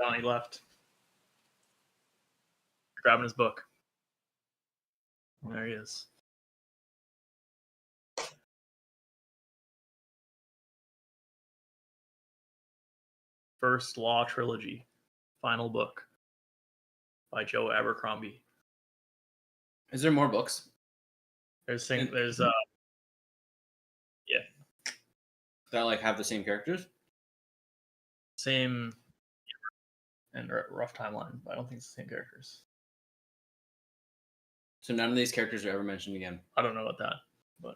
gone. He left. Grabbing his book. There he is. First Law Trilogy, final book by Joe Abercrombie. Is there more books? There's yeah. That like have the same characters? Same and rough timeline, but I don't think it's the same characters. So none of these characters are ever mentioned again. I don't know about that, but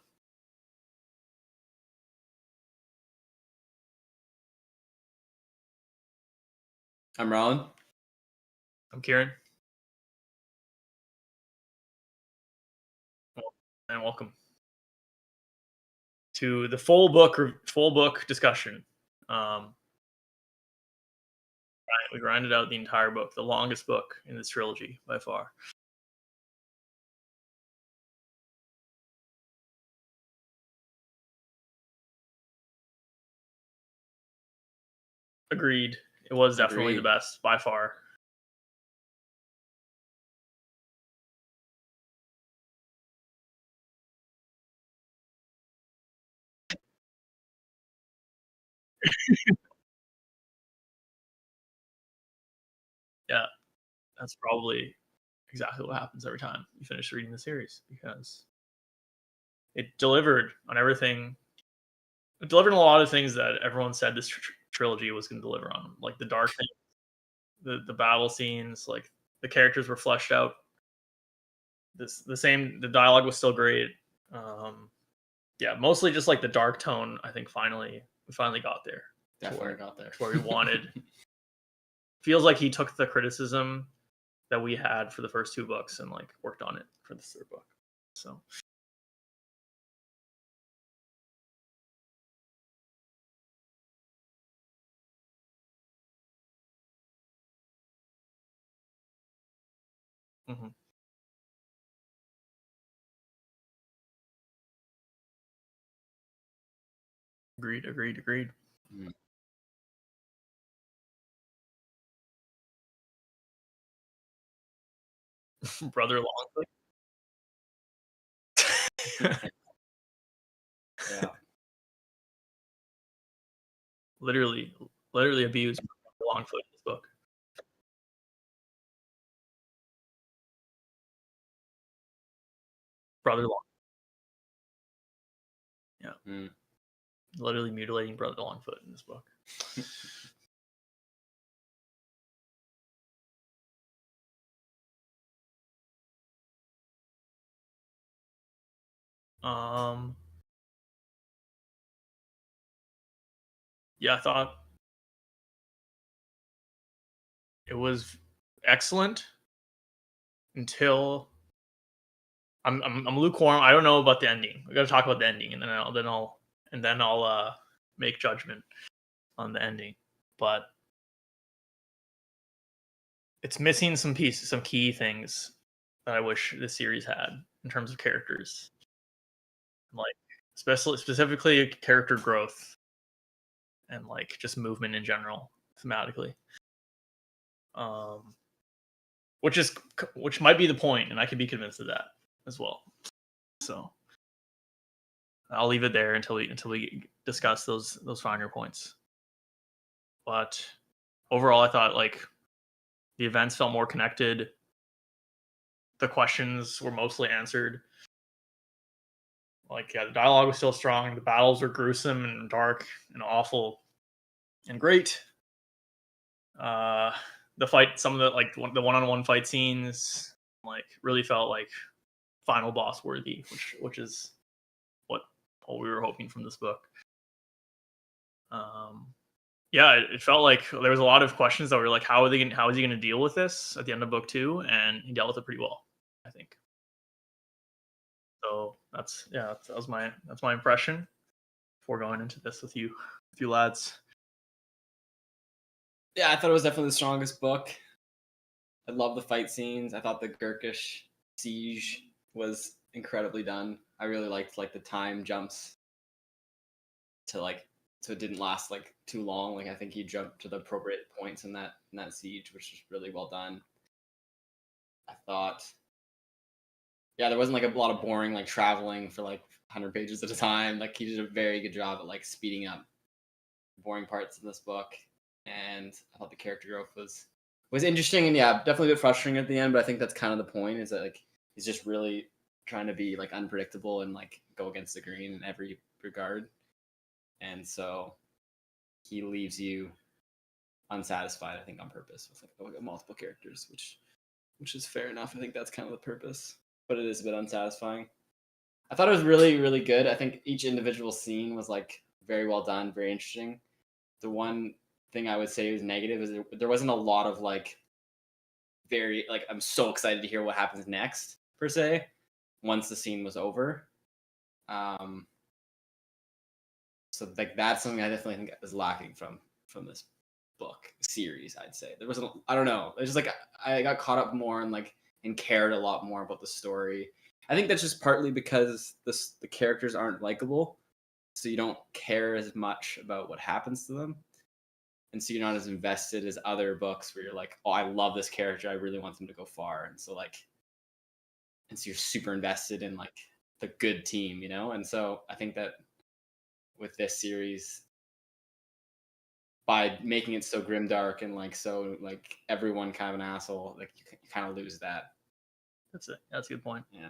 I'm Rowan. I'm Kieran. And welcome to the full book discussion. We grinded out the entire book, the longest book in this trilogy by far. Agreed. It was definitely the best by far. Yeah, that's probably exactly what happens every time you finish reading the series, because it delivered on everything. It delivered on a lot of things that everyone said this trilogy was going to deliver on, like the dark thing, the battle scenes, like the characters were fleshed out. The dialogue was still great. Yeah, mostly just like the dark tone. I think we finally got there. Definitely got there. Where we wanted. Feels like he took the criticism that we had for the first two books and like worked on it for the third book. So Agreed. Mm. Brother Longfoot. Yeah. Literally abused Longfoot in this book. Brother Longfoot. Yeah. Mm. Literally mutilating Brother Longfoot in this book. Yeah, I thought it was excellent until I'm lukewarm. I don't know about the ending. We got to talk about the ending, and then I'll make judgment on the ending. But it's missing some key things that I wish this series had in terms of characters, like specifically character growth and like just movement in general thematically. Which might be the point, and I can be convinced of that as well. So I'll leave it there until we discuss those finer points. But overall, I thought like the events felt more connected. The questions were mostly answered. Like, yeah, the dialogue was still strong. The battles were gruesome and dark and awful and great. The fight, some of the one-on-one fight scenes, like really felt like final boss worthy, which is what we were hoping from this book. Yeah, it felt like there was a lot of questions that were like, how is he going to deal with this at the end of book 2? And he dealt with it pretty well, I think. So that was my impression before going into this with you lads. Yeah, I thought it was definitely the strongest book. I love the fight scenes. I thought the Gurkish siege was incredibly done. I really liked like the time jumps to like so it didn't last like too long. Like I think he jumped to the appropriate points in that siege, which was really well done. I thought, yeah, there wasn't like a lot of boring like traveling for like 100 pages at a time. Like he did a very good job at like speeding up boring parts in this book, and I thought the character growth was interesting, and yeah, definitely a bit frustrating at the end. But I think that's kind of the point, is that like he's just really trying to be like unpredictable and like go against the grain in every regard, and so he leaves you unsatisfied. I think on purpose with like multiple characters, which is fair enough. I think that's kind of the purpose, but it is a bit unsatisfying. I thought it was really really good. I think each individual scene was like very well done, very interesting. The one thing I would say was negative is there wasn't a lot of like very like I'm so excited to hear what happens next per se once the scene was over. Um, so like that's something I definitely think is lacking from this book series. I'd say there wasn't. I don't know. It's just like I got caught up more and like and cared a lot more about the story. I think that's just partly because the characters aren't likable, so you don't care as much about what happens to them, and so you're not as invested as other books where you're like, oh, I love this character, I really want them to go far, and so like, and so you're super invested in like the good team, you know. And so I think that with this series, by making it so grimdark and like so like everyone kind of an asshole, like you kind of lose that. That's it. That's a good point. Yeah.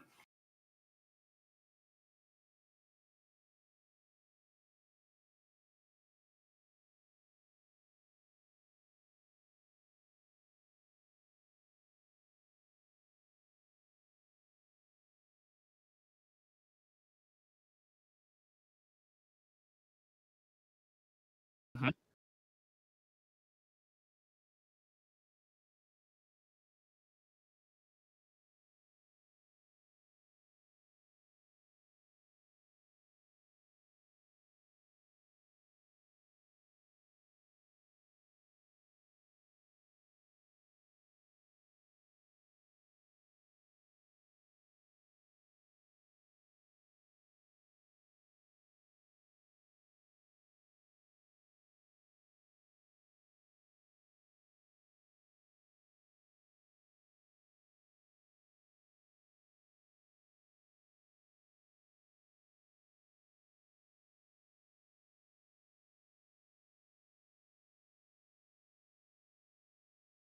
Mhm.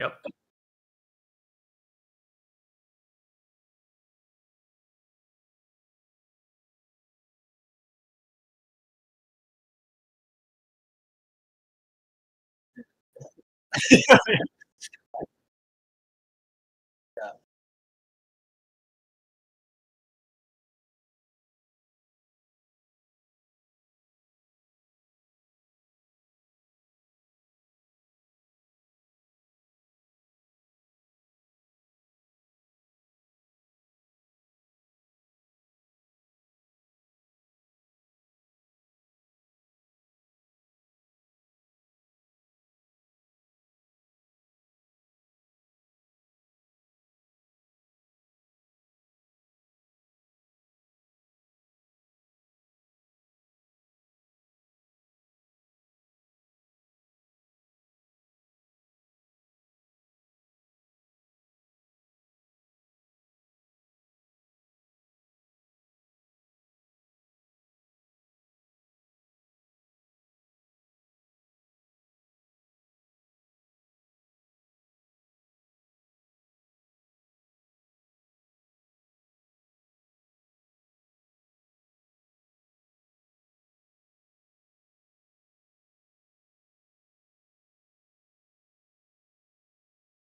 Yep. Yeah.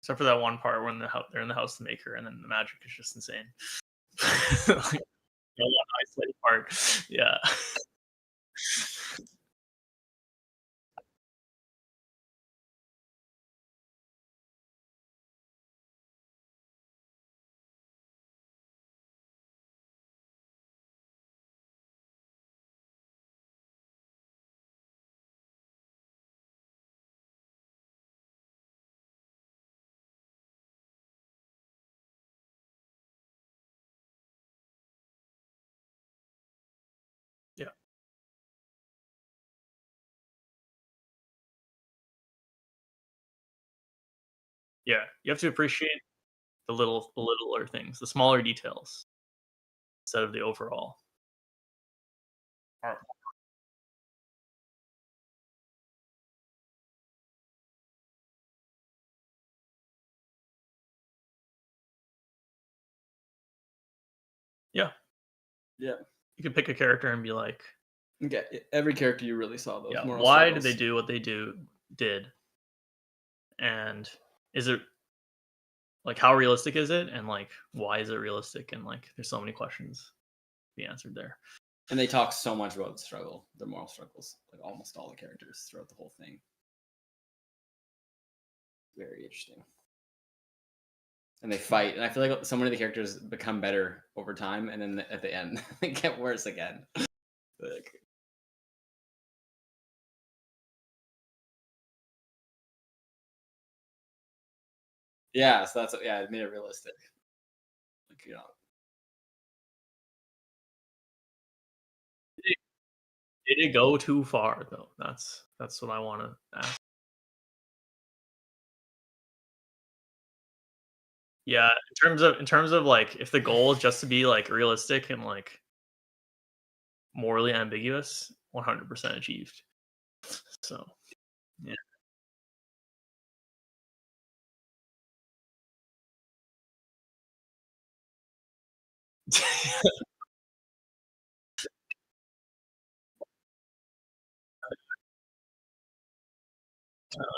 Except for that one part when they're in the house to make her, and then the magic is just insane. Like, that one isolated part. Yeah. Yeah. Yeah, you have to appreciate the littler things, the smaller details instead of the overall art. Yeah, Yeah. you could pick a character and be like, Okay. Every character you really saw those yeah, moral why did they struggles. do what they did, and is it like how realistic is it, and like why is it realistic, and like there's so many questions to be answered there. And they talk so much about the struggle, the moral struggles, like almost all the characters throughout the whole thing. Very interesting. And they fight, and I feel like so many of the characters become better over time, and then at the end they get worse again. Like, yeah, so that's yeah, it made it realistic. Like, Did it go too far though? That's what I want to ask. Yeah, in terms of like if the goal is just to be like realistic and like morally ambiguous, 100% achieved. So yeah.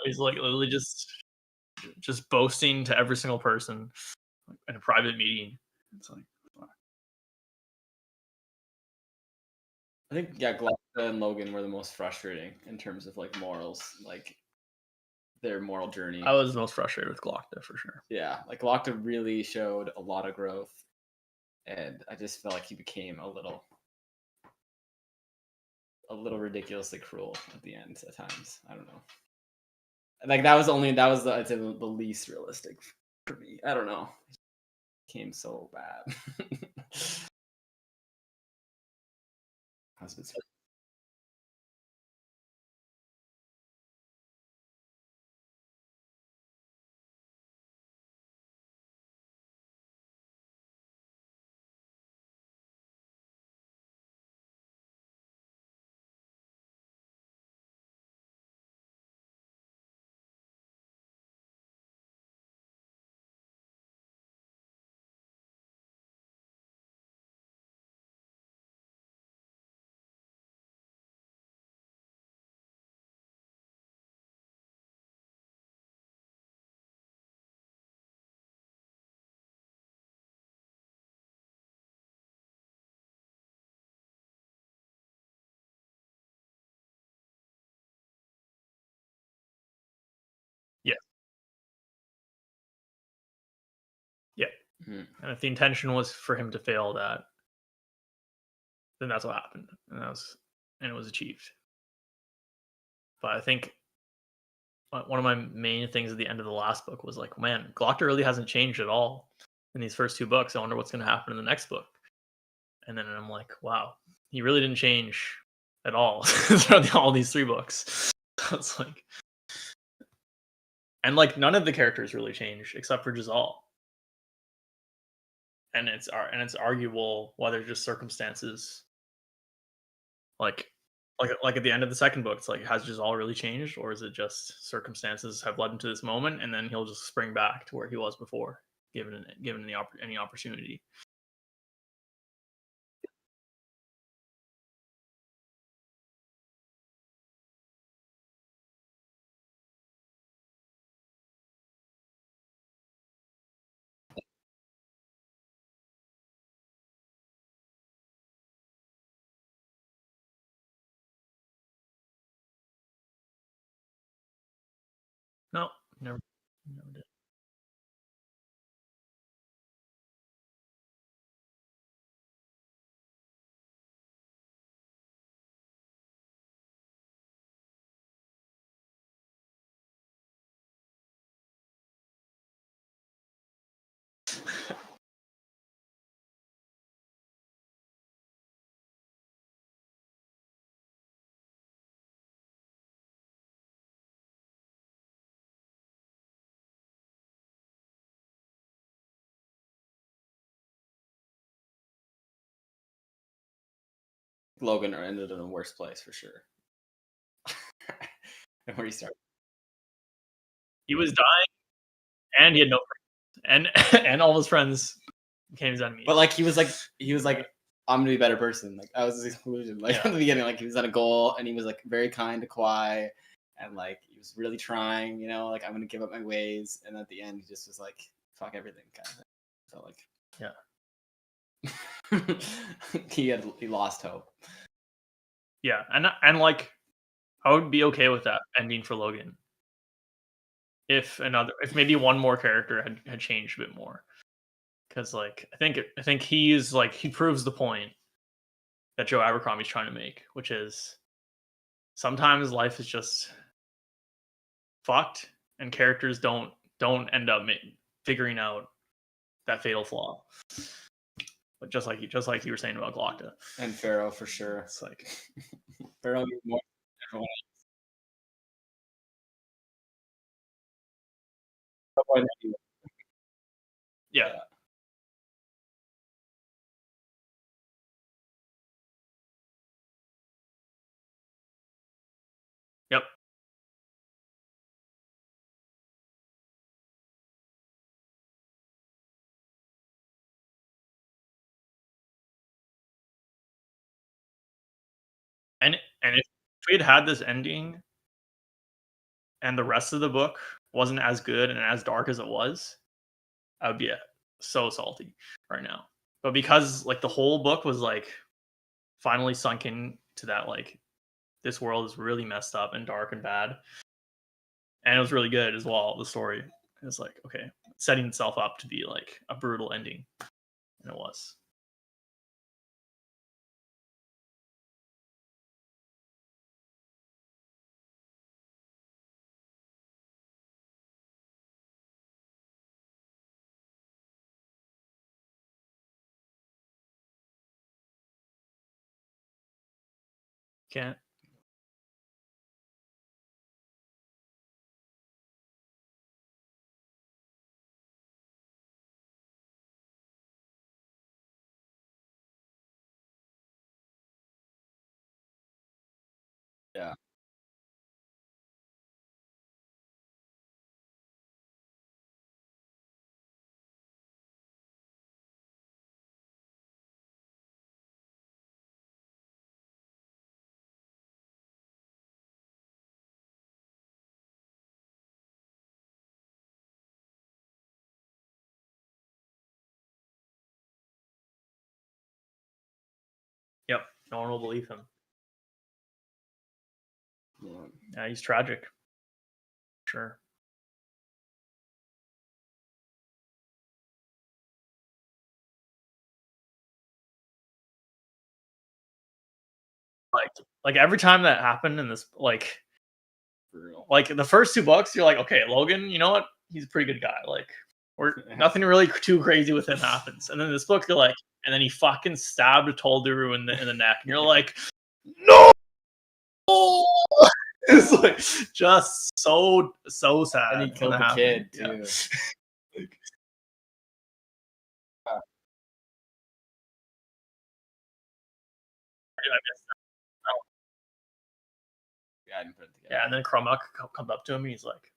He's like literally just boasting to every single person in a private meeting. It's like, fuck. I think yeah, Glock and Logan were the most frustrating in terms of like morals, like their moral I journey. was the most frustrated with Glockta for sure. Yeah, like Glockta really showed a lot of growth, and I just felt like he became a little ridiculously cruel at the end at times. I don't know. Like that was the I'd say the least realistic for me. I don't know. It became so bad. I was a bit Yeah, yeah. Mhm. And if the intention was for him to fail that, then that's what happened, and it was achieved. But I think one of my main things at the end of the last book was like, man, Glockta really hasn't changed at all in these first two books. I wonder what's going to happen in the next book. And then I'm like, wow, he really didn't change at all throughout all these three books. So it's like, and like none of the characters really changed except for Giselle. And it's arguable whether just circumstances like like at the end of the second book, it's like has Giselle really changed, or is it just circumstances have led him to this moment, and then he'll just spring back to where he was before, given any opportunity. No, never, never did. Logan ended in a worse place for sure. And where he started. He was dying, and he had no friends, and and all his friends became his enemies. But like he was like, I'm gonna be a better person. Like that was his conclusion. Like Yeah. in the beginning, like he was on a goal and he was like very kind to Kawhi, and like he was really trying, you know, like I'm gonna give up my ways. And at the end, he just was like, fuck everything, kind of thing. Felt like he lost hope. Yeah, and like I would be okay with that ending for Logan if maybe one more character had changed a bit more, because like I think he proves the point that Joe Abercrombie's trying to make, which is sometimes life is just fucked and characters don't end up figuring out that fatal flaw. But just like you were saying about Glocta and Pharaoh for sure. It's like Pharaoh more than everyone else. yeah. Yep. And if we had this ending and the rest of the book wasn't as good and as dark as it was, I would be so salty right now. But because like the whole book was like finally sunk in to that, like this world is really messed up and dark and bad, and it was really good as well. The story is like, okay, setting itself up to be like a brutal ending, and it was. Can't. Yeah. Yep. No one will believe him. Yeah. Yeah, he's tragic. Sure. Like every time that happened in this, like the first two books, you're like, okay, Logan, you know what? He's a pretty good guy. Like, nothing really too crazy with him happens. And then this book, you're like, and then he fucking stabbed Tolderu in the neck, and you're like, no. It's like just so sad. And he killed the kid too. Yeah, I didn't put it together. Yeah, and then Cromak comes up to him, and he's like,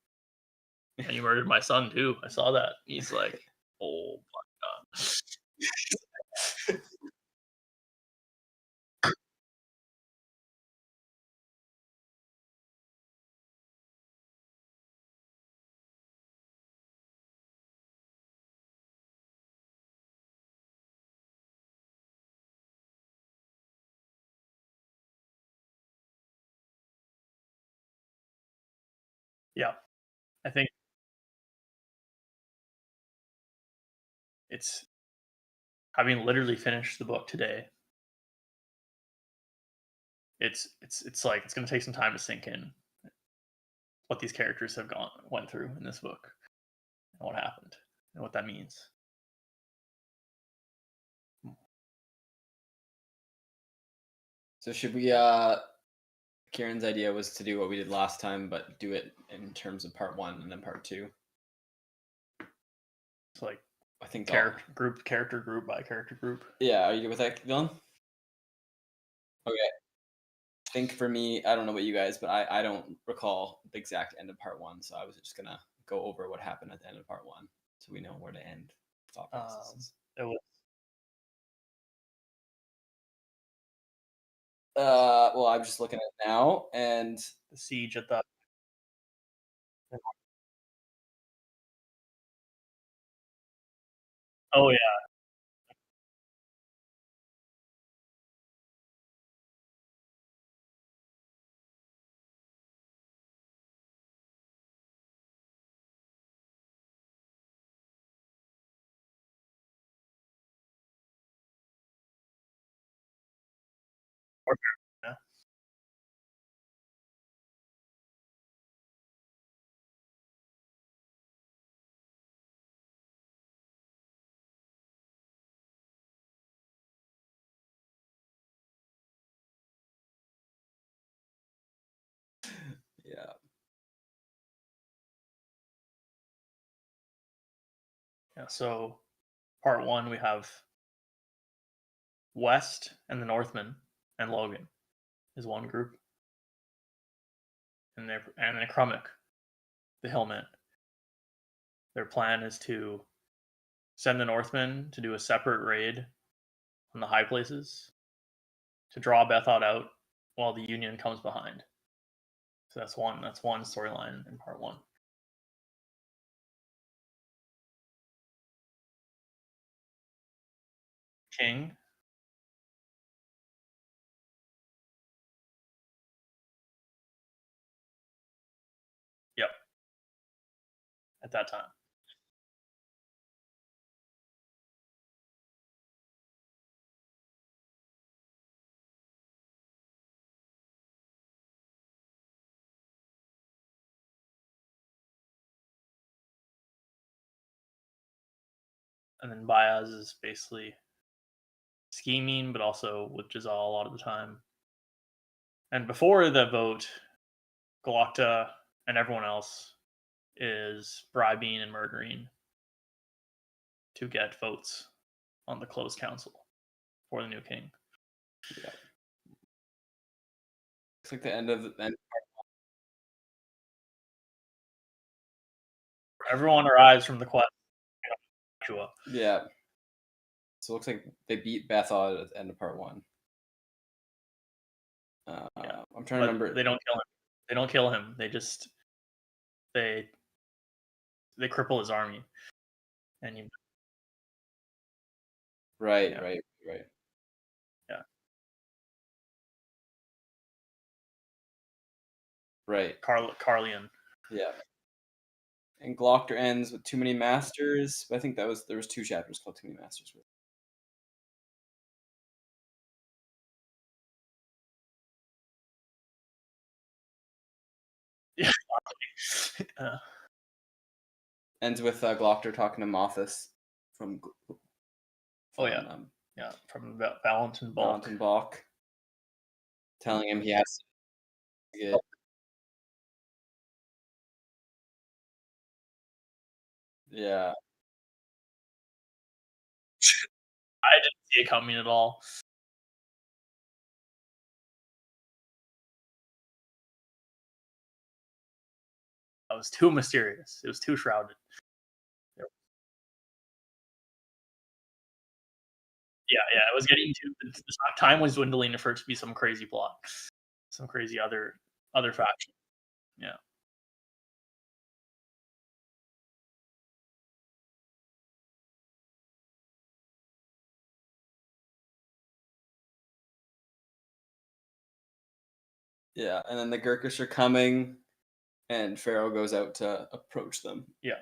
and you murdered my son too. I saw that. He's like, oh my god. Yeah, I think it's having literally finished the book today. It's like it's going to take some time to sink in what these characters have went through in this book and what happened and what that means. So should we Kieran's idea was to do what we did last time, but do it in terms of part 1 and then part 2. It's like I think character group by character group. Yeah, are you good with that, Dylan? Okay, I think for me, I don't know about you guys, but I don't recall the exact end of part one, so I was just gonna go over what happened at the end of part one, so we know where to end thought processes. It was Well, I'm just looking at it now, and the siege at the. Oh yeah, warfare, yeah. yeah, Yeah. So part one, we have West and the Northmen and Logan is one group, and then Crummock, the Hillman. Their plan is to send the Northmen to do a separate raid on the high places to draw Bethod out while the Union comes behind. So that's one. That's one storyline in part one. King. Yep. At that time, and then Baez is basically scheming, but also with Jazal a lot of the time. And before the vote, Galacta and everyone else is bribing and murdering to get votes on the closed council for the new king. yeah. It's like the end of the end. Everyone arrives from the quest. Yeah. So it looks like they beat Bethod at the end of part one. Yeah, I'm trying to but remember. they don't kill him. They don't kill him. They they cripple his army, and you Right, yeah right, right. yeah Right. Carlian. Yeah. And Glockter ends with Too Many Masters. I think there was two chapters called Too Many Masters. Yeah. uh, Ends with Glockter talking to Mothis from oh yeah, from yeah, from Valentin Bulk. Valentin Bach, telling him he has to get. Yeah, I didn't see it coming at all. It was too mysterious. It was too shrouded. Yeah, yeah, it was getting too. The time was dwindling for it to be some crazy plot, some crazy other faction. Yeah, yeah, and then the Gurkish are coming, and Pharaoh goes out to approach them. yeah.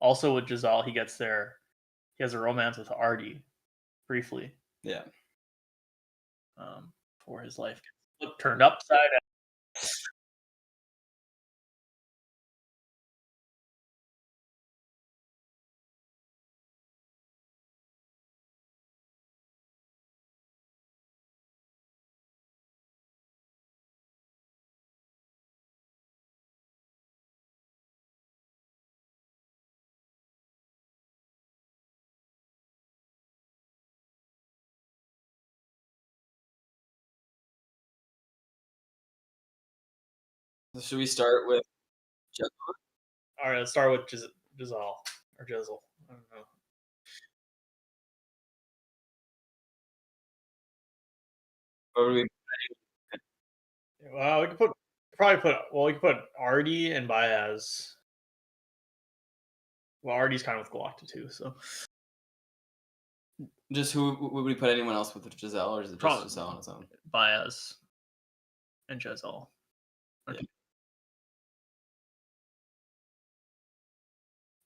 Also with Jazal, he gets there. He has a romance with Artie briefly Yeah, before his life gets turned upside down. Should we start with All right, let's start with Giselle or Jizzle. I don't know. or we Well, we could we could put Artie and Baez. Well, Artie's kind of with Galacta too, so just who would we put anyone else with Giselle, or is it just Probably- Giselle on its own? Baez and Giselle. Yeah.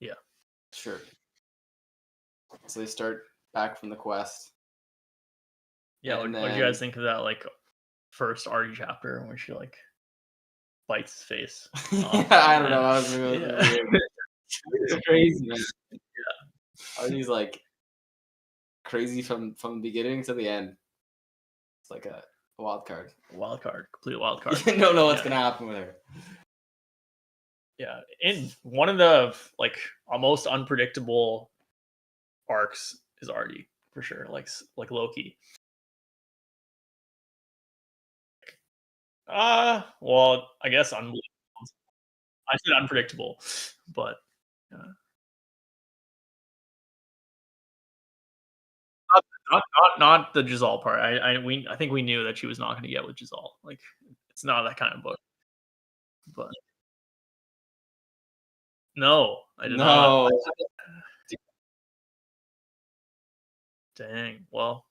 Yeah. Sure. So they start back from the quest. Yeah, And what do you guys think of that like first Artie chapter where she like bites his face? Yeah, off I and don't know. That was then- really yeah. weird. It's crazy. Man. Artie's like crazy from the beginning to the end. It's like a wild card. Wild card, complete wild card. You don't know what's Yeah. gonna happen with her. Yeah, in one of the like almost unpredictable arcs is Artie for sure, like Loki. Well, I guess I said unpredictable, but not the Giselle part. I think we knew that she was not going to get with Giselle. Like it's not that kind of book. But no, I did not. No. Dang. Well,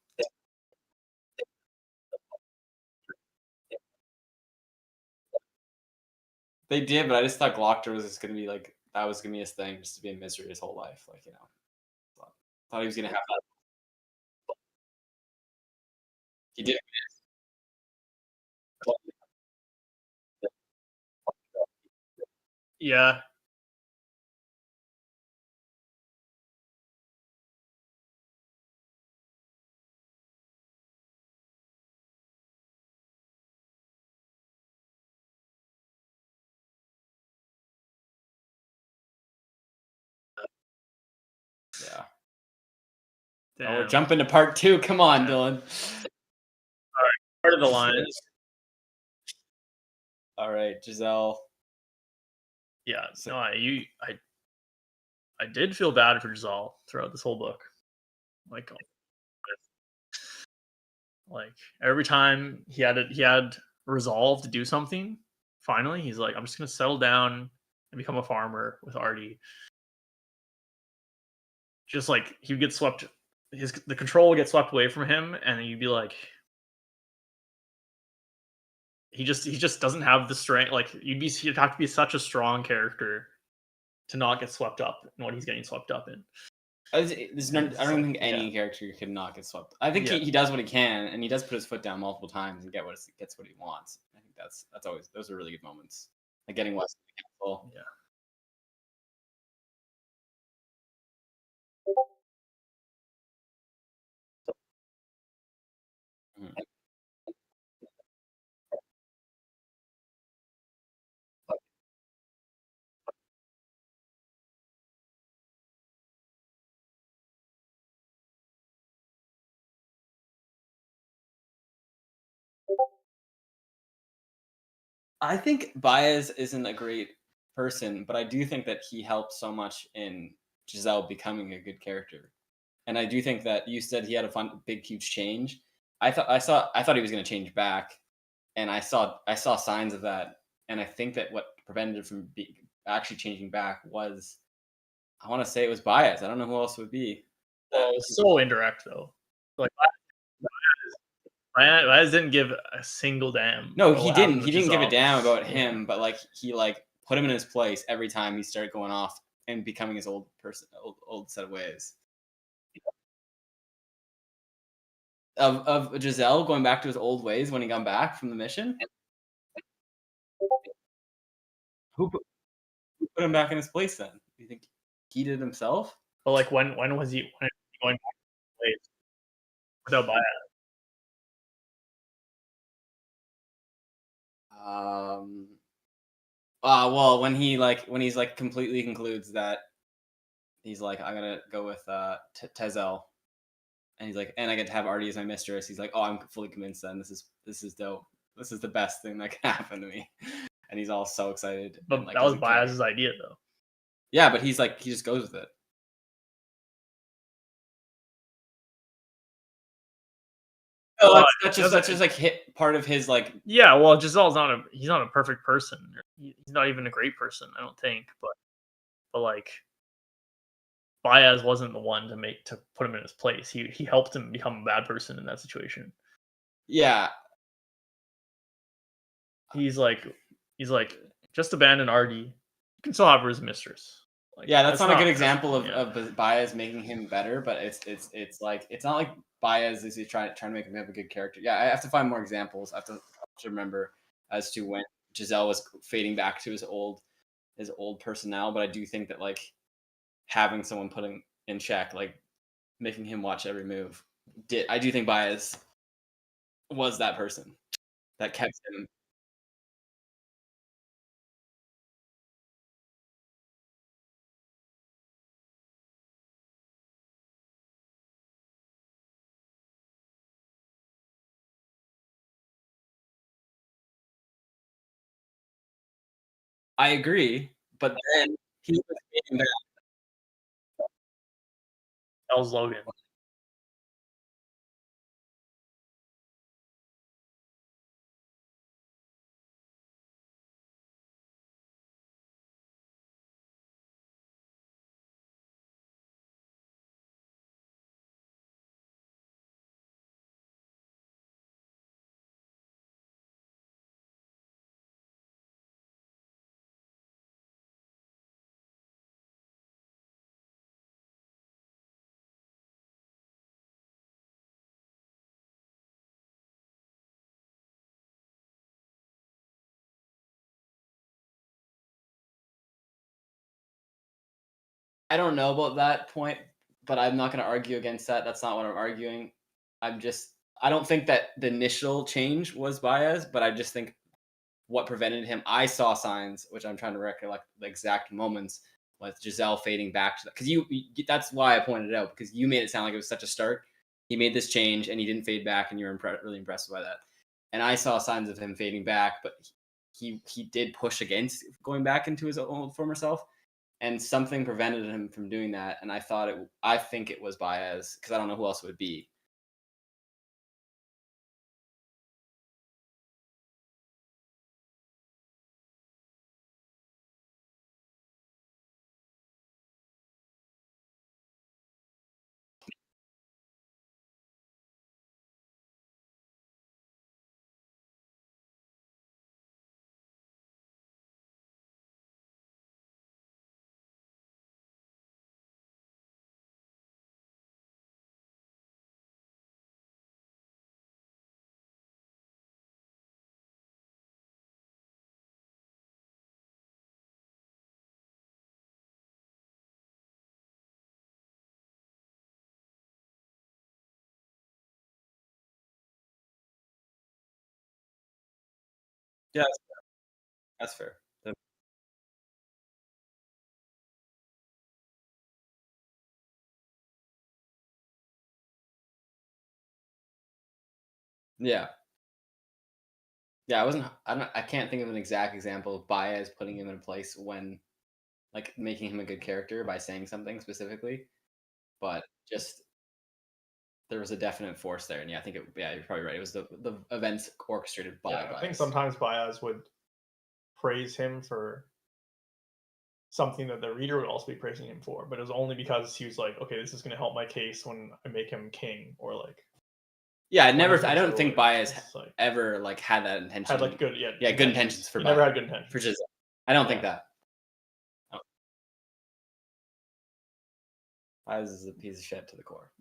They did, but I just thought Glockter was just gonna be like that was gonna be his thing, just to be in misery his whole life. Like, thought he was gonna have that. He did. yeah, Yeah. damn. Oh, we're jumping to part 2. Come on, Yeah. Dylan. Part of the lines. All right, Giselle. Yeah, no, I did feel bad for Giselle throughout this whole book. Like every time he had resolve to do something, finally he's like, I'm just gonna settle down and become a farmer with Artie. Just like he would get swept, the control would get swept away from him, and you'd be like, he just doesn't have the strength. Like he'd have to be such a strong character to not get swept up in what he's getting swept up in. I don't think any character could not get swept. I think he does what he can, and he does put his foot down multiple times and gets what he wants. I think that's always those are really good moments. Like getting West to the castle. Yeah. Mhm. I think Baez isn't a great person, but I do think that he helped so much in Giselle becoming a good character. And I do think that you said he had a big, huge change. I thought he was going to change back, and I saw signs of that. And I think that what prevented it from actually changing back was, I want to say it was Baez. I don't know who else it would be. Well, it was so indirect though. Like Baez didn't give a single damn. No, about he what didn't. happened He with didn't give a Giselle. damn about him, but like he put him in his place every time he started going off and becoming his old set of ways. Of Giselle going back to his old ways when he got back from the mission. Who put him back in his place then? Do you think he did himself? But like when was he going back to play without Baez? Well, when he's like completely concludes that he's like, I'm gonna go with Tezel, and he's like, and I get to have Artie as my mistress. He's like, oh, I'm fully convinced. Then this is dope. This is the best thing that can happen to me. and he's all so excited and But like that was doesn't care. Baez's idea, though. Yeah, but he's like he just goes with it. Oh, Well, that's just like hit part of his like. yeah, well, Giselle's not a he's not a perfect person. He's not even a great person, I don't think. But like Baez wasn't the one to put him in his place. He helped him become a bad person in that situation. Yeah, He's like he's like just abandon Artie. You can still have her as mistress. Like yeah, that's not a good that's example yeah. of Baez making him better, but it's like it's not like Baez is trying to make him have a good character. Yeah, I have to find more examples. I have to remember as to when Giselle was fading back to his old personnel, but I do think that like having someone putting in check, like making him watch every move, I do think Baez was that person that kept him. I agree, but then he was fading back. That was Logan. I don't know about that point, but I'm not going to argue against that. That's not what I'm arguing. I don't think that the initial change was Baez, but I just think what prevented him. I saw signs, which I'm trying to recollect the exact moments with Giselle fading back to that. Because that's why I pointed it out because you made it sound like it was such a start. He made this change and he didn't fade back, and you were really impressed by that. And I saw signs of him fading back, but he did push against going back into his old former self, and something prevented him from doing that. And I think it was Baez because I don't know who else it would be. Yeah, that's fair. Yeah. Yeah, I wasn't. I don't. I can't think of an exact example of Baez putting him in a place when, like, making him a good character by saying something specifically. But just there was a definite force there, and yeah, I think it. Yeah, you're probably right. It was the events orchestrated by Yeah, I think Baez. sometimes Baez would praise him for something that the reader would also be praising him for, but it was only because he was like, okay, this is going to help my case when I make him king, or like Yeah, when he I takes don't think over. Baez It's like ever like had that had like intention. good, yeah, Yeah, good intentions for He never Baez had good intentions. for Giselle. I don't think Yeah. that. No, Baez is a piece of shit to the core.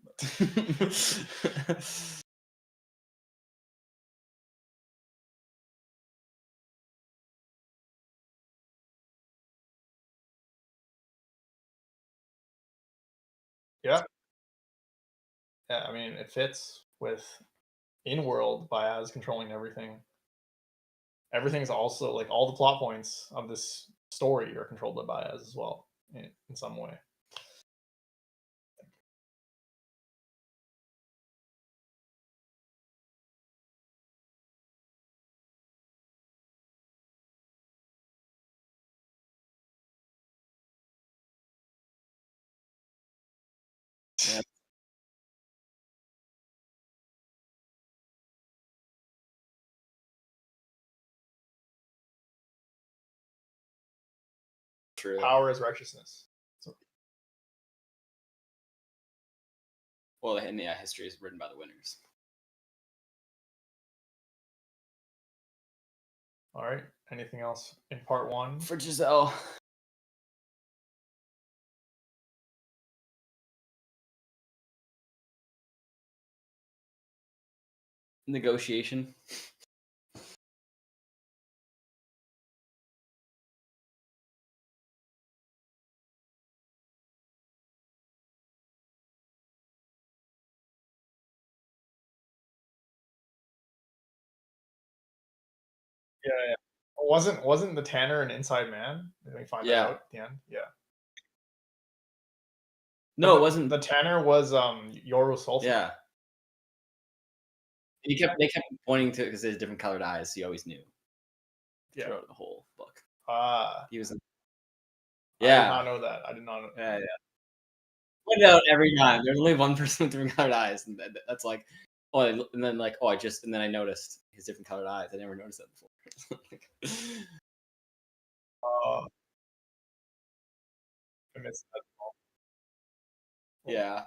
Yeah. Yeah, I mean, it fits with in world Baez controlling everything. Everything's also like all the plot points of this story are controlled by Baez as well in some way. true. Power is righteousness. So, Well, and yeah, history is written by the winners. all right. Anything else in part one? For Giselle. Negotiation. Yeah, yeah. Wasn't the Tanner an inside man? Did we find that Yeah. out at the end? Yeah. No, it wasn't. The Tanner was Yoru Sultan. Yeah. They kept pointing to it because they had different colored eyes, so you always knew. Yeah. Throughout the whole book. He was. I did Yeah. not know that. I did not know. Yeah. Point out every time. There's only one person with different colored eyes, and that's like, oh, and then like, oh, and then I noticed his different colored eyes. I never noticed that before. Uh, I missed that. Yeah,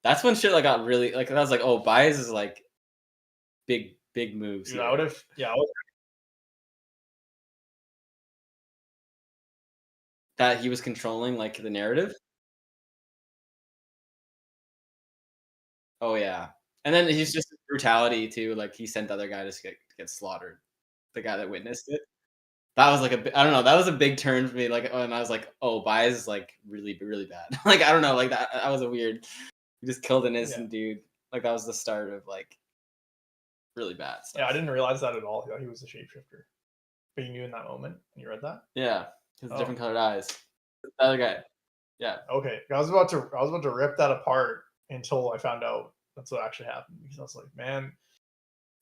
that's when shit like got really like. I was like, oh, Baez is like big moves. Dude, here. I would have. Yeah, I was. That he was controlling like the narrative. Oh yeah, and then he's just brutality too. Like he sent the other guy to get slaughtered. The guy that witnessed it. That was like I don't know. That was a big turn for me. Like, and I was like, oh, Baez is like really bad. Like I don't know. Like that was a weird. He just killed an innocent dude. Like that was the start of like really bad stuff. Yeah, I didn't realize that at all. Yeah, he was a shapeshifter. But you knew in that moment when you read that. Yeah, his different colored eyes. The other guy. Yeah. Okay, I was about to rip that apart until I found out that's what actually happened because I was like, man,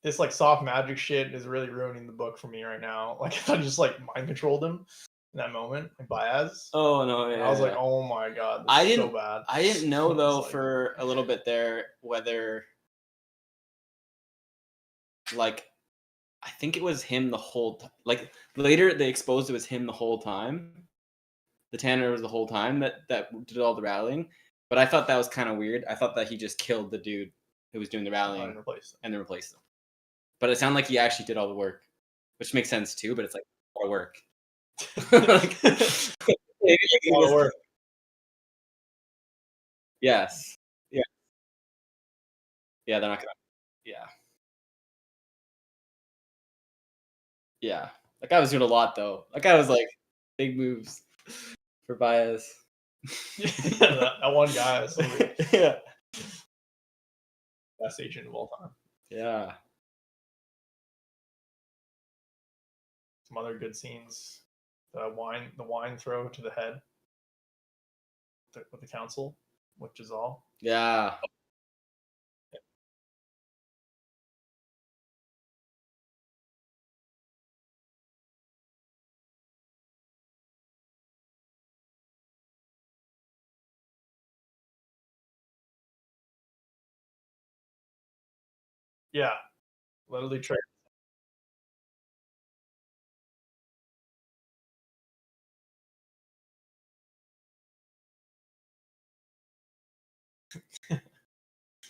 this like soft magic shit is really ruining the book for me right now. Like I just like mind controlled him in that moment, like Baez. Oh no! Yeah. And I was like, oh my god, this is so bad. I didn't know though like, for a little bit there whether like I think it was him the whole like later they exposed it was him the whole time. The Tanner was the whole time that did all the rallying, but I thought that was kind of weird. I thought that he just killed the dude who was doing the rallying and then replaced him. But it sounded like he actually did all the work, which makes sense too. But it's like more work. Like, more work. Yes. Yeah. Yeah, they're not gonna. Yeah. Yeah. That guy was doing a lot though. That guy was like big moves for Baez. that one guy is Yeah. Best agent of all time. Yeah. Some other good scenes. The wine throw to the head with the council, which is all. Yeah. Yeah. Literally trade.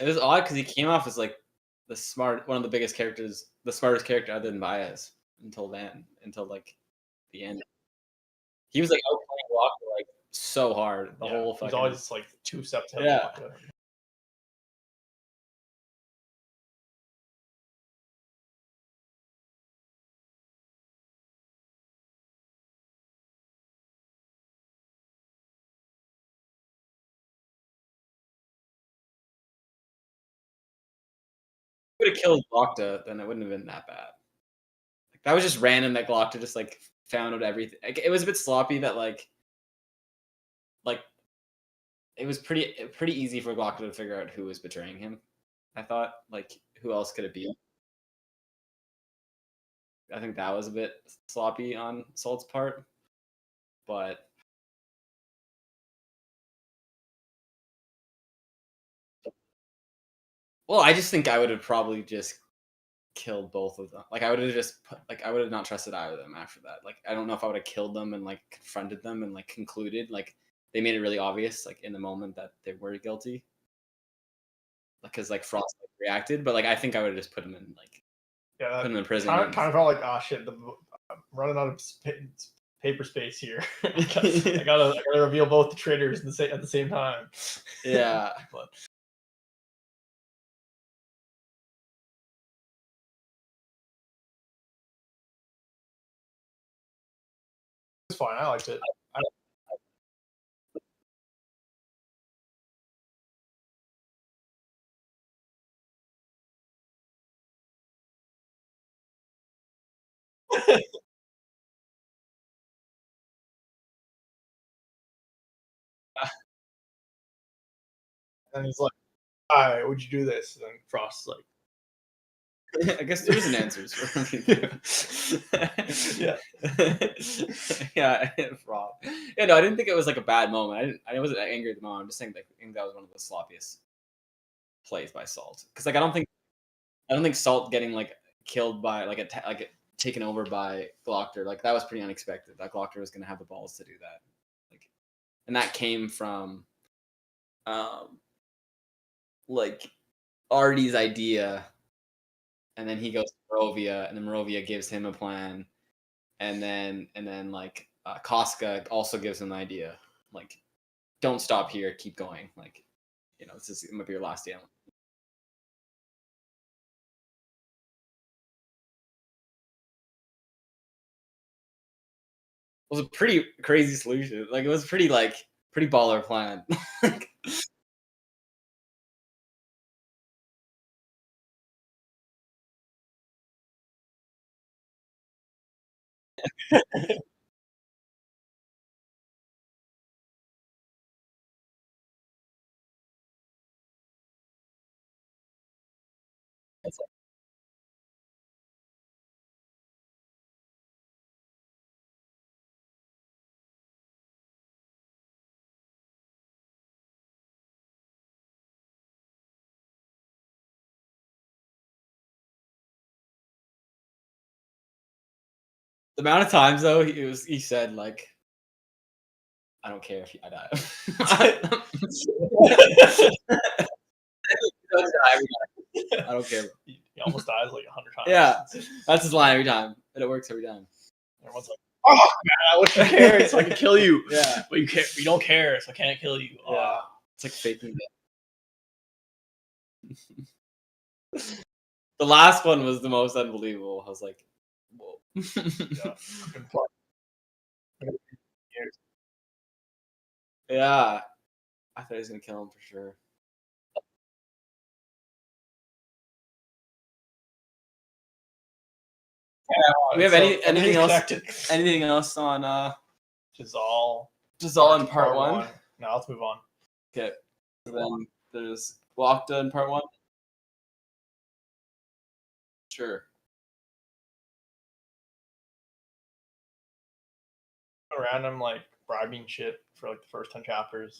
It was odd because he came off as like one of the biggest characters, the smartest character other than Baez until like the end. He was like outplaying Walker like so hard the whole fucking. He's always like 2 steps ahead Yeah. of Walker. Would have killed Glocta, then it wouldn't have been that bad. Like, that was just random that Glocta just like found out everything. Like, it was a bit sloppy that like it was pretty easy for Glocta to figure out who was betraying him. I thought like who else could it be? I think that was a bit sloppy on Salt's part, but well, I just think I would have probably just killed both of them. Like I would have just put, like I would have not trusted either of them after that. Like I don't know if I would have killed them and like confronted them and like concluded like they made it really obvious like in the moment that they were guilty. Like because like Frost like, reacted, but like I think I would have just put him in like Yeah, put that him in prison. kind of felt like, oh shit, I'm running out of paper space here. I gotta reveal both the traitors at the same time. Yeah. But it's fine. I liked it. And he's like, "All right, would you do this?" And then Frost's like, I guess there is an answer for "Yeah." yeah, Frost. Yeah, no, I didn't think it was like a bad moment. I wasn't angry at the moment. I'm just saying like I think that was one of the sloppiest plays by Salt. Because like I don't think Salt getting like killed by like taken over by Glockter like that was pretty unexpected. That Glockter was going to have the balls to do that. Like, and that came from um like Artie's idea, and then he goes to Morovia, and then Morovia gives him a plan, and then like Casca also gives him an idea, like don't stop here, keep going, like this is it might be your last day. It was a pretty crazy solution. Like it was pretty baller plan. The amount of times though he said like I don't care if I die. I don't care. He almost dies like 100 times. Yeah, that's his line every time, and it works every time. Everyone's like, "Oh man, I wish you cared so I could kill you." Yeah, But you can't. You don't care, so I can't kill you. yeah. It's like faking it. The last one was the most unbelievable. I was like, whoa. Yeah, I've been playing years. Yeah, I thought he was gonna kill him for sure. Do we have anything else? Connected. Anything else on Jazal. Jazal in part one? Now let's move on. Okay. So then there's Glokta in part one. Sure. Random like bribing shit for like the first 10 chapters.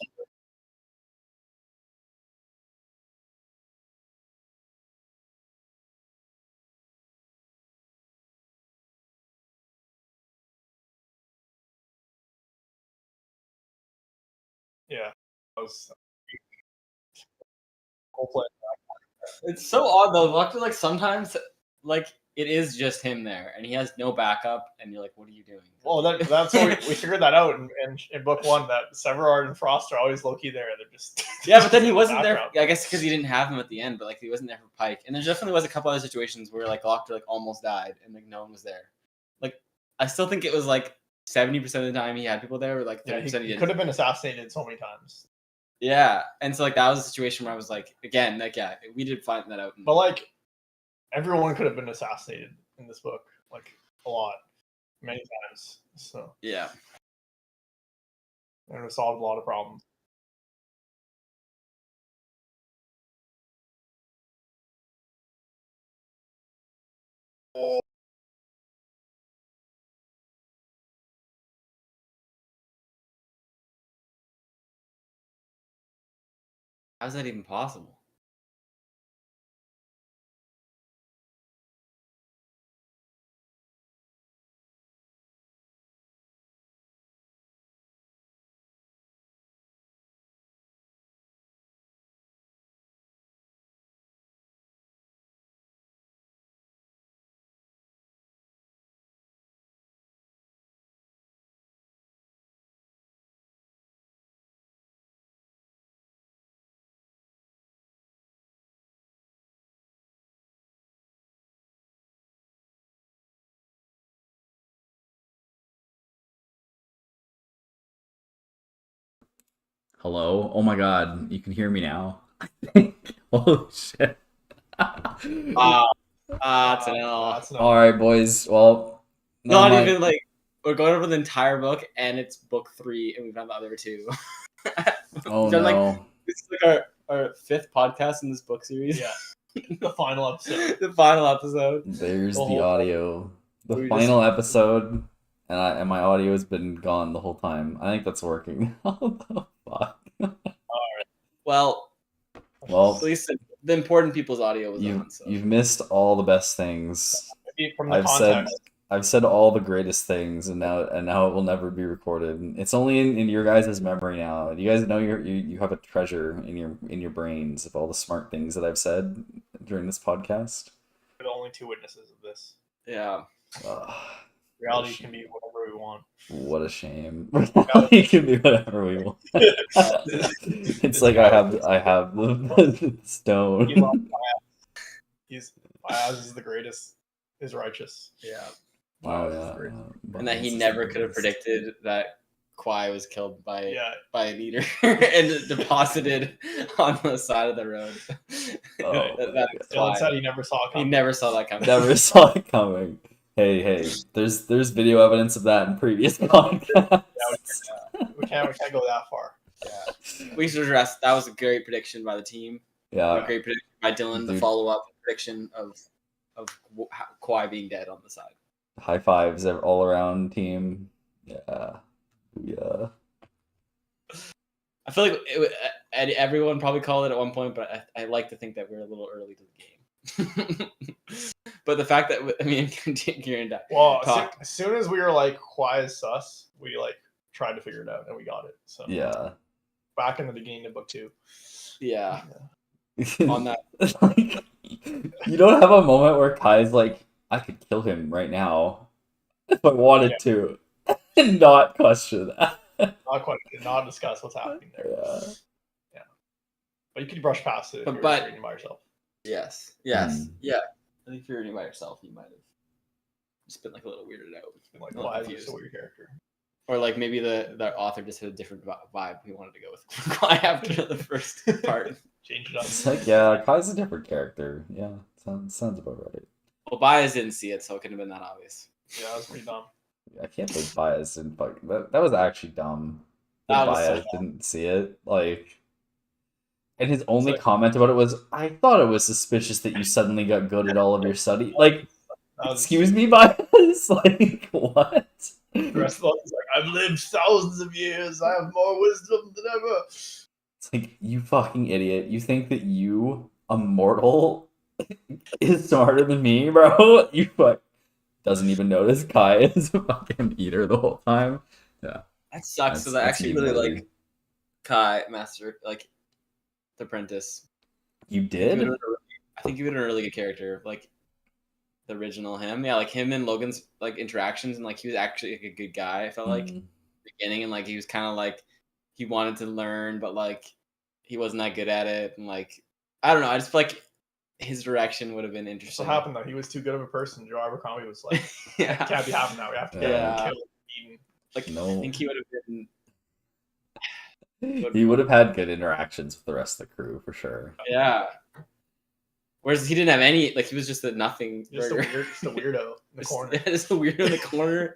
Yeah, that was whole play. It's so odd though. Glokta like sometimes like it is just him there, and he has no backup, and you're like, what are you doing? Well, that's what we figured that out in book one, that Severard and Frost are always low key there. They're just Yeah, but then he wasn't there. background. I guess because he didn't have him at the end, but like he wasn't there for Pike. And there definitely was a couple other situations where like Glokta like almost died, and like no one was there. Like I still think it was like 70% of the time he had people there, or like 30% he didn't. could have been assassinated so many times. Yeah, and so like that was a situation where I was like, again, like yeah, we did find that out. But like everyone could have been assassinated in this book, like a lot, many times. So yeah, and it solved a lot of problems. how's that even possible? Hello? Oh my god, you can hear me now. Holy shit. It's an L. That's not. Alright, boys. Well, never Not mind. even like we're going over the entire book, and it's book 3, and we've done the other 2. Oh We've done, like, no. this is like our 5th podcast in this book series. Yeah. The final episode. The final episode. There's The the whole- audio. The we final episode, and my audio has been gone the whole time. I think that's working. How the fuck? Well, Well, at least the important people's audio was on. So. you've missed all the best things. Maybe from the I've context. said all the greatest things, and now it will never be recorded. It's only in your guys' memory now. You guys know you have a treasure in your brains of all the smart things that I've said during this podcast. We're the only 2 witnesses of this. Yeah. Reality can be whatever we want. What a shame. Reality can be whatever we want. It's like I have the stone. Bias is the greatest. Is righteous. Yeah. Oh, Bias is yeah. great. And that he never could have predicted that Kwai was killed by a leader and deposited on the side of the road. Oh, That's Dylan said Kwai. he never saw it He coming. never saw that coming. Never saw it coming. Hey, there's video evidence of that in previous podcasts. We can't go that far. Yeah. We should address that was a great prediction by the team. A Yeah, great prediction by Dylan. The Dude. follow-up prediction of Kwai being dead on the side. high fives all around team. Yeah. I feel like everyone probably called it at one point, but I like to think that we're a little early to the game. But the fact that me and Kieran Well, talked. as soon as we were like, "Why is sus?" We like tried to figure it out, and we got it. So Yeah. back in the beginning of book 2. Yeah, on that. Like, you don't have a moment where Kai's like, I could kill him right now if I wanted to, and not question that. Not discuss what's happening there. Yeah. But you could brush past it if you're But- reading by yourself. Yes. Hmm. Yeah. I think if you're reading by yourself, you might have just been like a little weirded out. Like, A little why is confused. this a weird character? Or like maybe the author just had a different vibe he wanted to go with Kwai after the first part. Change it up. It's like, yeah, Kai's a different character. Yeah, sounds about right. Well, Bias didn't see it, so it couldn't have been that obvious. Yeah, that was pretty dumb. I can't believe Bias didn't fuck. That was actually dumb. That That was so Bias dumb. didn't see it. Like, and his only like- comment about it was, "I thought it was suspicious that you suddenly got good at all of your study." Like, That was- excuse me, Bias. Like, what? The rest of the book is like, I've lived thousands of years. I have more wisdom than ever. It's like, you fucking idiot. You think that you, a mortal, is smarter than me, bro? You fuck. Doesn't even notice Kai is a fucking eater the whole time. That sucks because I That's actually me, really buddy. like Kai Master, like the Apprentice. You I did? think he would have a really good character, like the original him. Yeah, like him and Logan's like interactions, and like he was actually like a good guy. I felt like Mm. beginning, and like he was kind of like he wanted to learn, but like he wasn't that good at it, and like I don't know. I just feel like his direction would have been That's interesting. what happened though. He was too good of a person. Joe Abercrombie was like, Yeah, can't be happening now. We have to get Yeah. him killed, eaten. like I No. think he would have been. He would have had good interactions with the rest of the crew for sure. Yeah. Whereas he didn't have any, like he was just a nothing Just a burger. weirdo in the corner. Just a weirdo in the corner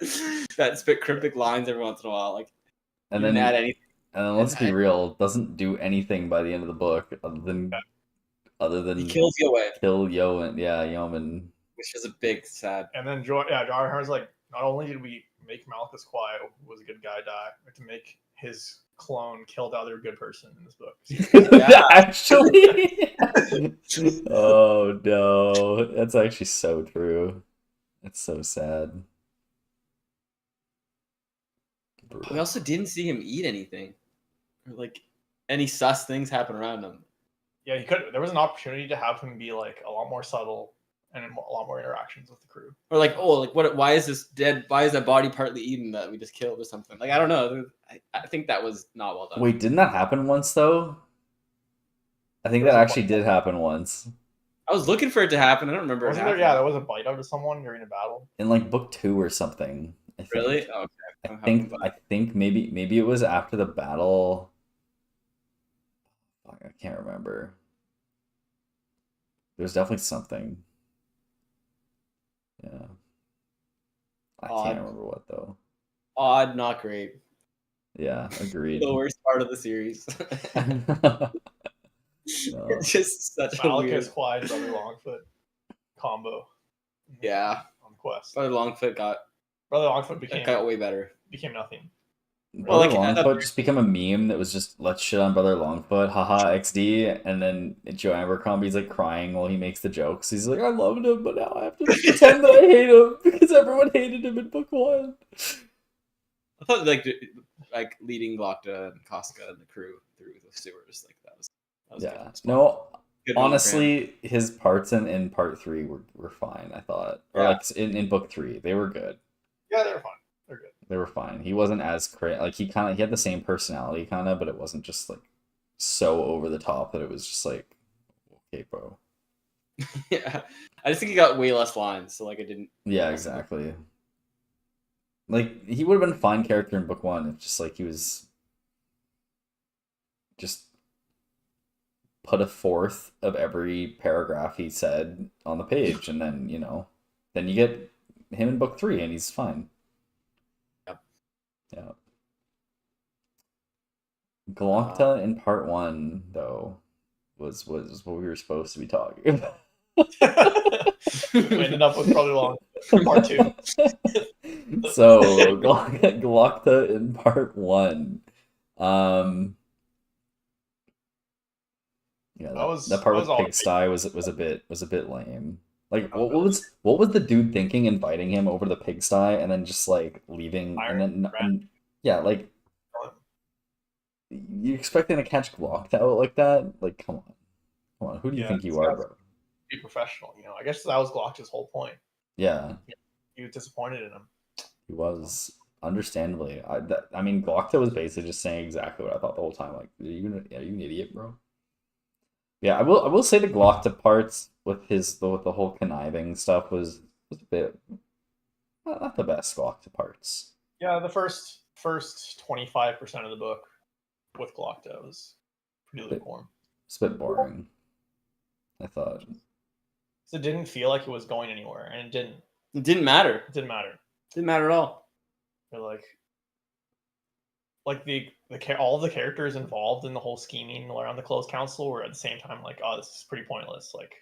that spit cryptic lines every once in a while. Like And he didn't then add anything. let's be real, doesn't do anything by the end of the book other than He kills you away, kill Yeoman. which is a big sad. And then Joe Abercrombie's like, not only did we make Malchus Quiet, who was a good guy, die, we had to make his clone kill the other good person in this book. Yeah. Actually. Oh no, that's actually so true. It's so sad. We also didn't see him eat anything, or like any sus things happen around him. Yeah, he could. There was an opportunity to have him be like a lot more subtle and a lot more interactions with the crew. Or like, oh, like what? Why is this dead? Why is that body partly eaten that we just killed or something? Like I don't know. I think that was not well done. Wait, didn't that happen once though? I think that actually did happen once. I was looking for it to happen. I don't remember. Wasn't it there? happening. Yeah, there was a bite out of someone during a battle. In like book 2 or something. I think. Really? Oh, okay. I think maybe it was after the battle I can't remember. There's definitely something. Yeah. I Odd. can't remember what though. Odd, not great. Yeah, agreed. The worst part of the series. No. It's just such a Malachus weird. Clyde, Brother Longfoot combo. Yeah. On Quest. Brother Longfoot got Brother Longfoot became way better. nothing. Brother like, Longfoot just became a meme that was just let's shit on Brother Longfoot, haha XD, and then Joe Abercrombie's like crying while he makes the jokes. He's like, I loved him, but now I have to pretend that I hate him because everyone hated him in book 1. I thought like leading Glocta and Casca and the crew through the sewers, like that was Yeah. good. No, Good moment for him. honestly, his parts in part 3 were fine, I thought. Or Yeah. like in book 3, they were good. Yeah, they're fine. They're good. They were fine. He wasn't as like he had the same personality kind of, but it wasn't just like so over the top that it was just like, okay, bro. Yeah, I just think he got way less lines, so like I didn't. Yeah, exactly. Like he would have been a fine character in book 1 if just like he was just put a fourth of every paragraph he said on the page, and then then you get him in book 3 and he's fine. Yep. Yeah. Glocta in part 1 though was what we were supposed to be talking about. We ended up with Brother Longfoot part 2. So Glocta in part 1. Yeah, that part with pigsty was a bit lame. Like what was the dude thinking inviting him over to the pigsty and then just like leaving and yeah, like you expecting to catch Glocta out like that? Like come on, who do you think you are, bro? Be professional, I guess that was Glocta's whole point. Yeah, he was disappointed in him. He was, understandably. I mean, Glocta was basically just saying exactly what I thought the whole time. Like, are you an idiot, bro? Yeah, I will say the Glocta parts with the whole conniving stuff was a bit not the best Glocta parts. Yeah, the first 25% of the book with Glocta was pretty lukewarm. It's a bit boring, I thought. So it didn't feel like it was going anywhere, and it didn't. It didn't matter. It didn't matter. Didn't matter at all. They're like the all of the characters involved in the whole scheming around the closed council were at the same time like, oh, this is pretty pointless. Like,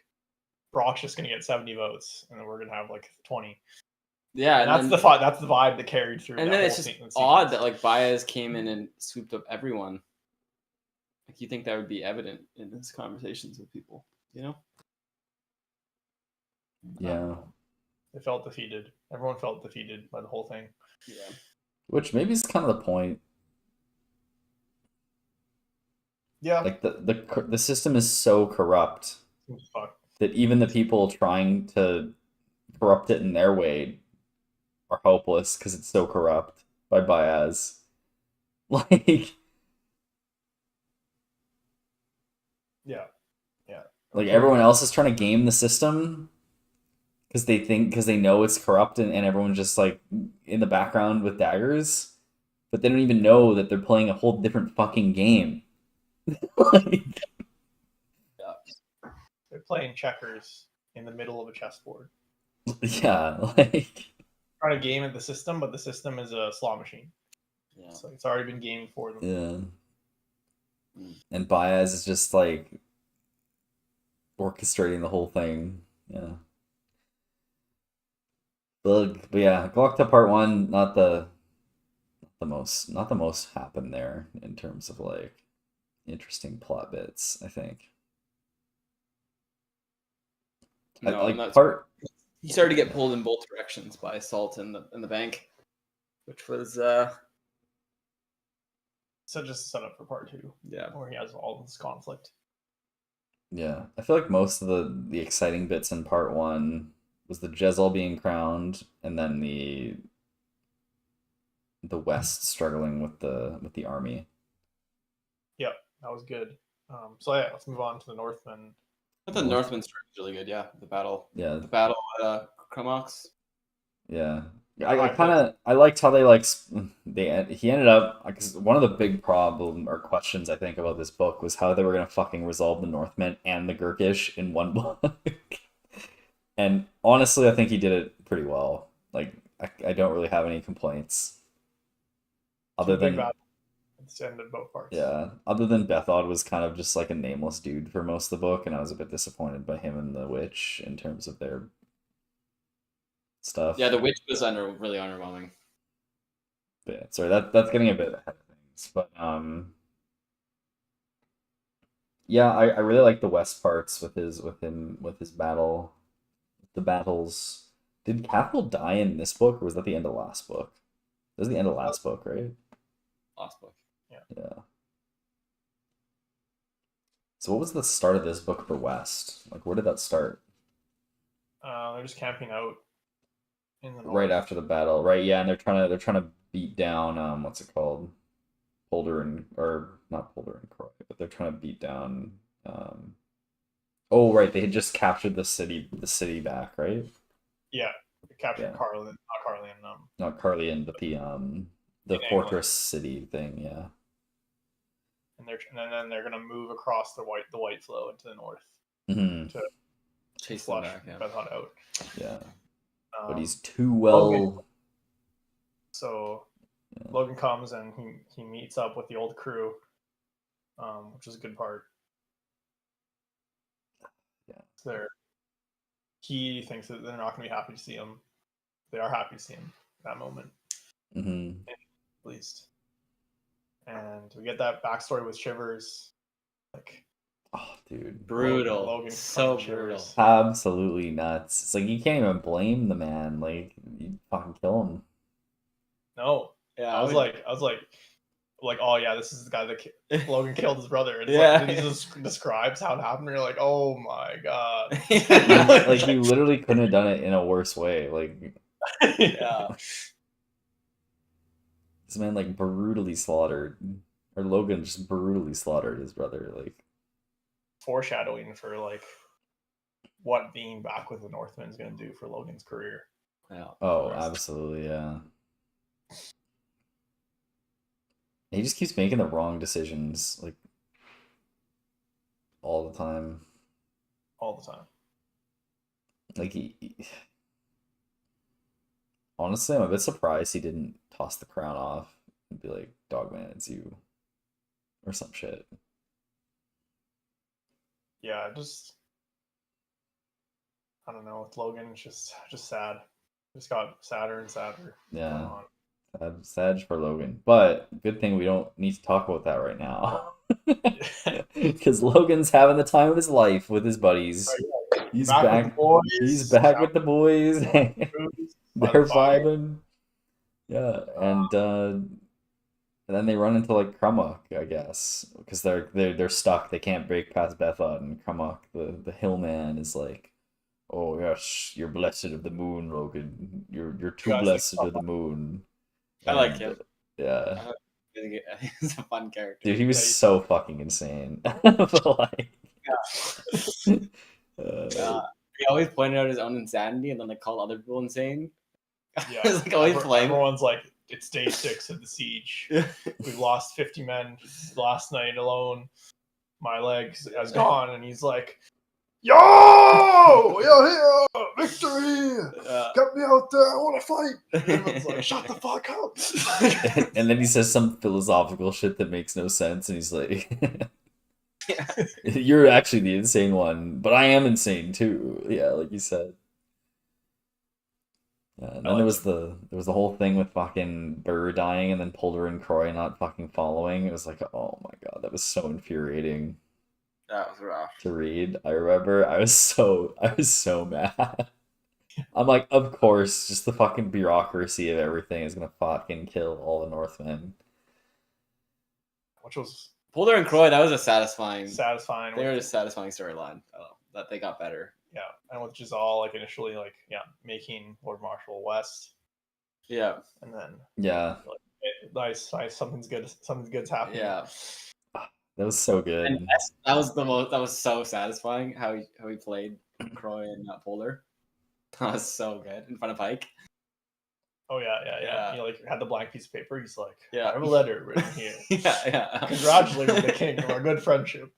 Brock's just gonna get 70 votes, and then we're gonna have like 20. Yeah, and that's the vibe that carried through. And then it's just odd that like Baez came in and swooped up everyone. Like you think that would be evident in his conversations with people, Yeah. They felt defeated. Everyone felt defeated by the whole thing. Yeah. Which maybe is kind of the point. Yeah. Like the system is so corrupt that even the people trying to corrupt it in their way are hopeless because it's so corrupt by Baez. Like, yeah. Like everyone else is trying to game the system because they know it's corrupt and everyone's just like in the background with daggers, but they don't even know that they're playing a whole different fucking game. They're playing checkers in the middle of a chessboard. Yeah, like trying to game at the system, but the system is a slot machine. Yeah. So it's already been gamed for them. Yeah. And Baez is just like orchestrating the whole thing. Yeah. But yeah, Glocta Part 1, not the most happened there in terms of like interesting plot bits, I think. He started to get pulled in both directions by Salt in the bank, which was so just a setup for Part 2. Yeah, where he has all this conflict. Yeah, I feel like most of the exciting bits in Part 1 was the Jezal being crowned, and then the West struggling with the army. Yep, that was good. So yeah, let's move on to the Northmen. I thought the Northmen story was really good. Yeah, the battle. Yeah, the battle at Kramox. Yeah, I liked how he ended up, because one of the big problem or questions I think about this book was how they were gonna fucking resolve the Northmen and the Gurkish in one book. And honestly, I think he did it pretty well. Like I don't really have any complaints. Other Two big than battles. It's ended both parts. yeah, other than Bethod was kind of just like a nameless dude for most of the book, and I was a bit disappointed by him and the witch in terms of their stuff. Yeah, the witch was really underwhelming. But yeah, sorry, that's getting a bit ahead of things. But yeah, I really like the west parts with his battle, the battles. Did Cathal die in this book, or was that the end of last book? That was the end of last book, right? Last book. Yeah. So what was the start of this book for West? Like, where did that start? They're just camping out in the north. Right after the battle, right? Yeah, and they're trying to beat down what's it called? Not Polder and Croy, but they're trying to beat down oh right, they had just captured the city back, right? Yeah, they captured Yeah. Carlin, Not Carlian, but the In fortress city thing, yeah. and then they're gonna move across the white flow into the north Hmm. to Chase them flush back, yeah. Bethod out. Yeah. But Um, he's too well. So Yeah. Logan comes and he meets up with the old crew, which is a good part. Yeah. He thinks that they're not going to be happy to see him. They are happy to see him at that moment, Hmm. at least. And we get that backstory with Shivers, like Oh, dude. Brutal. Logan So fucking brutal. Shivers. Absolutely nuts. It's like you can't even blame the man. Like you fucking kill him. No, Yeah, I was like, oh yeah, this is the guy that Logan killed his brother. And it's Yeah. like, he just describes how it happened. And you're like, oh my god. Like you literally couldn't have done it in a worse way. Like yeah. this man like brutally slaughtered, or Logan just brutally slaughtered his brother. Like Foreshadowing for like what being back with the Northmen is going to do for Logan's career. Yeah. oh, absolutely, yeah. He just keeps making the wrong decisions like all the time. All the time. Like honestly, I'm a bit surprised he didn't toss the crown off and be like, "Dogman, it's you," or some shit. Yeah, I don't know. With Logan, it's just sad. Just got sadder and sadder. Yeah. going on. Sad for Logan, but good thing we don't need to talk about that right now. Because Logan's having the time of his life with his buddies. He's back. With the boys. He's back with the boys. They're vibing. Yeah, and then they run into like Crummock, I guess, because they're stuck. They can't break past Bethod, and Crummock, the hillman, is like, "Oh yes, you're blessed of the moon, Logan. You're too guys blessed of the moon." I like And, him. Yeah. I think he's a fun character. Dude, he was so fucking insane. But like, He always pointed out his own insanity and then like called other people insane. Yeah, It's like always playing. Everyone's like, it's day 6 of the siege. We lost 50 men last night alone. My leg has gone, and he's like, "Yo, yo, victory! Get me out there! I want to fight!" And everyone's like, "Shut the fuck up!" and then he says some philosophical shit that makes no sense, and he's like, "You're actually the insane one, but I am insane too." Yeah, like you said. And then there was the whole thing with fucking Burr dying and then Polder and Croy not fucking following. It was like, oh my god, that was so infuriating That was rough. to read. I remember I was so mad. I'm like, of course, just the fucking bureaucracy of everything is gonna fucking kill all the Northmen. Which was Polder and Croy, that was a satisfying. satisfying. They were a satisfying storyline. That they got better. Yeah, and with Giselle, like initially, like making Lord Marshal West, Yeah. and then Yeah, nice, something's good's happening. Yeah. that was so good. And that was so satisfying how he played Croy and Polder. That was so good in front of Pike. Oh yeah. Yeah. He like had the blank piece of paper. He's like, Yeah. I have a letter written here. Yeah. Congratulating the king on our good friendship.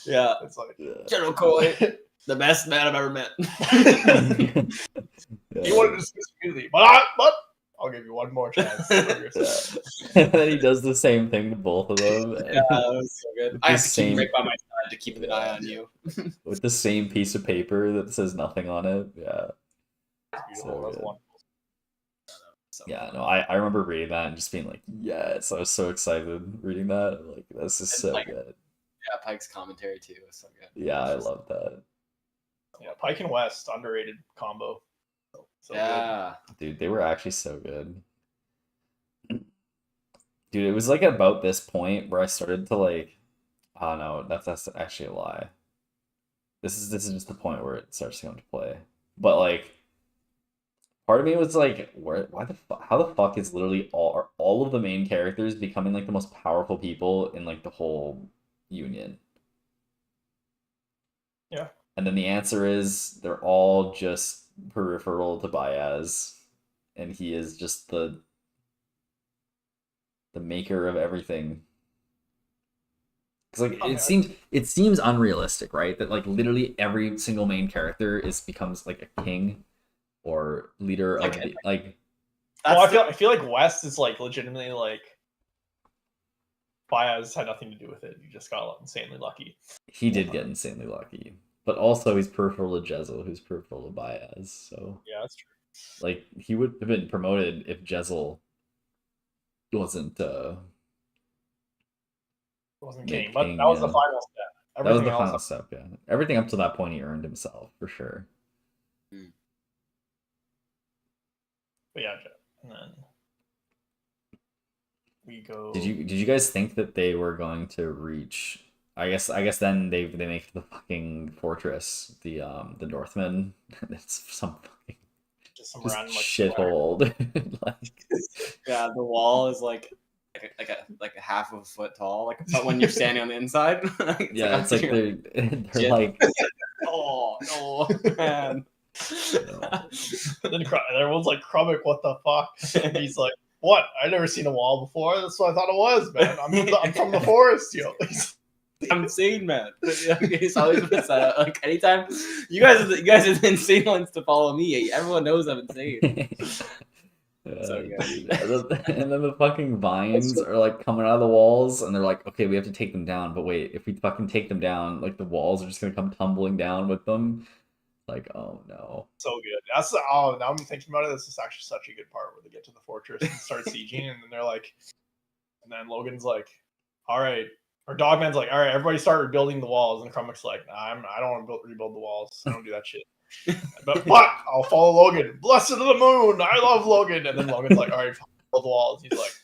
Yeah. It's like General Coy, the best man I've ever met. he wanted to dismiss immediately, but I'll give you one more chance. And then he does the same thing to both of them. Yeah, that was so good. I have to keep Same- him right by my side to keep an eye on you. With the same piece of paper that says nothing on it. Yeah. Beautiful. So That's good. one. So Yeah, no, I remember reading that and just being like, yes, I was so excited reading that. Like, this is And, so like, good. Yeah, Pike's commentary too was so good. Yeah, I love that. Yeah, Pike and West underrated combo. So Yeah. Dude, they were actually so good. Dude, it was like about this point where I started to like, oh no, that's actually a lie. This is just the point where it starts to come to play. But like, part of me was like, how the fuck is literally all of the main characters becoming like the most powerful people in like the whole union? Yeah. And then the answer is they're all just peripheral to Baez, and he is just the maker of everything. Because like it seems unrealistic, right? That like literally every single main character becomes like a king or leader of the, like. Well, I feel like West is like legitimately like Baez had nothing to do with it. You just got insanely lucky. He did get insanely lucky, but also he's peripheral to Jezel, who's peripheral to Baez. So yeah, that's true. like he would have been promoted if Jezel wasn't king, but that was the final step. That was the final step. Yeah, everything up to that point he earned himself for sure. But yeah, and then we go. Did you guys think that they were going to reach? I guess then they make the fucking fortress, the Northmen. It's some fucking just random shithole. Like, yeah, the wall is like a half of a foot tall. Like, but when you're standing on the inside, it's like they're like, oh no, man. And then everyone's like, Krubik, what the fuck? And he's like, what? I never seen a wall before. That's what I thought it was, man. I'm from the forest, yo. I'm insane, man. He's always been set up. Like anytime you guys are the insane ones to follow me. Everyone knows I'm insane. So good. And then the fucking vines are like coming out of the walls, and they're like, okay, we have to take them down. But wait, if we fucking take them down, like the walls are just gonna come tumbling down with them. Like, oh no. So good. Now I'm thinking about it. This is actually such a good part where they get to the fortress and start sieging, and then they're like, and then Logan's like, all right, or Dogman's like, all right, everybody start rebuilding the walls, and Krumik's like, nah, I don't want to rebuild the walls. I don't do that shit. But I'll follow Logan. Blessed of the moon. I love Logan. And then Logan's like, all right, follow the walls. He's like,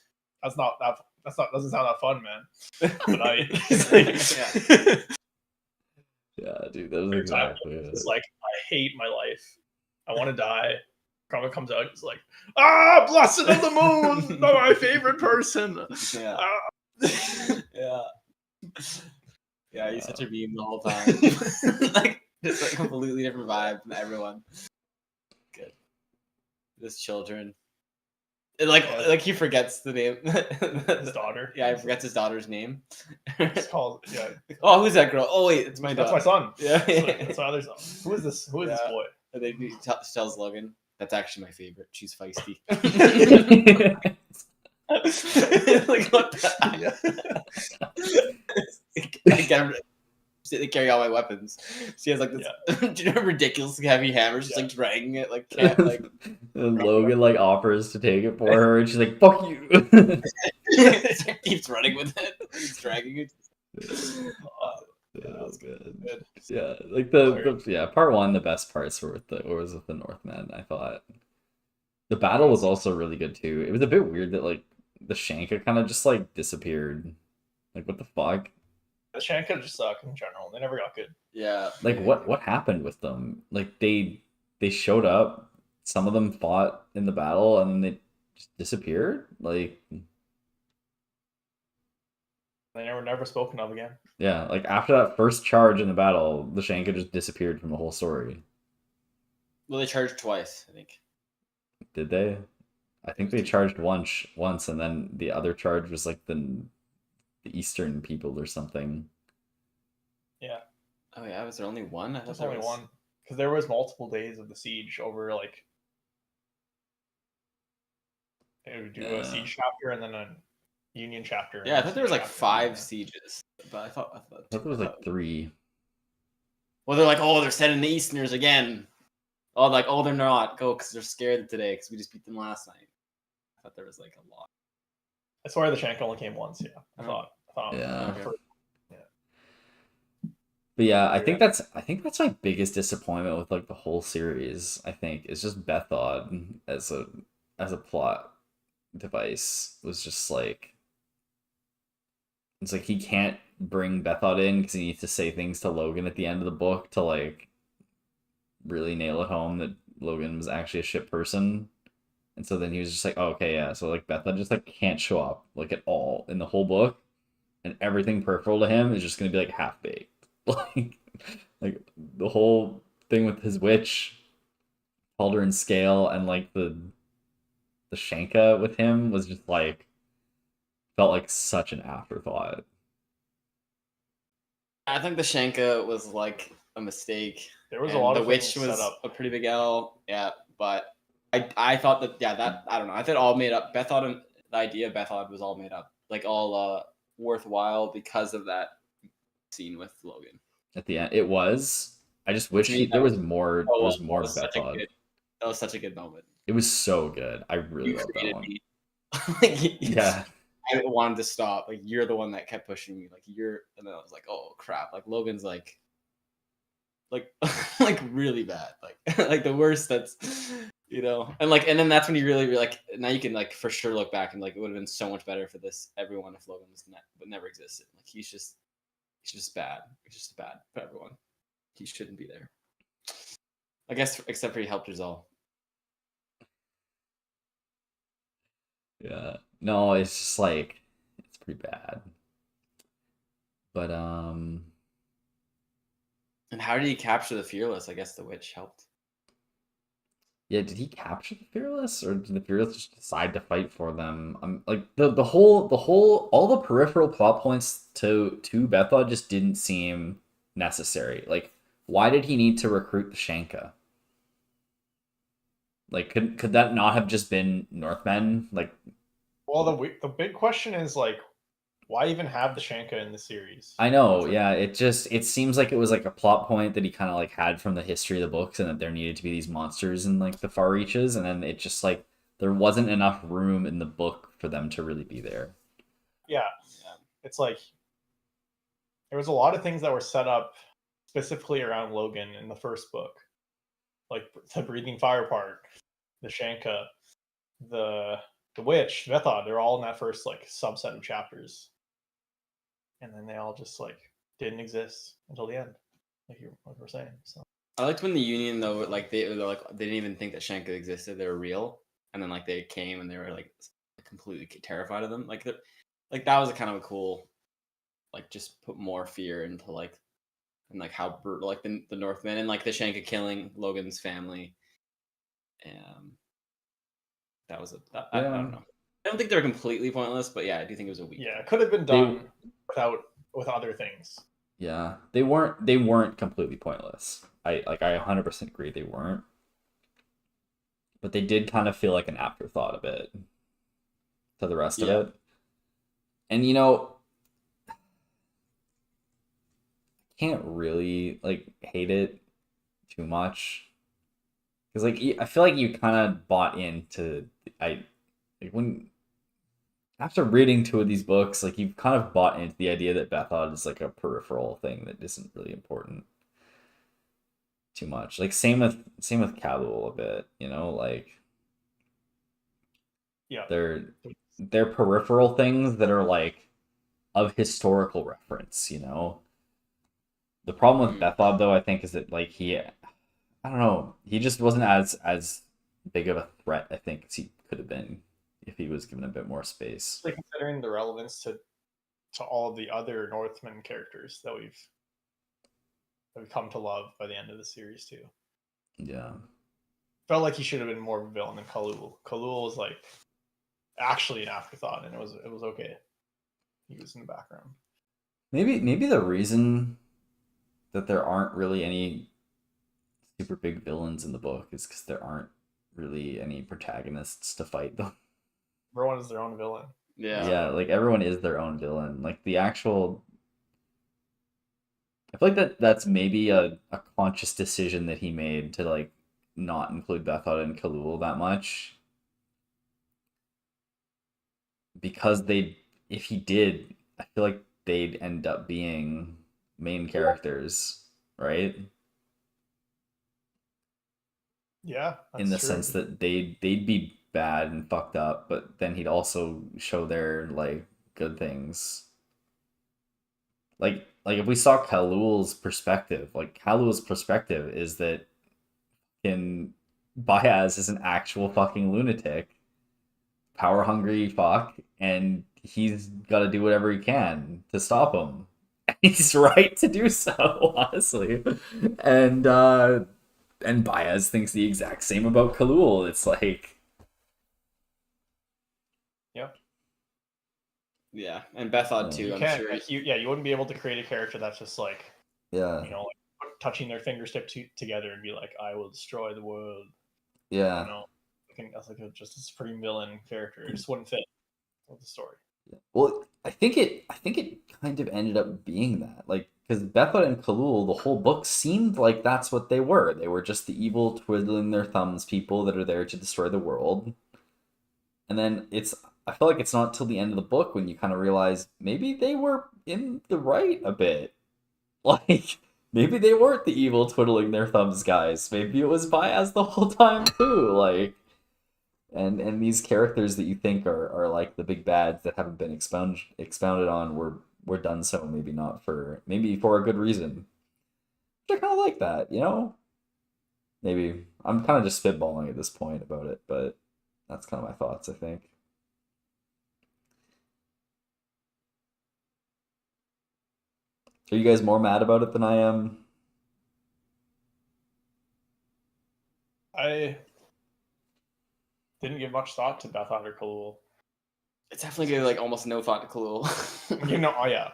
doesn't sound that fun, man. But yeah, dude, that was exactly it. It's like, I hate my life. I want to die. Krumik comes out. He's like, blessed of the moon. My favorite person. Yeah. Yeah. Yeah, he's such a meme the whole time. It's like a completely different vibe from everyone. Good. Just children. And like he forgets the name. His daughter. Yeah, he forgets his daughter's name. It's called, yeah. Oh, who's that girl? Oh wait, it's my daughter. That's my son. Yeah. That's my other son. Who is this boy? And then he tells Logan, that's actually my favorite. She's feisty. Like what the they carry all my weapons. She has like this. Do you know ridiculously heavy hammer? She's like dragging it, like can't like. And Logan like offers to take it for her, and she's like, "Fuck you." Keeps running with it. Keeps dragging it. Yeah, that was good. Yeah, like the part one, the best parts were with the Northmen. I thought the battle was also really good too. It was a bit weird that like the Shanka kind of just like disappeared. Like what the fuck? The Shanka just suck in general. They never got good. Yeah. Like what happened with them? Like they showed up. Some of them fought in the battle and then they just disappeared. Like they were never spoken of again. Yeah, like after that first charge in the battle, the Shanka just disappeared from the whole story. Well, they charged twice, I think. Did they? I think they charged once, and then the other charge was like the Eastern people or something. Yeah, Oh yeah, was there only one? I thought there's there only was... one because there was multiple days of the siege over like they would do a Yeah. siege chapter and then a Union chapter. Yeah, I and thought there was siege like chapter. 5 sieges, but I thought I thought there was like 3. well, they're like, oh, they're sending the Easterners again. Oh, like, oh, they're not. Go, because they're scared today because we just beat them last night. I thought there was like a lot. I swear the Shank only came once. Yeah, I thought. Yeah. Okay. But yeah, I think that's my biggest disappointment with like the whole series. I think is just Bethod as a plot device was just like it's like he can't bring Bethod in because he needs to say things to Logan at the end of the book to like really nail it home that Logan was actually a shit person. And so then he was just like, oh, okay, yeah. So like Bethod just like can't show up like at all in the whole book, and everything peripheral to him is just gonna be like half baked. like the whole thing with his witch, Calder and Scale, and like the Shanka with him was just like felt like such an afterthought. I think the Shanka was like a mistake. There was a and lot the of witch things was set up. a pretty big L. Yeah, but I thought that that I don't know. I thought all made up. Bethod and the idea of Bethod was all made up, like all worthwhile because of that scene with Logan. At the end, it was. I just wish To me, there was more. There was more that Bethod. was such a good moment. It was so good. I really loved that created one. me. Like, Yeah. I wanted to stop. Like, you're the one that kept pushing me. Like, and then I was like, oh crap. Like, Logan's like like really bad. Like, like the worst. That's and then that's when you really like. Now you can like for sure look back and like it would have been so much better for this everyone if Logan was but never existed. Like he's just bad. He's just bad for everyone. He shouldn't be there. I guess except for he helped us all. Yeah. No, it's just like it's pretty bad. But And how did he capture the Fearless? I guess the witch helped. yeah, did he capture the Fearless, or did the Fearless just decide to fight for them? Like the whole all the peripheral plot points to Bethod just didn't seem necessary. Like, why did he need to recruit the Shanka? Like, could that not have just been Northmen? Like, Well, the big question is like, why even have the Shanka in the series? I know, yeah. It seems like it was like a plot point that he kind of like had from the history of the books, and that there needed to be these monsters in like the far reaches, and then it just like there wasn't enough room in the book for them to really be there. Yeah, it's like there was a lot of things that were set up specifically around Logan in the first book, like the breathing fire part, the Shanka, the witch, Bethod. They're all in that first like subset of chapters, and then they all just like didn't exist until the end, like you were saying. So I liked when the Union though, like they didn't even think that Shanka existed. They were real, and then like they came and they were like completely terrified of them. Like that was a kind of a cool, like just put more fear into like and like how brutal like the Northmen and like the Shanka killing Logan's family. That was I don't know. I don't think they're completely pointless, but yeah, I do think it was a weak. Yeah, it could have been done with other things. Yeah, they weren't completely pointless. I 100% agree they weren't. But they did kind of feel like an afterthought a bit to the rest of it. And can't really like hate it too much. Because like I feel like you kind of bought into when after reading 2 of these books, like you've kind of bought into the idea that Bethod is like a peripheral thing that isn't really important too much. Like same with Cabal a bit, like Yeah, they're peripheral things that are like of historical reference. The problem with Bethod though, I think, is that like I don't know, he just wasn't as big of a threat, I think, as he could have been if he was given a bit more space. like considering the relevance to all of the other Northman characters that we've come to love by the end of the series too. Yeah. Felt like he should have been more of a villain than Khalul. Khalul was like actually an afterthought, and it was okay. He was in the background. Maybe the reason that there aren't really any super big villains in the book is because there aren't really any protagonists to fight them. Everyone is their own villain. Yeah, like everyone is their own villain. Like the actual, I feel like that's maybe a conscious decision that he made to like not include Bethod and Khalul that much, because if he did, I feel like they'd end up being main characters, right? Yeah, In the true. sense that they'd be bad and fucked up, but then he'd also show their like good things. Like if we saw Khalul's perspective, like Khalul's perspective is that in Baez is an actual fucking lunatic, power hungry fuck, and he's got to do whatever he can to stop him. He's right to do so, honestly. And Baez thinks the exact same about Khalul. It's like, yeah, and Bethod too. You I'm can't. sure. You wouldn't be able to create a character that's just like, yeah, like touching their fingertip together and be like, "I will destroy the world." yeah. I think that's like just a supreme villain character. It just wouldn't fit with the story. Well, I think it kind of ended up being that, like, because Bethod and Khalul, the whole book seemed like that's what they were. They were just the evil, twiddling their thumbs people that are there to destroy the world. And then I feel like it's not till the end of the book when you kind of realize maybe they were in the right a bit. Like, maybe they weren't the evil, twiddling their thumbs guys. Maybe it was Baez the whole time too. Like, and these characters that you think are like the big bads that haven't been expounded on were done so maybe for a good reason. I kind of like that, you know. Maybe I'm kind of just spitballing at this point about it, but that's kind of my thoughts, I think. Are you guys more mad about it than I am? I didn't give much thought to Bethod or Khalul. It's definitely like almost no thought to Khalul. Oh yeah.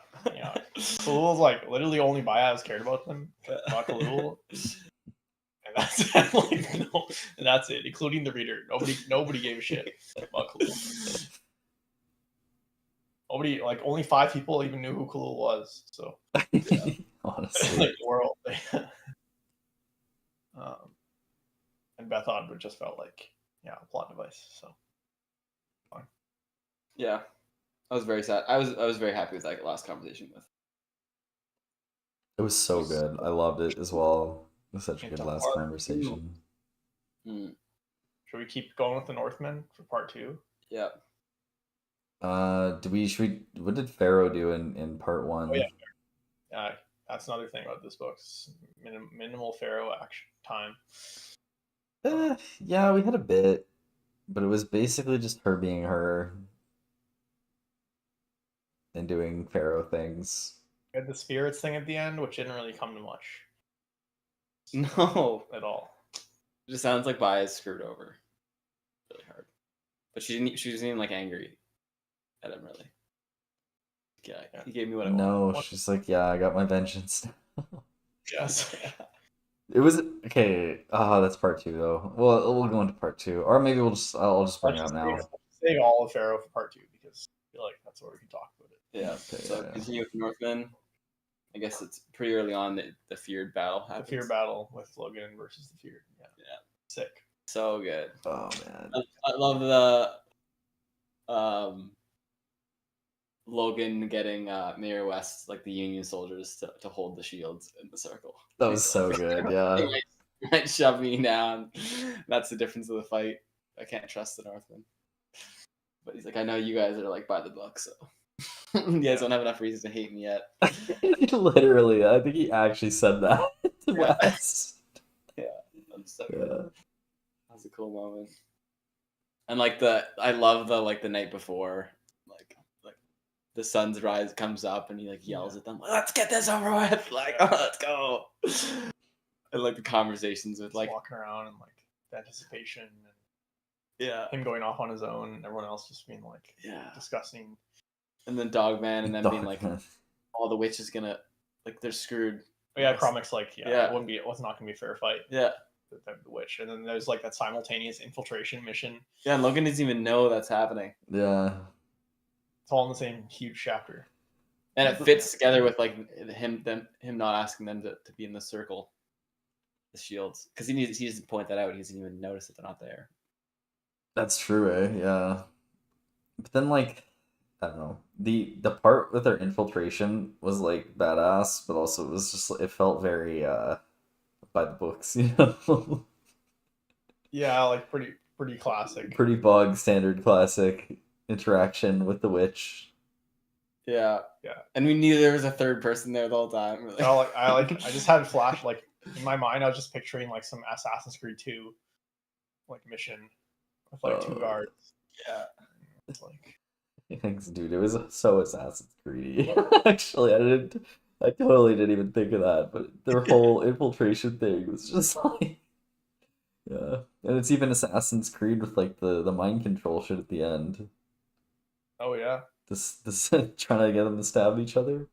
Khalul's like literally only Baez cared about them, about Khalul. And that's and that's it, including the reader. Nobody gave a shit about Khalul. Nobody, like only 5 people even knew who Khalul was. So yeah. Honestly, like the world. And Bethod would just felt like a plot device. So fine. Yeah, I was very sad. I was very happy with that last conversation with. it was so good. I loved it as well. It was such a good last conversation. Mm. Should we keep going with the Northmen for part 2? Yeah. What did Pharaoh do in part 1? Oh yeah. That's another thing about this book. It's minimal Pharaoh action time. Yeah, we had a bit, but it was basically just her being her and doing Pharaoh things. We had the spirits thing at the end, which didn't really come to much. No, at all. It just sounds like Baez screwed over really hard, but she wasn't even like angry at him really. Yeah, he gave me what I wanted. No, she's like, yeah, I got my vengeance. Yes. It was okay. That's part 2 though. Well, we'll go into part 2, or maybe I'll just bring it up now. Save all of Pharaoh for part 2 because I feel like that's where we can talk about it. Yeah. Okay, So yeah. continue with Northmen. I guess it's pretty early on that the feared battle happens. The feared battle with Logan versus the feared. Yeah. Sick. So good. Oh man. I love the Logan getting Mayor West, like the Union soldiers, to hold the shields in the circle. That was so good, yeah. They might shove me down. That's the difference of the fight. I can't trust the Northmen. But he's like, I know you guys are like by the book, so you guys don't have enough reason to hate me yet. Literally, I think he actually said that to West. Yeah, that's so good. That was a cool moment. And like I love the night before, like the sun's rise comes up and he like yells at them, let's get this over with, like, oh, let's go. And like the conversations with like walking around and like the anticipation, and Yeah. him going off on his own, and everyone else just being like Yeah. discussing. And then Dogman, and then being like, Dogman. "Oh, the witch is gonna like they're screwed." But yeah, Yes. Cromic's like, Yeah. it was not gonna be a fair fight. Yeah. The witch, and then there's like that simultaneous infiltration mission. Yeah, and Logan doesn't even know that's happening. Yeah. It's all in the same huge chapter. And it fits together with like him not asking them to be in the circle, the shields, because he doesn't point that out. He doesn't even notice that they're not there. That's true, eh? Yeah. But then, like, I don't know. The part with their infiltration was like badass, but also it was just it felt very by the books, you know. Yeah, like pretty classic. Pretty bog standard classic interaction with the witch. Yeah. Yeah. And we knew there was a third person there the whole time. Really. I just had flash like in my mind. I was just picturing like some Assassin's Creed 2 like mission with like 2 guards. Yeah. It's like, Thanks, dude. It was so Assassin's Creed. Actually, I totally didn't even think of that, but their whole infiltration thing was just like, yeah. And it's even Assassin's Creed with like the mind control shit at the end. oh yeah. This trying to get them to stab each other.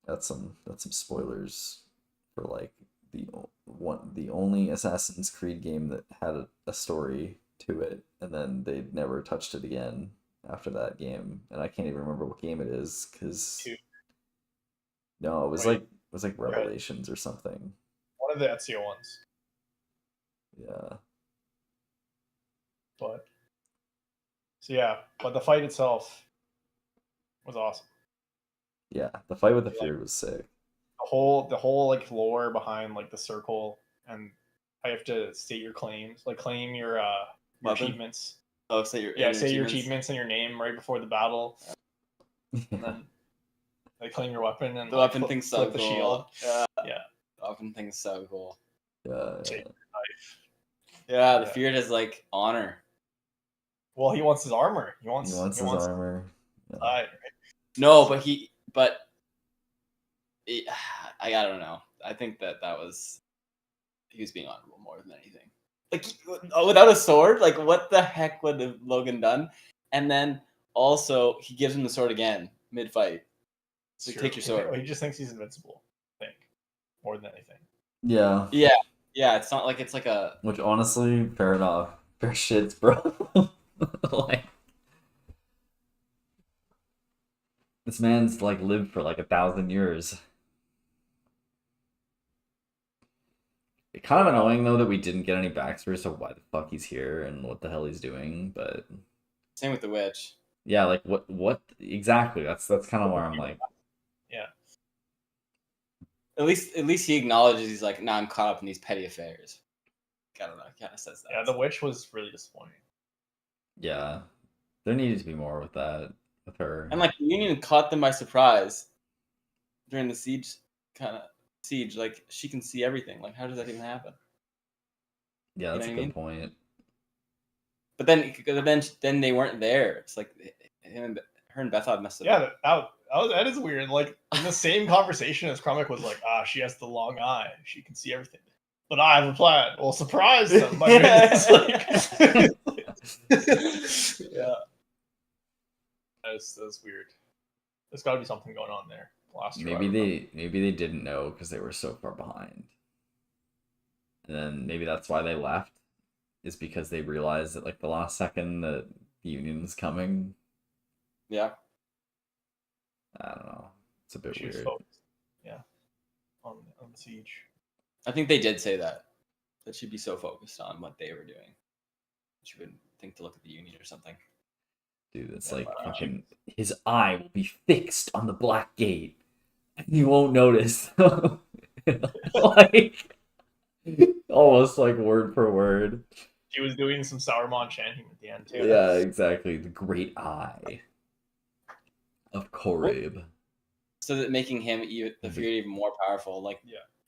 That's some spoilers for like the only Assassin's Creed game that had a story to it, and then they never touched it again after that game, and I can't even remember what game it is because no, it was like Revelations or something. One of the Ezio ones. Yeah. But so yeah, but the fight itself was awesome. Yeah, the fight with the Fear was sick. The whole like lore behind like the circle, and I have to state your claims, like claim your achievements. Oh, say your achievements and your name right before the battle, and then they claim your weapon and the like, weapon thing's so flip cool. the shield. Yeah. The weapon thing's so cool. Yeah. Yeah, the Feared has like honor. Well, he wants his armor. He wants his armor. Yeah. Right? No, but I don't know. I think that was he was being honorable more than anything. Like without a sword, like what the heck would have Logan done? And then also he gives him the sword again mid fight. So take your sword. He just thinks he's invincible. I think more than anything. Yeah. Yeah. It's not like it's like a. Which honestly, fair enough. Fair shits, bro. Like this man's like lived for like 1,000 years. It's kind of annoying though that we didn't get any backstory as to why the fuck he's here and what the hell he's doing, but Same with the witch. yeah, like what exactly? That's kind of where I'm like, yeah. At least he acknowledges he's like, nah, I'm caught up in these petty affairs. I don't know. He kind of says that. Yeah, the witch was really disappointing. yeah, there needed to be more with that with her. And like the Union caught them by surprise during the siege. Like she can see everything. Like how does that even happen? Yeah, that's you know a what I good point. But then they weren't there. It's like her and Bethod messed it up. Yeah, that is weird. Like in the same conversation as Cromwell was like, she has the long eye. She can see everything. But I have a plan. We'll surprise them. By doing this. Yeah. That's weird. There's got to be something going on there. Maybe they didn't know because they were so far behind, and then maybe that's why they left, is because they realized that like the last second that the Union was coming. Yeah. I don't know. It's a bit She was weird. focused. Yeah. On the siege. I think they did say that she'd be so focused on what they were doing, she wouldn't think to look at the Union or something. Dude, it's like fucking his eye will be fixed on the Black Gate, and you won't notice. Like almost like word for word. She was doing some Sauron chanting at the end too. Yeah, exactly. The Great Eye of Korib. So that making him the Feared even more powerful. Like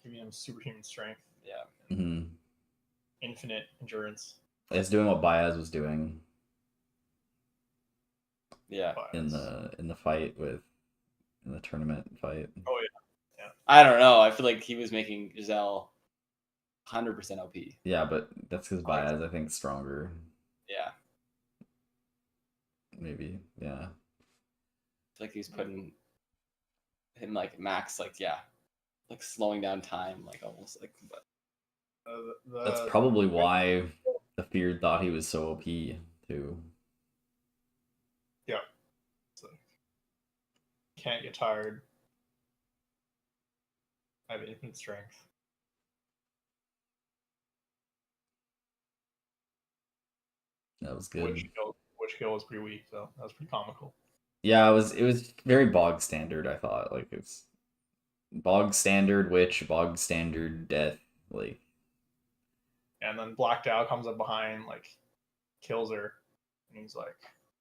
giving him superhuman strength. Yeah. Mm-hmm. Infinite endurance. It's doing what Baez was doing. Yeah. In the fight in the tournament fight. Oh yeah. I don't know. I feel like he was making Giselle 100% OP. Yeah, but that's because Baez, I think, stronger. Yeah. Maybe. Yeah. It's like he's putting him like max, like, yeah, like slowing down time, like almost like. But That's probably why the Feared thought he was so OP too. Yeah. So, can't get tired. I have infinite strength. That was good. Which kill was pretty weak, though. That was pretty comical. Yeah, it was very bog standard, I thought. Like it's bog standard witch, bog standard death. Like And then Black Dow comes up behind, like, kills her, and he's like,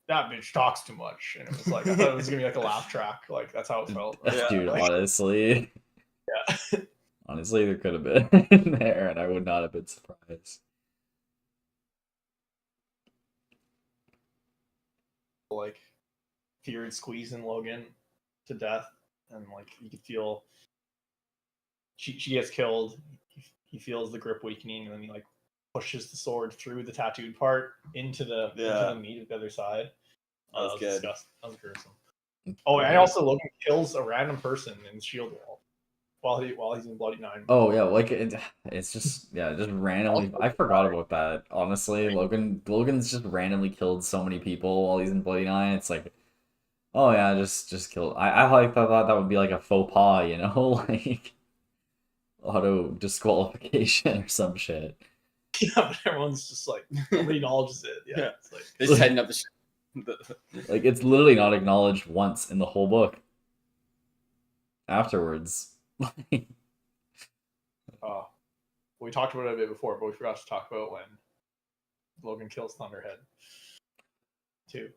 "That bitch talks too much." And it was like, I thought it was gonna be like a laugh track. Like that's how it felt. Yeah. dude, Like, honestly. yeah. Honestly, there could have been there, and I would not have been surprised. Like, Feared squeezing Logan to death, and like you could feel she gets killed. He feels the grip weakening, and then he like pushes the sword through the tattooed part into the meat of the other side. That was good. Disgusting. That was gruesome. Oh, and also Logan kills a random person in the shield wall while he's in Bloody Nine. Oh yeah, like it's just just randomly. I forgot about that. Honestly, Logan's just randomly killed so many people while he's in Bloody Nine. It's like, oh yeah, just killed. I like thought that would be like a faux pas, you know, like auto disqualification or some shit. Yeah, but everyone's just like nobody acknowledges it. Yeah, it's like they're just heading up the. Like it's literally not acknowledged once in the whole book. Afterwards. We talked about it a bit before, but we forgot to talk about when Logan kills Thunderhead too.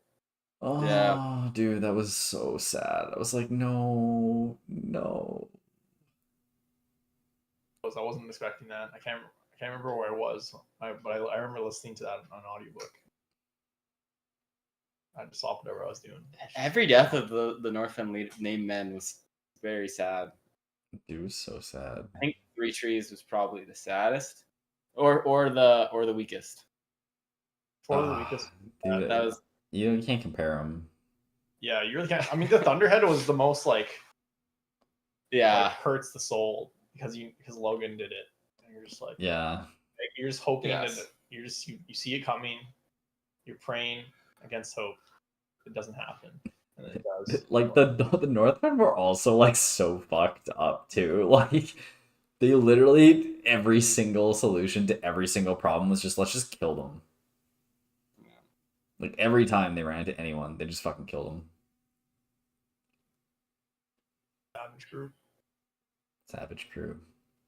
Oh, Yeah. Dude, that was so sad. I was like, no. I wasn't expecting that. I can't remember where I was, but I remember listening to that on an audiobook. I just stopped whatever I was doing. Every death of the Northland named men was very sad. Dude, it was so sad. I think Three Trees was probably the saddest, or the weakest. Probably the weakest. Dude, That was. You can't compare them. Yeah, you really can't. I mean, the Thunderhead was the most like. Yeah. Like, hurts the soul because Logan did it, and you're just like. Yeah. Like, you're just hoping Yes. that you see it coming. You're praying against hope. It doesn't happen. And then it does. Like the Northmen were also like so fucked up too. Like they literally every single solution to every single problem was just let's just kill them. Like every time they ran into anyone, they just fucking killed them. Savage group. Savage crew.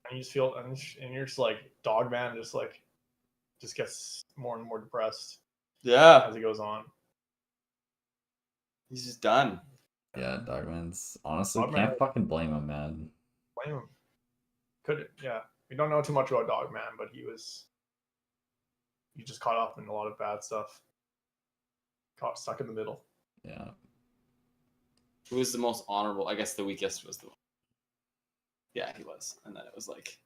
And you just feel, and you're just like Dogman, just gets more and more depressed Yeah. as it goes on. He's just done. Yeah, Dogman's honestly Dogman- can't fucking blame him, man. Blame him. Yeah. We don't know too much about Dogman, but he just caught up in a lot of bad stuff. Caught stuck in the middle. Yeah. Who was the most honorable? I guess the weakest was the. Yeah, he was, and then it was like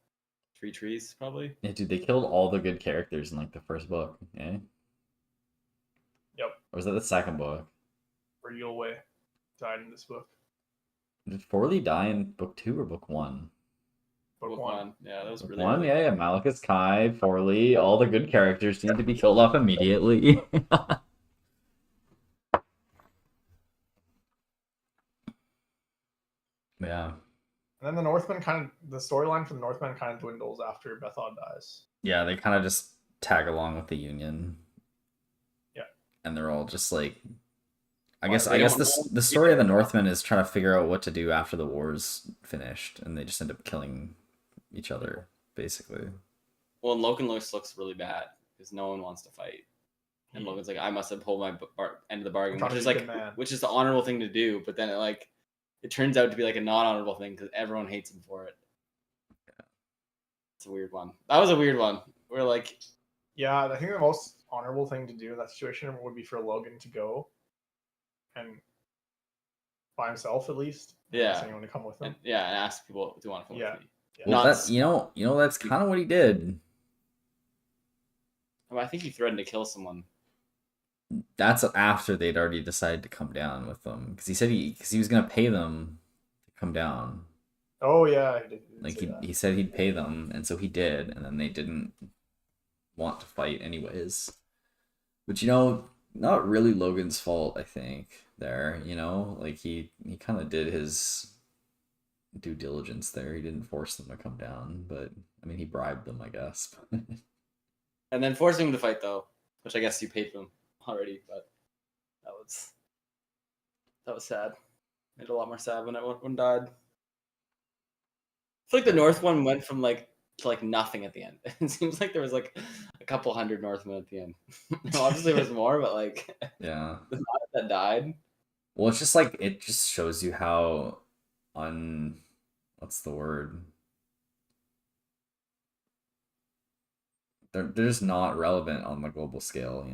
Three Trees, probably. Yeah, dude, they killed all the good characters in like the first book, yeah? Yep. Or was that the second book? Real way died in this book. Did Forley die in book 2 or book 1? Book one. Yeah, that was Book really. 1, really yeah. Malachus Kai, Forley, all the good characters need to be killed off immediately. Yeah. And then the storyline for the Northmen kind of dwindles after Bethod dies. Yeah, they kind of just tag along with the Union. Yeah. And they're all just like I Well, guess they don't the story of the Northmen is trying to figure out what to do after the war's finished, and they just end up killing each other, basically. Well, and Logan looks really bad because no one wants to fight, and Logan's like, I must have pulled my end of the bargain, which is like, which is the honorable thing to do, but then it turns out to be like a non-honorable thing because everyone hates him for it. Yeah. It's a weird one. That was a weird one. We're like, yeah, I think the most honorable thing to do in that situation would be for Logan to go and by himself at least. Yeah. Ask anyone to come with him. and ask people, do you want to come with me? Yeah. Well, Nuts. that's kind of what he did. Well, I think he threatened to kill someone. That's after they'd already decided to come down with them, because he was gonna pay them to come down. Oh yeah, he did Like say that. he said he'd pay them, and so he did, and then they didn't want to fight anyways. But not really Logan's fault, I think. There, like he kind of did his due diligence there. He didn't force them to come down, but I mean, he bribed them, I guess. And then forcing him to fight, though, which I guess you paid them already, but that was sad. Made it a lot more sad when one died. I feel like the North one went from to nothing at the end. It seems like there was like a couple hundred Northmen at the end. Obviously, there was more, but Yeah. the amount that died. Well, it's just it just shows you how what's the word? They're just not relevant on the global scale,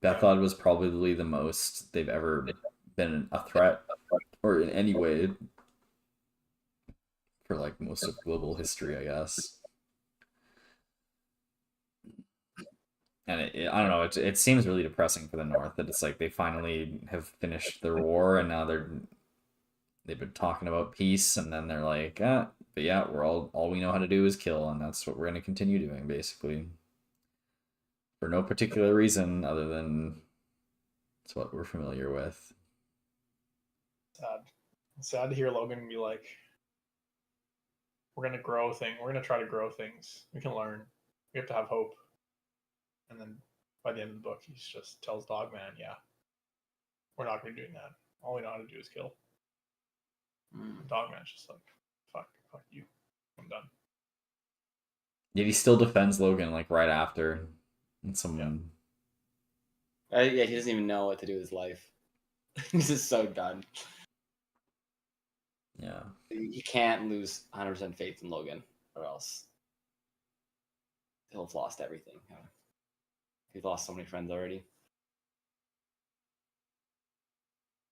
Bethod was probably the most they've ever been a threat, or in any way, for most of global history, I guess. And I don't know, it seems really depressing for the North that it's like they finally have finished their war, and now they've been talking about peace, and then they're like, but yeah, we're all we know how to do is kill, and that's what we're going to continue doing, basically, for no particular reason other than it's what we're familiar with. Sad. It's sad to hear Logan be like, we're gonna try to grow things. We can learn. We have to have hope. And then by the end of the book, he just tells Dogman, yeah, we're not gonna be doing that. All we know how to do is kill. Dogman's just like, fuck you. I'm done. Yet he still defends Logan right after, and someone. Yeah, he doesn't even know what to do with his life. He's just so done. Yeah. He can't lose 100% faith in Logan, or else he'll have lost everything. He's lost so many friends already.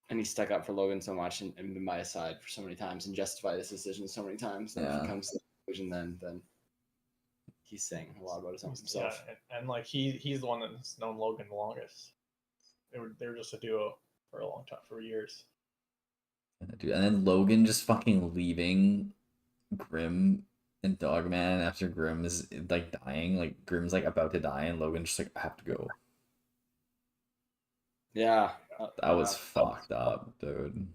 And he stuck up for Logan so much and been by his side for so many times and justified his decision so many times. And if he comes to the conclusion, then he's saying a lot about himself. Yeah, and he's the one that's known Logan the longest. They were just a duo for a long time, for years. Dude, and then Logan just fucking leaving Grim and Dogman after Grim is dying. Grim's about to die, and Logan's just I have to go. Yeah. That was fucked up, dude.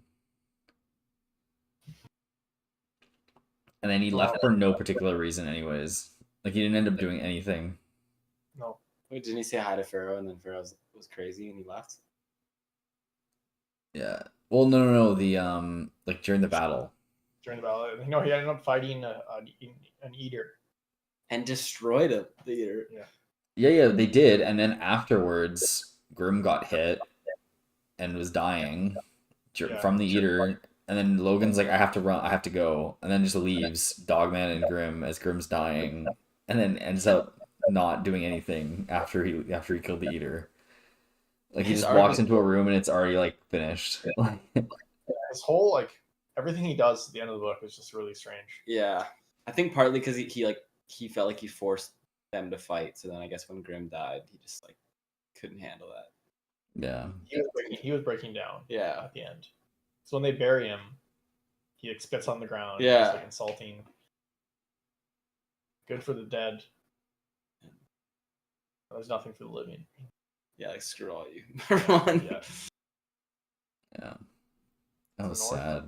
And then he left for no particular reason, anyways. He didn't end up doing anything. No. Wait, didn't he say hi to Pharaoh, and then Pharaoh was crazy and he left? Yeah. Well, no. The during the battle. During the battle, he ended up fighting an eater and destroyed the eater. Yeah. Yeah, they did, and then afterwards, Grim got hit and was dying from the eater, and then Logan's like, I have to run, I have to go, and then just leaves Dogman and Grim as Grim's dying, and then ends up not doing anything after he killed the eater. He just walks into a room and it's already finished. His whole everything he does at the end of the book is just really strange. Yeah, I think partly because he felt like he forced them to fight. So then I guess when Grim died, he just couldn't handle that. Yeah, he was breaking down. Yeah, at the end. So when they bury him, he spits on the ground. Yeah, just, insulting. Good for the dead. There's nothing for the living. Yeah, screw all you, everyone. Yeah. That was sad.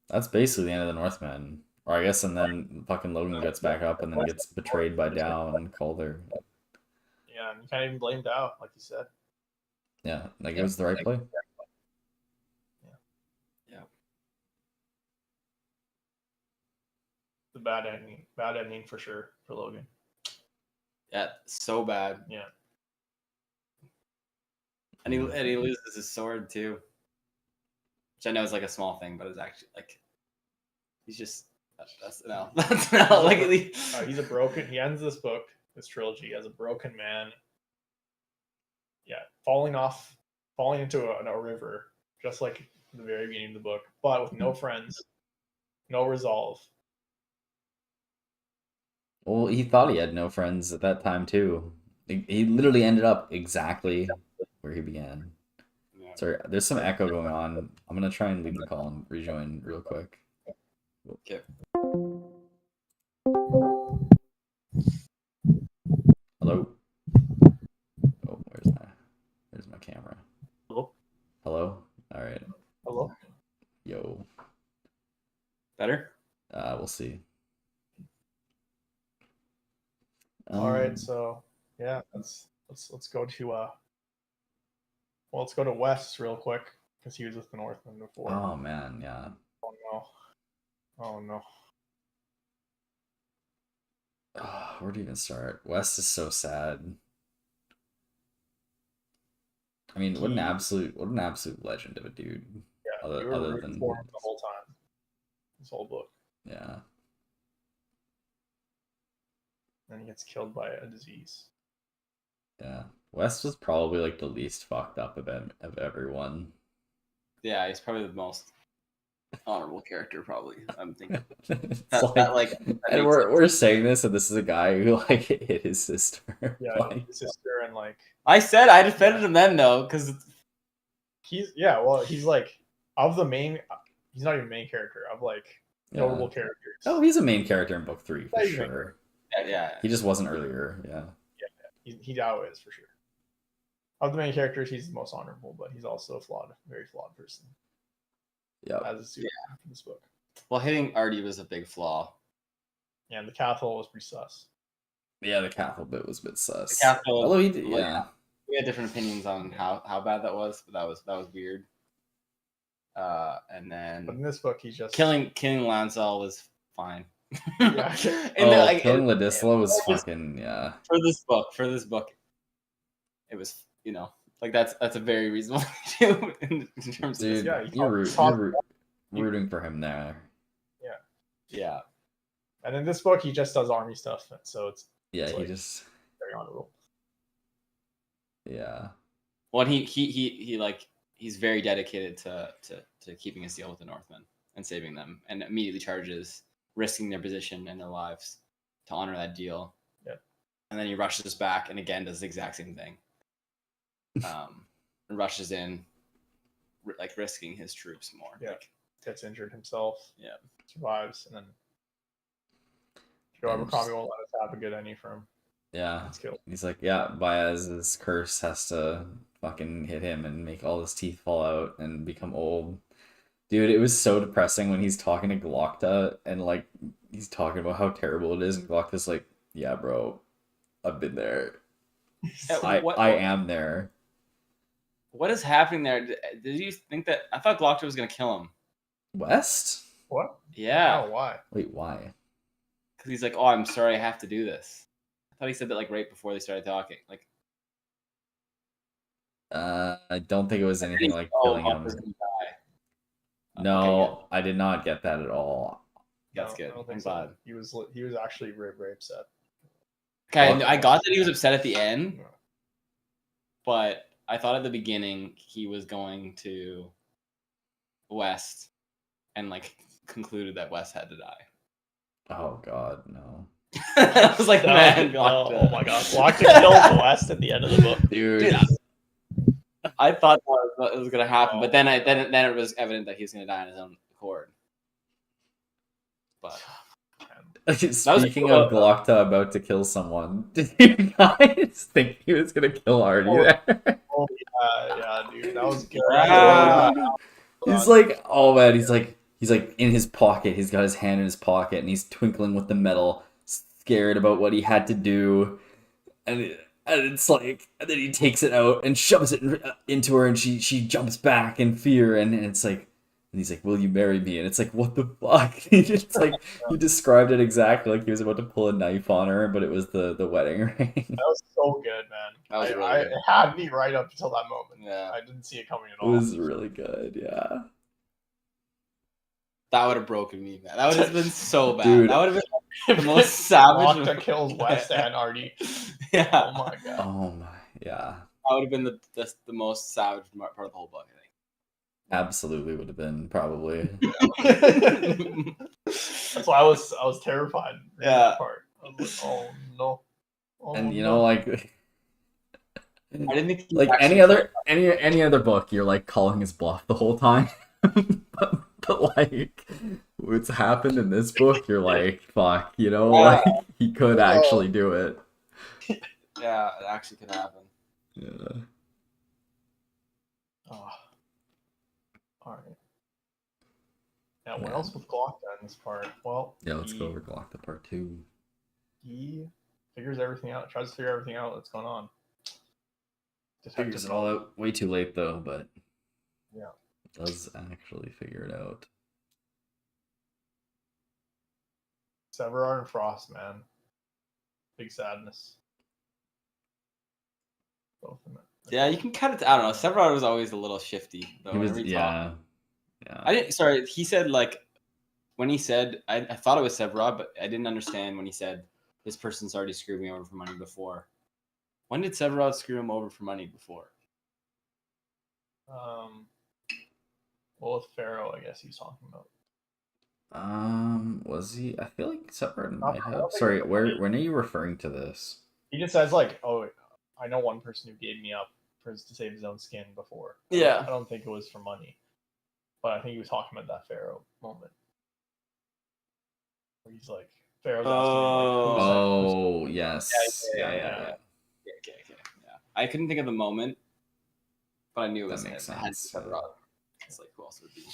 That's basically the end of the Northmen. Or I guess, and then fucking Logan gets back up and then gets betrayed by Dow and Calder. Yeah, and you can't even blame Dow, like you said. Yeah, it was the right play. Yeah. The bad ending for sure for Logan. Yeah, so bad. Yeah. And he loses his sword too. Which I know is a small thing, but it's actually he's just that's he's a broken. He ends this book, this trilogy, as a broken man. Yeah, falling into a river, just like at the very beginning of the book, but with no friends, no resolve. Well, he thought he had no friends at that time too. He literally ended up exactly where he began. Yeah. Sorry, there's some echo going on. I'm gonna try and leave the call and rejoin real quick. Okay. Hello. Oh, where's my camera? Hello? Hello. All right. Hello. Yo. Better? We'll see. All right, so yeah, let's go to let's go to Wes real quick because he was with the Northman before. Oh man, yeah. Oh no. Oh no. Where do you even start? West is so sad. I mean, what an absolute legend of a dude. Yeah, Other, you were other rooting than for him the whole time. This whole book. yeah. And he gets killed by a disease. Yeah. West was probably like the least fucked up of everyone. Yeah, he's probably the most honorable character, probably. I'm thinking. It's That, like, and we're saying this, and this is a guy who like hit his sister. Yeah, like, his sister and like I said I defended him then, though, because he's like of the main. He's not even main character of like notable characters. Oh, he's a main character in book 3 for Yeah, he's a main sure. yeah. He just wasn't earlier. Yeah. He now is for sure. Of the main characters, he's the most honorable, but he's also a very flawed person. Yeah. As a student in this book. Well, hitting Artie was a big flaw. Yeah, and the Cathol was pretty sus. Yeah, the Cathol bit was a bit sus. The Cathol, although he did, yeah. We had different opinions on how bad that was, but that was weird. And then But in this book, he's just killing Lancel was fine. Yeah. Killing Ladisla was fucking For this book, it was like that's a very reasonable thing to do in terms of Dude, this. you're rooting for him there. Yeah. And in this book, he just does army stuff, so it's Yeah, like, he just very honorable. yeah. Well, he's very dedicated to keeping his deal with the Northmen and saving them, and immediately charges risking their position and their lives to honor that deal. Yeah. And then he rushes back and again does the exact same thing. And rushes in, like risking his troops more. Yeah. Like, Gets injured himself. Yeah. Survives, and then Joe Abercrombie won't let us have a good ending for him. Yeah. Gets killed. He's like, yeah, Baez's curse has to fucking hit him and make all his teeth fall out and become old. Dude, it was so depressing when he's talking to Glokta and like he's talking about how terrible it is, and Glokta's like, yeah, bro, I've been there. I am there. What is happening there? Did you think that? I thought Glokta was gonna kill him. West? What? Yeah. Oh, why? Wait, why? Because he's like, oh, I'm sorry, I have to do this. I thought he said that like right before they started talking. Like, I don't think it was anything like oh, killing Glokta's him. gonna die. No, Okay, I did not get that at all. That's No, good. I don't I'm think so. glad. He was actually very upset. Okay, I got that he was upset at the end, Yeah. but I thought at the beginning he was going to West and like concluded that West had to die. Oh god, no. I was like, man, No, Glokta. oh my god, Glokta killed West at the end of the book. Dude. I thought that was gonna happen, but then it was evident that he was gonna die on his own accord. But Speaking of Glokta about to kill someone, did you guys think he was gonna kill Artie there? Oh yeah, dude, that was good. Ah. He's like, oh man, he's like in his pocket. He's got his hand in his pocket, and he's twinkling with the metal, scared about what he had to do, and it's like, and then he takes it out and shoves it into her, and she jumps back in fear, and it's like, and he's like, "Will you marry me?" And it's like, what the fuck? He just like he described it exactly like he was about to pull a knife on her, but it was the wedding ring. That was so good, man. That was really good. It had me right up until that moment. Yeah. I didn't see it coming at It all. was really good, yeah. That would have broken me, man. That would have been so bad. Dude. That would have been the most savage. Glokta kills West and Artie. Yeah. Oh my god. Oh my, yeah. That would have been the most savage part of the whole book, I think. Absolutely would have been probably. That's why I was terrified. In Yeah. that part. I was like, oh no. Oh, And you no. know, like I didn't think he like actually any other book, you're like calling his bluff the whole time. but like what's happened in this book, you're like, fuck, you know, Yeah. like he could actually do it. Yeah, it actually could happen. Yeah. Oh. All right. Now, what Yeah. else with Glock in this part? Well, Yeah, let's go over Galacta Part 2. He figures everything out, tries to figure everything out that's going on. Figures it all out way too late though, but yeah, does actually figure it out. Severard and Frost, man. Big sadness. Both of them. Yeah, you can kind of. I don't know. Severard was always a little shifty. Though, He was, whenever he yeah. talked. Yeah. I didn't. Sorry, he said like when he said I thought it was Severard, but I didn't understand when he said this person's already screwed me over for money before. When did Severard screw him over for money before? Well, with Pharaoh, I guess he's talking about. Was he? I feel like Severard might I have. don't think- Sorry, when are you referring to this? He just says like, "Oh, I know one person who gave me up to save his own skin before." Yeah. I don't think it was for money, but I think he was talking about that Pharaoh moment where he's like, Pharaoh's asking him, like, Oh, yes. Yeah. Yeah. Okay. Yeah. I couldn't think of the moment, but I knew it That was makes him. It had to sense. be Severard. It's like who else would it be?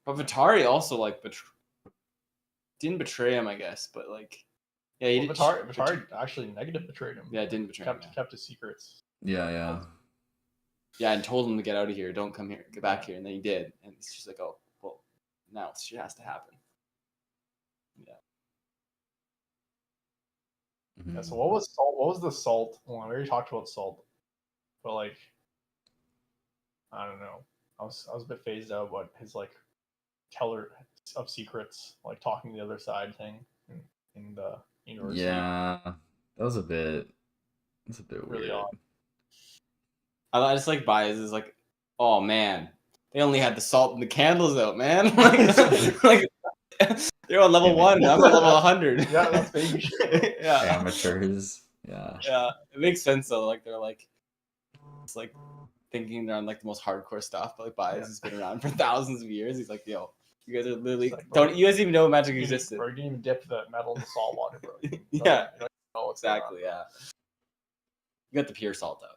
But Vitari also like didn't betray him, I guess, but like yeah, he well, did. Vitari actually negative betrayed him. Yeah, didn't betray him. Kept his secrets. Yeah. Yeah, and told him to get out of here. Don't come here. Get back here. And then he did. And it's just like, oh, well, now shit has to happen. Yeah. Mhm. Yeah. So what was salt? What was the salt one? We already talked about salt, but like, I don't know. I was a bit phased out about his like teller of secrets, like talking to the other side thing in the university. Yeah, that was a bit. It's a bit Really weird. odd. I just like bias is like, oh man, they only had the salt and the candles out, man. like they're on level 1. I'm on level 100. Yeah, that's baby shit. Yeah. Amateurs. Yeah. Yeah, it makes sense though. Like they're like, it's like thinking they're on like the most hardcore stuff, but like bias has been around for thousands of years. He's like, yo, you guys are literally Like, don't. You guys even know magic You existed. Bro, you didn't even dip the metal in the salt water, bro. You Yeah. don't know what's going on. Exactly. Yeah. You got the pure salt out.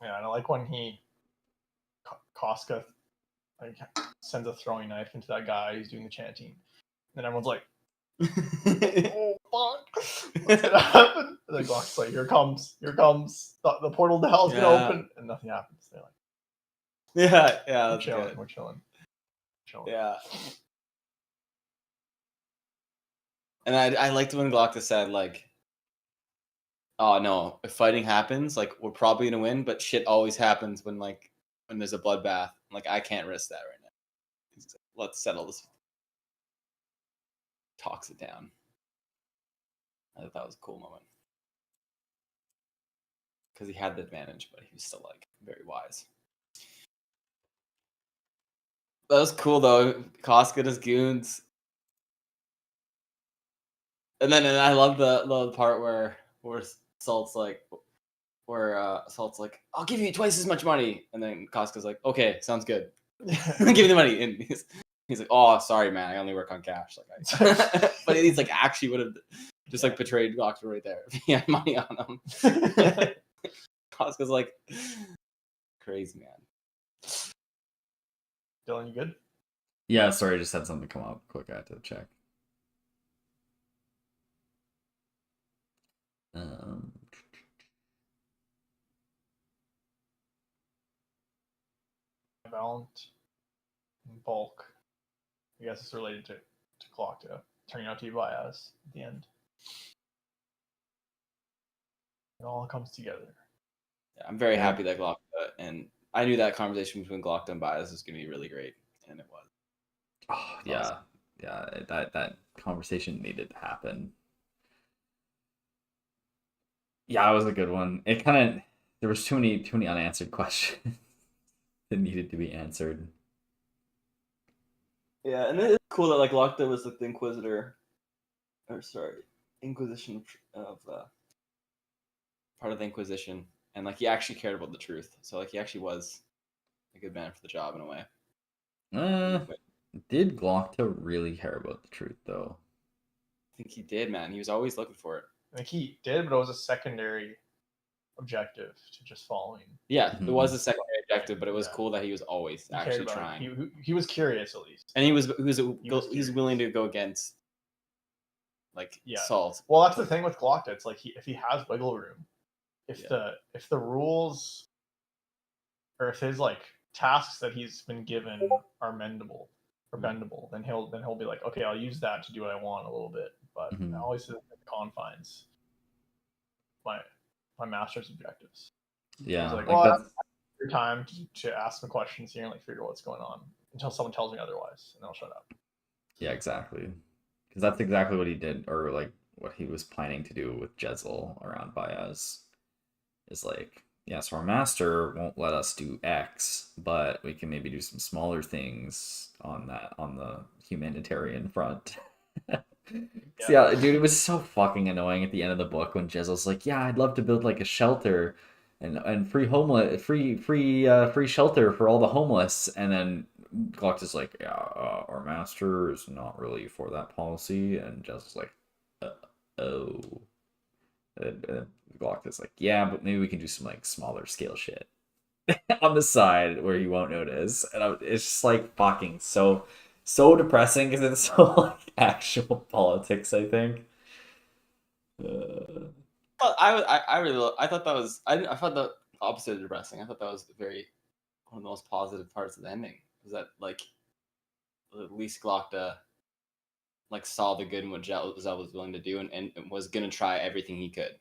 Yeah, and I like when he Koska like sends a throwing knife into that guy who's doing the chanting, and everyone's like, "Oh fuck, what's gonna happen?" And then Glock's like, "Here comes, the portal to hell's gonna Yeah. open," and nothing happens. They're like, Yeah. "We're That's chilling, good. we're chilling." Yeah. And I liked when Glockta said like, oh no, if fighting happens, like we're probably gonna win, but shit always happens when there's a bloodbath. Like I can't risk that right now. He's like, let's settle this. Talks it down. I thought that was a cool moment. Because he had the advantage, but he was still like very wise. That was cool though. Koska and his goons. And I love the part where Salt's like, I'll give you twice as much money, and then Koska's like, okay, sounds good. Give me the money, and he's like, oh, sorry, man, I only work on cash. Like, but he's like actually would have just like betrayed Glockta right there if he had money on him. Koska's like, crazy man. Dylan, you good? Yeah, sorry, I just had something come up quick. I had to check. Valent and Bulk. I guess it's related to Glockta turning out to be bias at the end. It all comes together. Yeah, I'm very happy that Glockta, and I knew that conversation between Glockta and Bias was going to be really great, and it was. Oh yeah, awesome. Yeah. That conversation needed to happen. Yeah, it was a good one. It kind of there was too many unanswered questions. that needed to be answered. Yeah, and it's cool that like Locta was like the Inquisitor, or sorry, Inquisition of part of the Inquisition, and like he actually cared about the truth. So like he actually was a good man for the job in a way. Did Glockta really care about the truth though? I think he did, man. He was always looking for it. I think he did, but it was a secondary objective to just following. Yeah, it was a secondary objective, but it was Yeah. cool that he was always He actually cared about trying. it. He was curious at least. And he was curious. willing to go against like Salt. Well, that's the thing with Glockta. It's like if he has wiggle room, if the rules or if his like tasks that he's been given are mendable or bendable, then he'll be like, okay, I'll use that to do what I want a little bit, but always in the confines my master's objectives. Yeah, like, well, that's your time to ask some questions here and like figure out what's going on until someone tells me otherwise, and I'll shut up. Yeah, exactly. Because that's exactly what he did, or like what he was planning to do with Jezzel around Baez. Is like, yeah, so our master won't let us do X, but we can maybe do some smaller things on the humanitarian front. Yeah, dude, it was so fucking annoying at the end of the book when Jezzel's like, yeah, I'd love to build like a shelter and free shelter for all the homeless, and then Glock's like, yeah, our master is not really for that policy, and Jezzel's like, oh. And Glock is like, yeah, but maybe we can do some like smaller scale shit on the side where you won't notice. And it's just like fucking so depressing because it's so like actual politics, I think. I thought that was I thought the opposite of depressing. I thought that was one of the most positive parts of the ending. Was that like at least Glockta like saw the good in what Zell was willing to do and was gonna try everything he could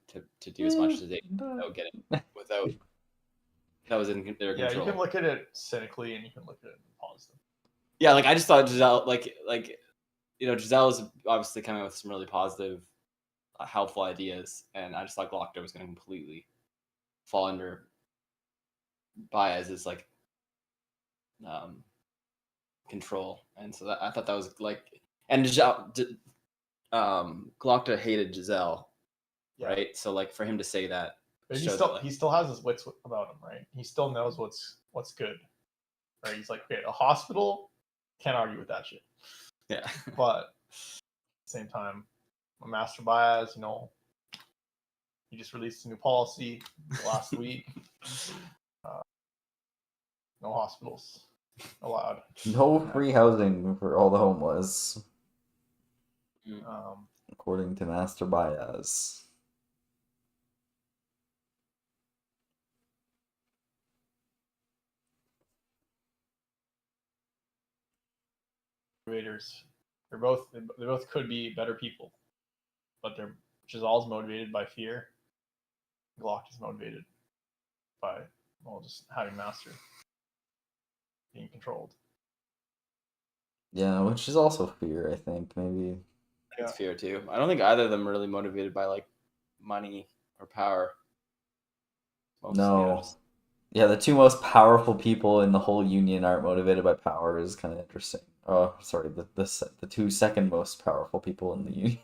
to do as much as they without that was in their control. Yeah, you can look at it cynically and you can look at it positive. Yeah, like I just thought Giselle Giselle is obviously coming with some really positive, helpful ideas, and I just thought Glockta was gonna completely fall under Baez's like control, and so I thought that was like, and Glockta hated Giselle, right? So like for him to say that, but he still has his wits about him, right? He still knows what's good, right? He's like, okay, a hospital, can't argue with that shit. Yeah, but at the same time, Master Baez, he just released a new policy last week. No hospitals allowed. No free housing for all the homeless. According to Master Baez. Motivators. They both could be better people, but Giselle's motivated by fear. Glock is motivated by just having Master being controlled. Yeah, which is also fear, I think, maybe. I think it's fear too. I don't think either of them are really motivated by like money or power. No. Yeah, the two most powerful people in the whole union aren't motivated by power is kind of interesting. Oh, sorry, the two second most powerful people in the union.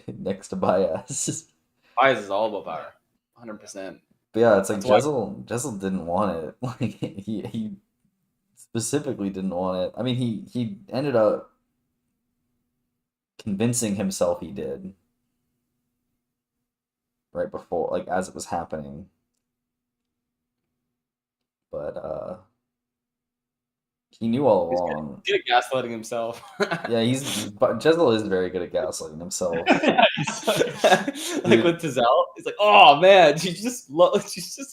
Next to Baez. Baez is all about power. 100%. But yeah, it's like Jezzel didn't want it. Like he specifically didn't want it. I mean, he ended up convincing himself he did right before, like as it was happening. But he knew all along. He's good at gaslighting himself. Yeah, but Jezzel is very good at gaslighting himself. Like with Tizelle, he's like, "Oh man, she just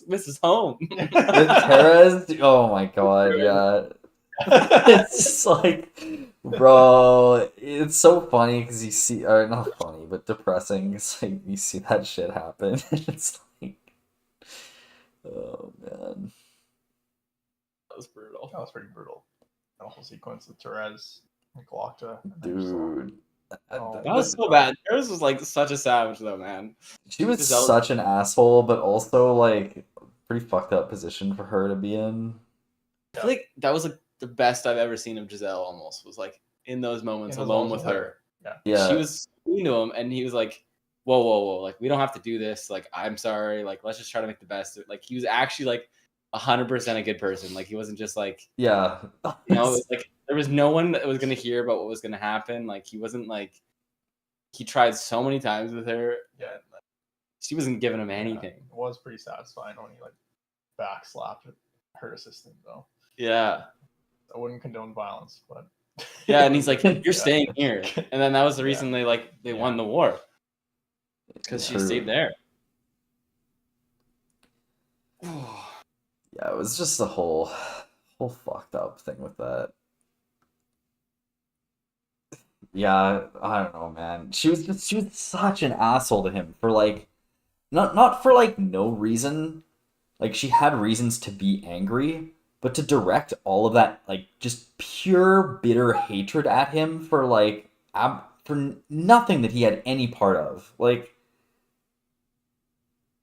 misses home." With Perez, oh my god, yeah. It's just like, bro, it's so funny because you see, or not funny, but depressing. It's like you see that shit happen. It's like, oh man, that was brutal. That was pretty brutal. The whole sequence with Therese and Glockta. Dude. That was so bad. Therese was like such a savage though, man. She was such an asshole, but also like pretty fucked up position for her to be in. I feel like that was like the best I've ever seen of Giselle. Almost was like in those moments alone with her. Yeah. She was speaking to him, and he was like, "Whoa, whoa, whoa! Like we don't have to do this. Like I'm sorry. Like let's just try to make the best." Like he was actually like 100% a good person. Like he wasn't just like Yeah. you know, it was like there was no one that was gonna hear about what was gonna happen. Like he wasn't like he tried so many times with her. Yeah. And, like, she wasn't giving him anything. It was pretty satisfying when he like backslapped her assistant though. Yeah. I wouldn't condone violence, but Yeah, and he's like, "You're staying here," and then that was the reason they won the war because she True. stayed there. Yeah, it was just a whole fucked up thing with that. Yeah, I don't know, man. She was such an asshole to him for like not for like no reason. Like she had reasons to be angry, but to direct all of that like just pure bitter hatred at him for like for nothing that he had any part of. Like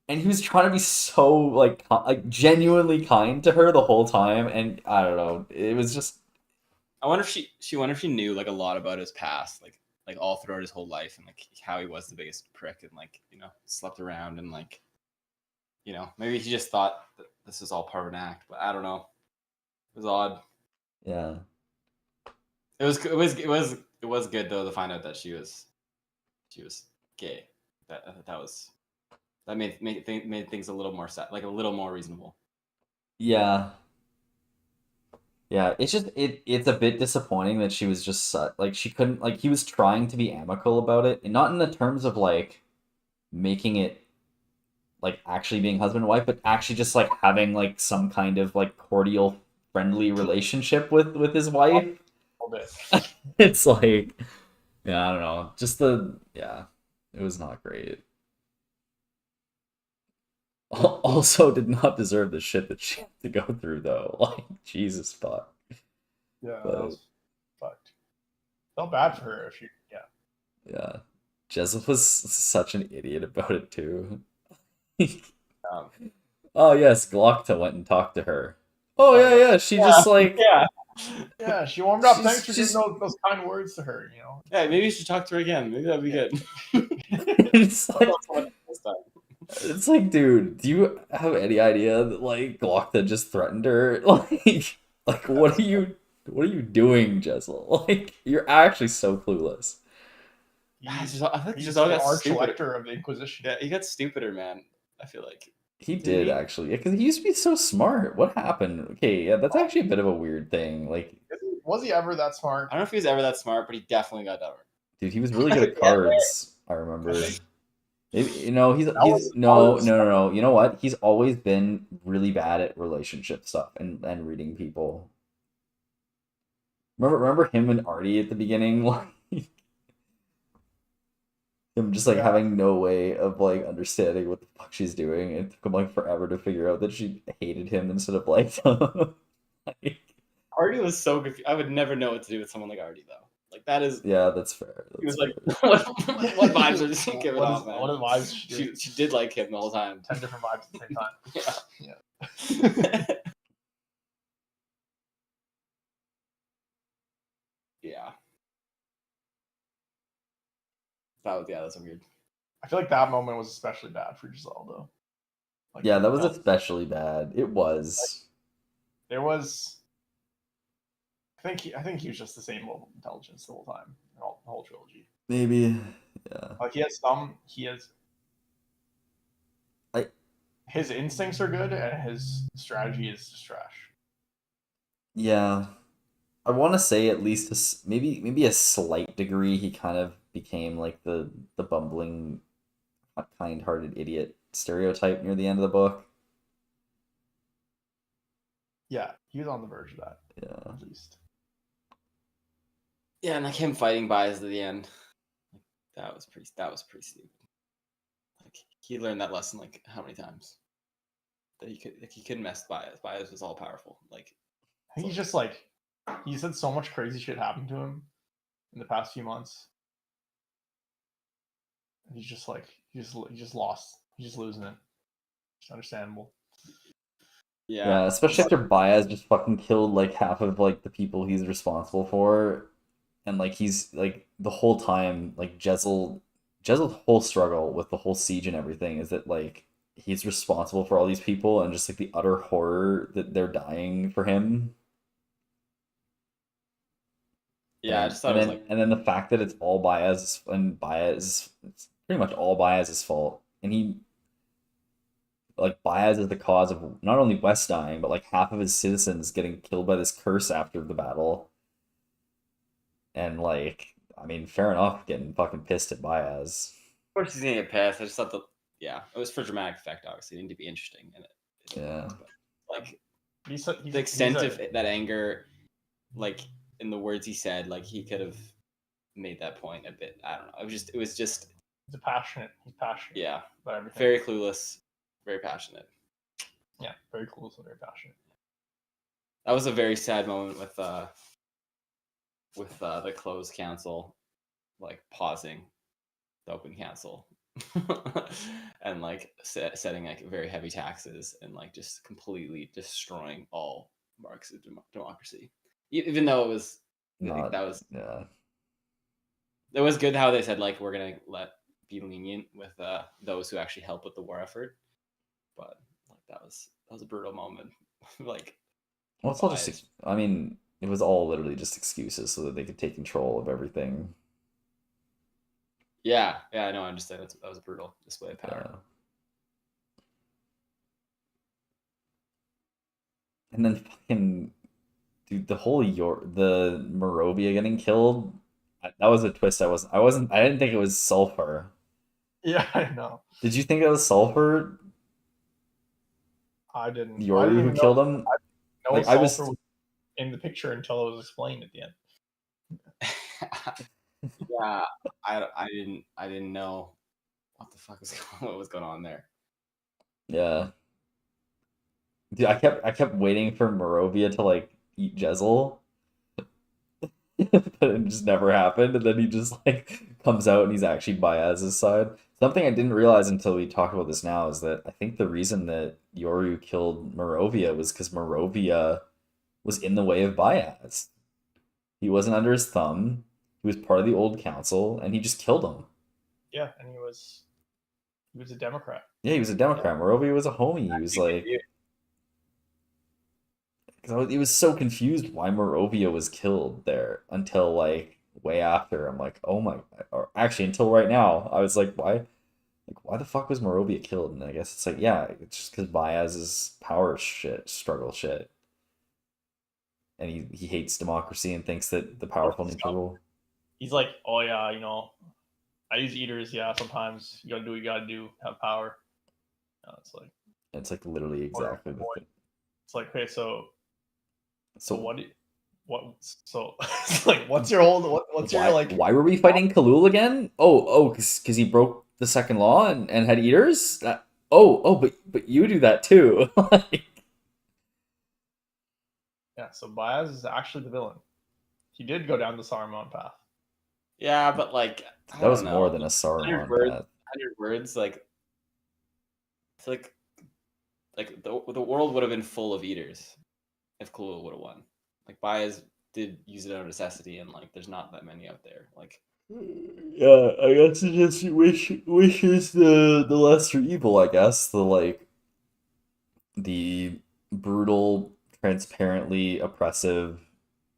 and he was trying to be so like genuinely kind to her the whole time, and I don't know, it was just. I wonder if she knew like a lot about his past, like all throughout his whole life, and like how he was the biggest prick, and like slept around, and like maybe he just thought that this is all part of an act, but I don't know. It was odd. Yeah. It was good though to find out that she was gay. That made things a little more like a little more reasonable. Yeah. Yeah, it's just it's a bit disappointing that she was just like she couldn't like he was trying to be amicable about it, and not in the terms of like making it like actually being husband and wife, but actually just like having like some kind of like cordial, friendly relationship with his wife. A little bit. It's like, yeah, I don't know, just it was not great. Also, did not deserve the shit that she had to go through though. Like Jesus fuck. Yeah, But, that was fucked. Felt bad for her if she. Yeah. yeah, Jezza was such an idiot about it too. Oh yes, Glockta went and talked to her. Oh yeah, she just like yeah, she warmed up. She's- Thanks for giving those kind words to her. Yeah, maybe you should talk to her again. Maybe that'd be good. It's like, dude, do you have any idea that like Glockta just threatened her? Like what are you doing, Jessel? Like you're actually so clueless. I He's think the Giselle got arch stupider. elector of the Inquisition. Yeah, he got stupider, man. I feel like. He Did did he? actually, because he used to be so smart. What happened? Okay, yeah, that's actually a bit of a weird thing. Like, Was he ever that smart? I don't know if he was ever that smart, but he definitely got dumber. dude, he was really good at cards. I remember. Maybe he's was no. cards. You know what? He's always been really bad at relationship stuff and reading people. Remember him and Artie at the beginning, like him just like having no way of like understanding what the fuck she's doing. It took him like forever to figure out that she hated him instead of liked him. Like, Artie was so confused. I would never know what to do with someone like Artie, though. Like that is. yeah, that's fair. He was fair. like, what vibes are she giving off, man? What are the vibes she did? She did like him the whole time. 10 different vibes at the same time. Yeah. Yeah. That's weird. I feel like that moment was especially bad for Giselle, though. Like, Yeah, that was especially bad. It was. There was. I think he was just the same level of intelligence the whole time, the whole trilogy. Maybe, yeah. Like his instincts are good, and his strategy is just trash. Yeah, I want to say at least maybe a slight degree he kind of became like the bumbling, kind-hearted idiot stereotype near the end of the book. Yeah, he was on the verge of that. Yeah, At least. Yeah, and like him fighting Bias at the end, that was pretty stupid. Like he learned that lesson like how many times that he couldn't mess Bias. Bias was all powerful. Like I think he's just like he said so much crazy shit happened to him in the past few months. And he's just like he's just lost. He's just losing it. It's understandable. Yeah, especially after Baez just fucking killed like half of like the people he's responsible for, and like he's like the whole time like Jezel's whole struggle with the whole siege and everything is that like he's responsible for all these people and just like the utter horror that they're dying for him. Yeah, I And, just thought and it was then like and then the fact that it's all Baez and Baez, it's pretty much all Baez's fault, and he like Baez is the cause of not only West dying, but like half of his citizens getting killed by this curse after the battle. And like, I mean, fair enough, getting fucking pissed at Baez. of course he's gonna get pissed. I just thought it was for dramatic effect, obviously. It didn't to be interesting in it. Yeah. Like He's the extent of that anger, like in the words he said, like he could have made that point a bit. I don't know. It was just he's passionate. He's passionate. yeah, About everything. very clueless, very passionate. Yeah, very cool. So very passionate. That was a very sad moment with the closed council, like pausing the open council, and like setting like very heavy taxes and like just completely destroying all marks of democracy. Even though it was Not, that was yeah. it was good how they said like we're gonna be lenient with those who actually help with the war effort, but like that was a brutal moment. Like, Well, it's all just, I mean, it was all literally just excuses so that they could take control of everything. yeah, I know. I understand that was a brutal display of power. Yeah. And then fucking, dude, the Morovia getting killed, that was a twist. I didn't think it was Sulfur. Yeah, I know. Did you think it was Sulfur? I didn't. Yoru who killed him? Like Sulfur was in the picture until it was explained at the end. Yeah, I didn't know what the fuck what was going on there. Yeah. Dude, I kept waiting for Morovia to like eat Jezel. But it just never happened, and then he just like comes out and he's actually Baez's side. Something I didn't realize until we talk about this now is that I think the reason that Yoru killed Morovia was because Morovia was in the way of Baez. He wasn't under his thumb. He was part of the old council, and he just killed him. Yeah, and he was a Democrat. Yeah, he was a Democrat. Morovia was a homie. He was like, because he was so confused why Morovia was killed there until like way after. I'm like, oh my, or actually until right now, I was like, why the fuck was Morovia killed? And I guess it's like, yeah, it's just because Baez's power struggle shit. And he hates democracy and thinks that the powerful need to rule. He's like, oh yeah, I use eaters. Yeah, sometimes you gotta do what you gotta do. Have power. It's like literally exactly the thing. It's like, okay, so like, what's your whole what's your like? Why were we fighting Khalul again? Because he broke the second law and had eaters. But you do that too. Yeah, so Baez is actually the villain. He did go down the Saruman path. Yeah, but like that was more than a Saruman path. 100 words, like it's like the world would have been full of eaters if Khalul would have won. Like Baez did use it out of necessity, and like there's not that many out there. Like, yeah, I guess it just wish is the lesser evil. I guess the brutal, transparently oppressive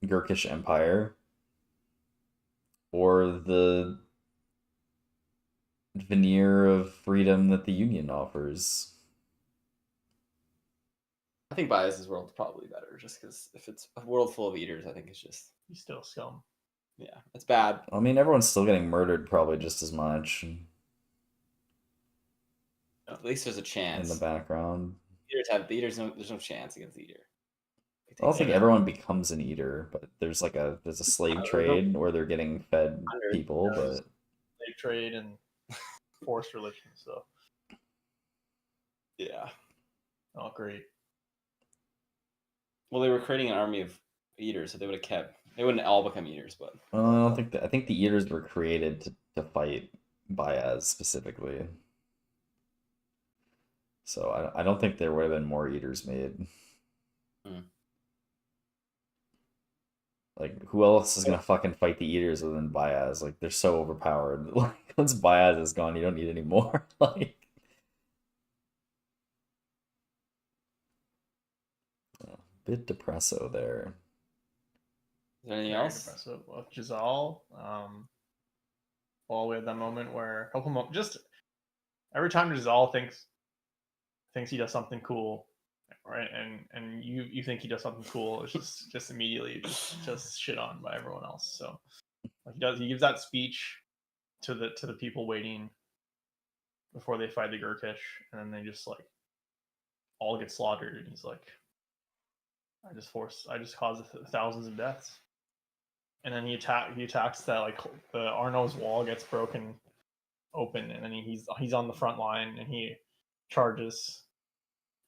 Gurkish Empire, or the veneer of freedom that the Union offers. I think Baez's world is probably better, just because if it's a world full of eaters, I think it's just he's still scum. Yeah, it's bad. I mean, everyone's still getting murdered, probably just as much. At least there's a chance in the background. There's no chance against the eater. I don't think everyone becomes an eater, but there's a slave trade where they're getting fed people, but slave trade and forced religion. So yeah, oh great. Well, they were creating an army of eaters, so they wouldn't all become eaters, but I don't think that. I think the eaters were created to fight Baez specifically. So I don't think there would have been more eaters made. Hmm. Like, who else is gonna fucking fight the eaters other than Baez? Like, they're so overpowered. Like, once Baez is gone, you don't need any more. Like, bit depresso there. Is there anything Very else? depressive. Well, Giselle. Well, we had that moment where just every time Giselle thinks he does something cool, right? And you think he does something cool, it's just immediately just shit on by everyone else. So like he gives that speech to the people waiting before they fight the Gurkish, and then they just like all get slaughtered, and he's like, I just caused thousands of deaths. And then he attacks that, like, the Arno's wall gets broken open, and then he's on the front line, and he charges,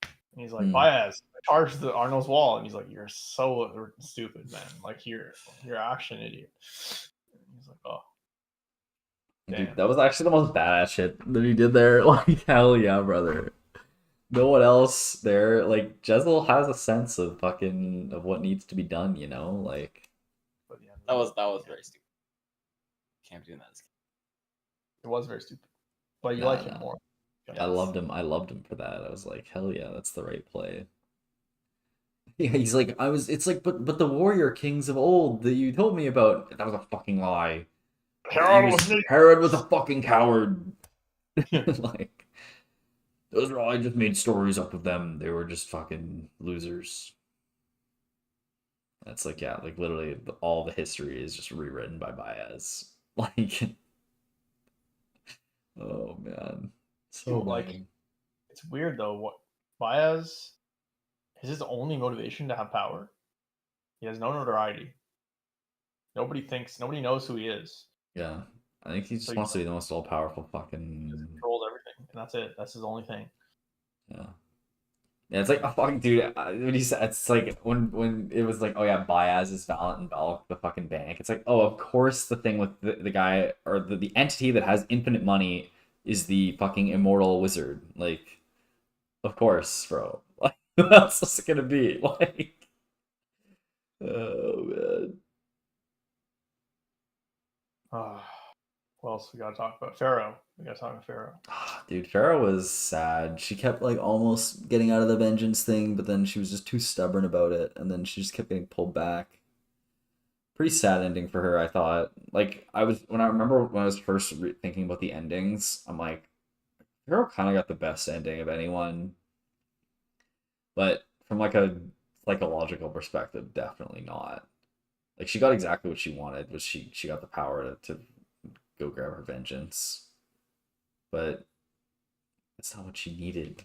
and he's like, Baez, charge the Arno's wall, and he's like, you're so stupid, man, like you're actually an idiot. And he's like, oh, damn. Dude, that was actually the most badass shit that he did there. Like, hell yeah, brother. No one else there. Like, Jezzel has a sense of fucking of what needs to be done, you know? Like, that was very stupid. Can't be doing that. It was very stupid, but you like him more. I loved him for that. I was like, hell yeah, that's the right play. Yeah, he's like, it's like, but the warrior kings of old that you told me about, that was a fucking lie. Herod was a fucking coward. Like, those are all, I just made stories up of them. They were just fucking losers. That's like, yeah, like literally all the history is just rewritten by Baez. Like, oh man. So like, it's weird though. What Baez is his only motivation to have power. He has no notoriety. Nobody knows who he is. Yeah. I think he just wants to be the most all-powerful fucking... He controls everything, and that's it. That's his only thing. Yeah. Yeah, it's like, a fucking dude, when he said, it's like, when it was like, oh yeah, Baez is Valiant and Belk, the fucking bank. It's like, oh, of course the thing with the guy, or the entity that has infinite money is the fucking immortal wizard. Like, of course, bro. Like, who else is it gonna be? Like, oh, man. What else we gotta talk about? Pharaoh. We gotta talk about Pharaoh. Dude, Pharaoh was sad. She kept like almost getting out of the vengeance thing, but then she was just too stubborn about it, and then she just kept getting pulled back. Pretty sad ending for her, I thought. Like, I remember when I was first thinking about the endings, I'm like, Pharaoh kind of got the best ending of anyone. But from like a psychological perspective, definitely not. Like, she got exactly what she wanted, was she got the power to go grab her vengeance. But that's not what she needed.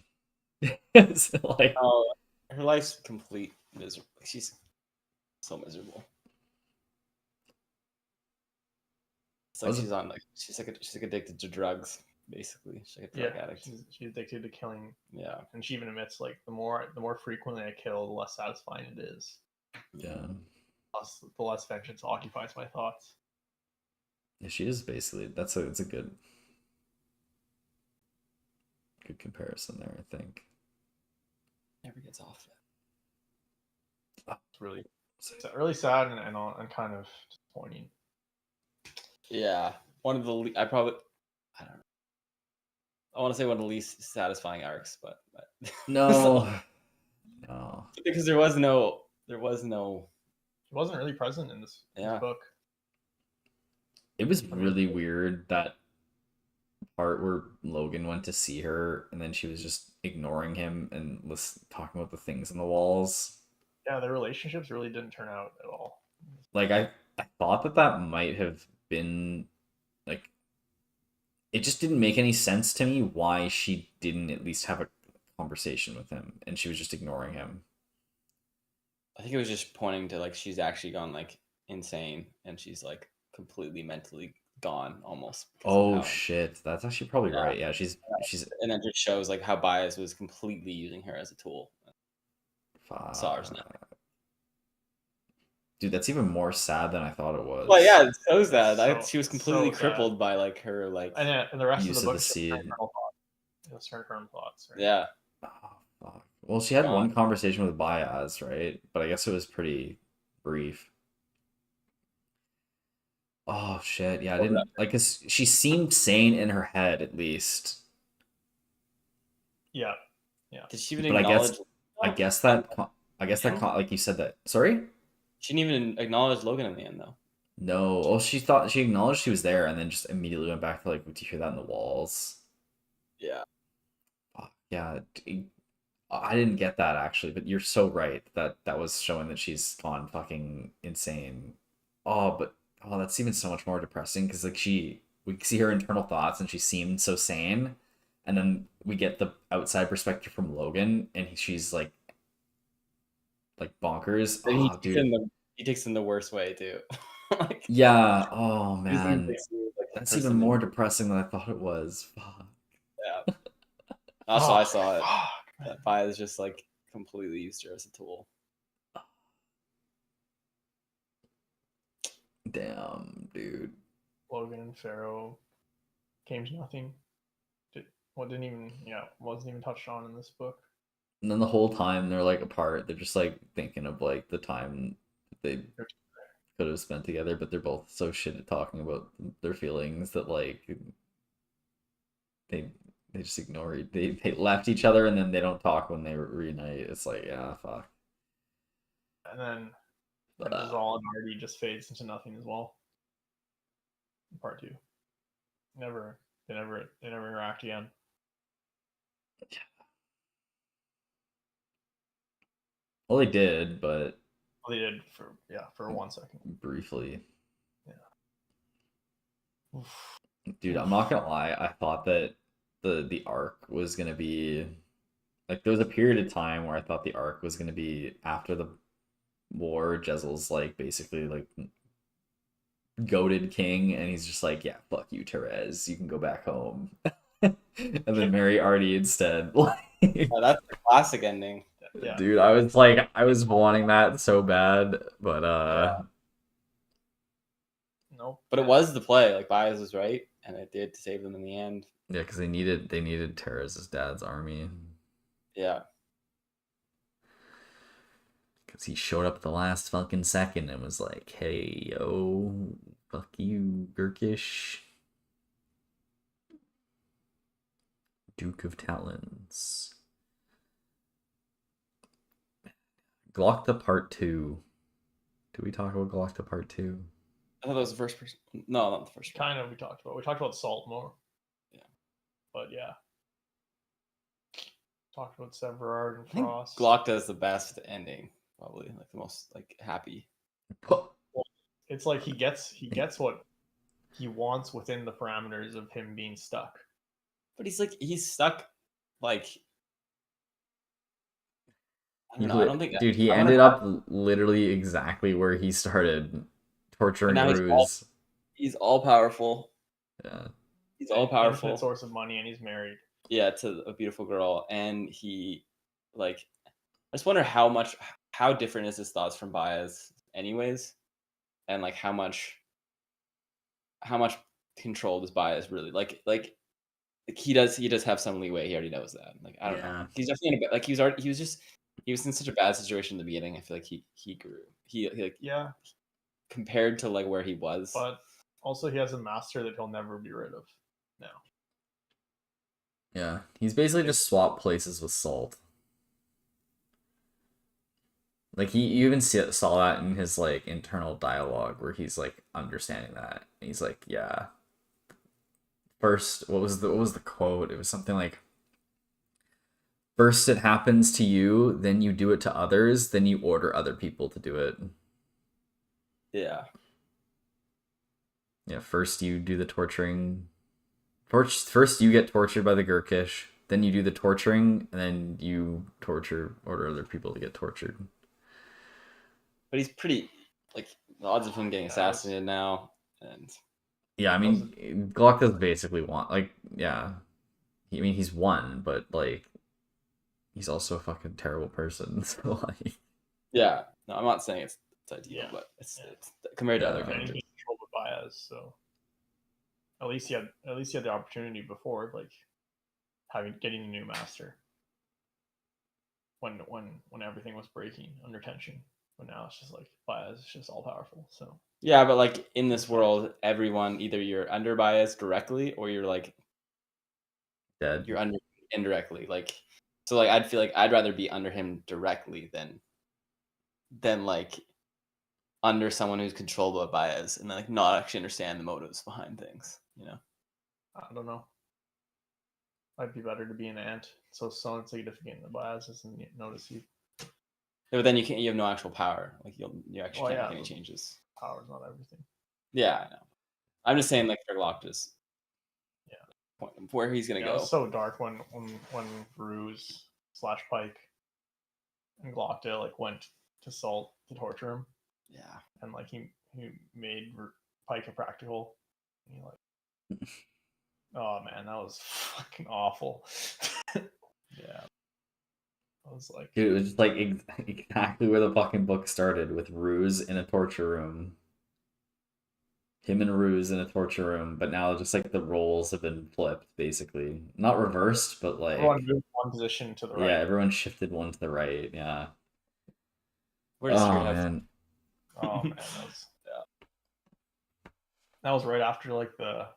It's like, her life's complete miserable. She's so miserable. It's like she's like addicted to drugs, basically. She's like a drug addict. She's addicted to killing. Yeah, and she even admits, like, the more frequently I kill, the less satisfying it is. Yeah. The less vengeance occupies my thoughts. Yeah, she is basically. It's a good comparison there, I think. Never gets off it. It's really sad and kind of disappointing. Yeah, one of the I don't know. I want to say one of the least satisfying arcs, but no, no, because there was no. He wasn't really present in this book. It was really weird, that part where Logan went to see her and then she was just ignoring him and was talking about the things on the walls. Yeah, their relationships really didn't turn out at all. Like, I thought that might have been, like, it just didn't make any sense to me why she didn't at least have a conversation with him and she was just ignoring him. I think it was just pointing to, like, she's actually gone, like, insane, and she's, like, completely mentally gone almost. Oh shit, that's actually probably right. Yeah, she's and then just shows, like, how Baez was completely using her as a tool. SARS now. Dude, that's even more sad than I thought it was. Well, yeah, it shows that. She was completely crippled by, like, her, like... And the rest of the book is her her own thoughts. Right? Yeah. Oh, fuck. Well, she had God. one conversation with Baez, right? But I guess it was pretty brief. Oh shit! Yeah, I didn't like. 'Cause she seemed sane in her head, at least. Yeah. Did she even But I acknowledge? guess, I guess that, I guess that, like you said that. Sorry. She didn't even acknowledge Logan in the end, though. No. Well, she thought she acknowledged she was there, and then just immediately went back to like, "Do you hear that in the walls?" Yeah. Fuck, yeah. I didn't get that actually, but you're so right that that was showing that she's gone fucking insane. But that's even so much more depressing because like we see her internal thoughts and she seemed so sane, and then we get the outside perspective from Logan and she's like bonkers. And Oh, dude. he takes it in the worst way too. Like, Yeah. Oh he seems man, like a that's even person more in- depressing than I thought it was. Fuck. Yeah. That's how I saw it. Fuck. That Baez just like completely used her as a tool. Damn, dude. Logan and Pharaoh came to nothing. Wasn't even touched on in this book. And then the whole time they're like apart, they're just like thinking of like the time they could have spent together, but they're both so shit at talking about their feelings that like they just ignore it. They left each other and then they don't talk when they reunite. It's like, yeah, fuck. And then Rizal and Artie just fades into nothing as well. In part 2. They never interact again. Well, they did, but Well, they did for 1 second. briefly. Yeah. Oof. Dude, I'm not gonna lie. I thought that the arc was gonna be like there was a period of time where I thought the arc was gonna be after the war. Jezel's like basically like goated king, and he's just like, yeah, fuck you, Therese. You can go back home, and then marry Artie instead. Oh, that's the classic ending. Yeah. Dude, I was wanting that so bad, but Nope. But it was the play. Like Baez was right, and it did save them in the end. yeah, because they needed Teresa's dad's army. Yeah. Because he showed up at the last fucking second and was like, hey, yo, fuck you, Gurkish. Duke of Talons. Glockta Part 2. Did we talk about Glockta Part 2? I thought that was the first person. No, not the first one. Kind of we talked about Salt more. Yeah. But yeah. Talked about Severard and I think Frost. Glock does the best ending, probably like the most like happy. It's like he gets what he wants within the parameters of him being stuck. But he's stuck like I don't know. I don't think Dude, he I ended wonder- up literally exactly where he started torturing now Ruse. he's all powerful. Yeah. He's all powerful. Infinite source of money, and he's married. Yeah, to a beautiful girl, and he like I just wonder how different is his thoughts from Baez anyways, and like how much control does Baez really like he does have some leeway. He already knows that. Like I don't know. He's definitely in a like he was in such a bad situation in the beginning. I feel like he grew. He like Yeah. compared to like where he was. But also he has a master that he'll never be rid of now. Yeah. He's basically just swapped places with Salt. Like you even saw that in his like internal dialogue where he's like understanding that. And he's like, yeah. First, what was the quote? It was something like, first it happens to you, then you do it to others, then you order other people to do it. Yeah. Yeah, first you do the torturing. First you get tortured by the Gurkish, then you do the torturing, and then you order other people to get tortured. But he's pretty like the odds of him getting assassinated now, and yeah, I mean, Glock does basically want yeah. I mean, he's won, but like, he's also a fucking terrible person. So like, yeah, no, I'm not saying it's ideal, but it's compared to other And characters. he's controlled by Baez, so at least he had the opportunity before, like getting a new master. when everything was breaking under tension. But now it's just like Baez is just all powerful. So Yeah, but like in this world, everyone either you're under Baez directly or you're like Dead. you're under indirectly. Like so, like I'd feel like I'd rather be under him directly than like under someone who's controlled by Baez and like not actually understand the motives behind things. You know. I don't know. Might be better to be an ant. So insignificant that Baez doesn't notice you. Yeah, but then you have no actual power. Like you actually Well, can't yeah, make any changes. Power's not everything. Yeah, I know. I'm just saying like for Galactus. Yeah. Where he's gonna It go. was so dark when Ruse / Pike and Glocktail like went to Salt to torture him, Yeah. and like he made Pike a practical. And he like, oh man, that was fucking awful. Yeah. I was like, Dude, it was just like exactly where the fucking book started, with Ruse in a torture room. Him and Ruse in a torture room, but now just like the roles have been flipped, basically. Not reversed, but like everyone moved one position to the right. yeah, everyone shifted one to the right. Yeah. Where does Oh Secret have man. Oh man, that was right after like the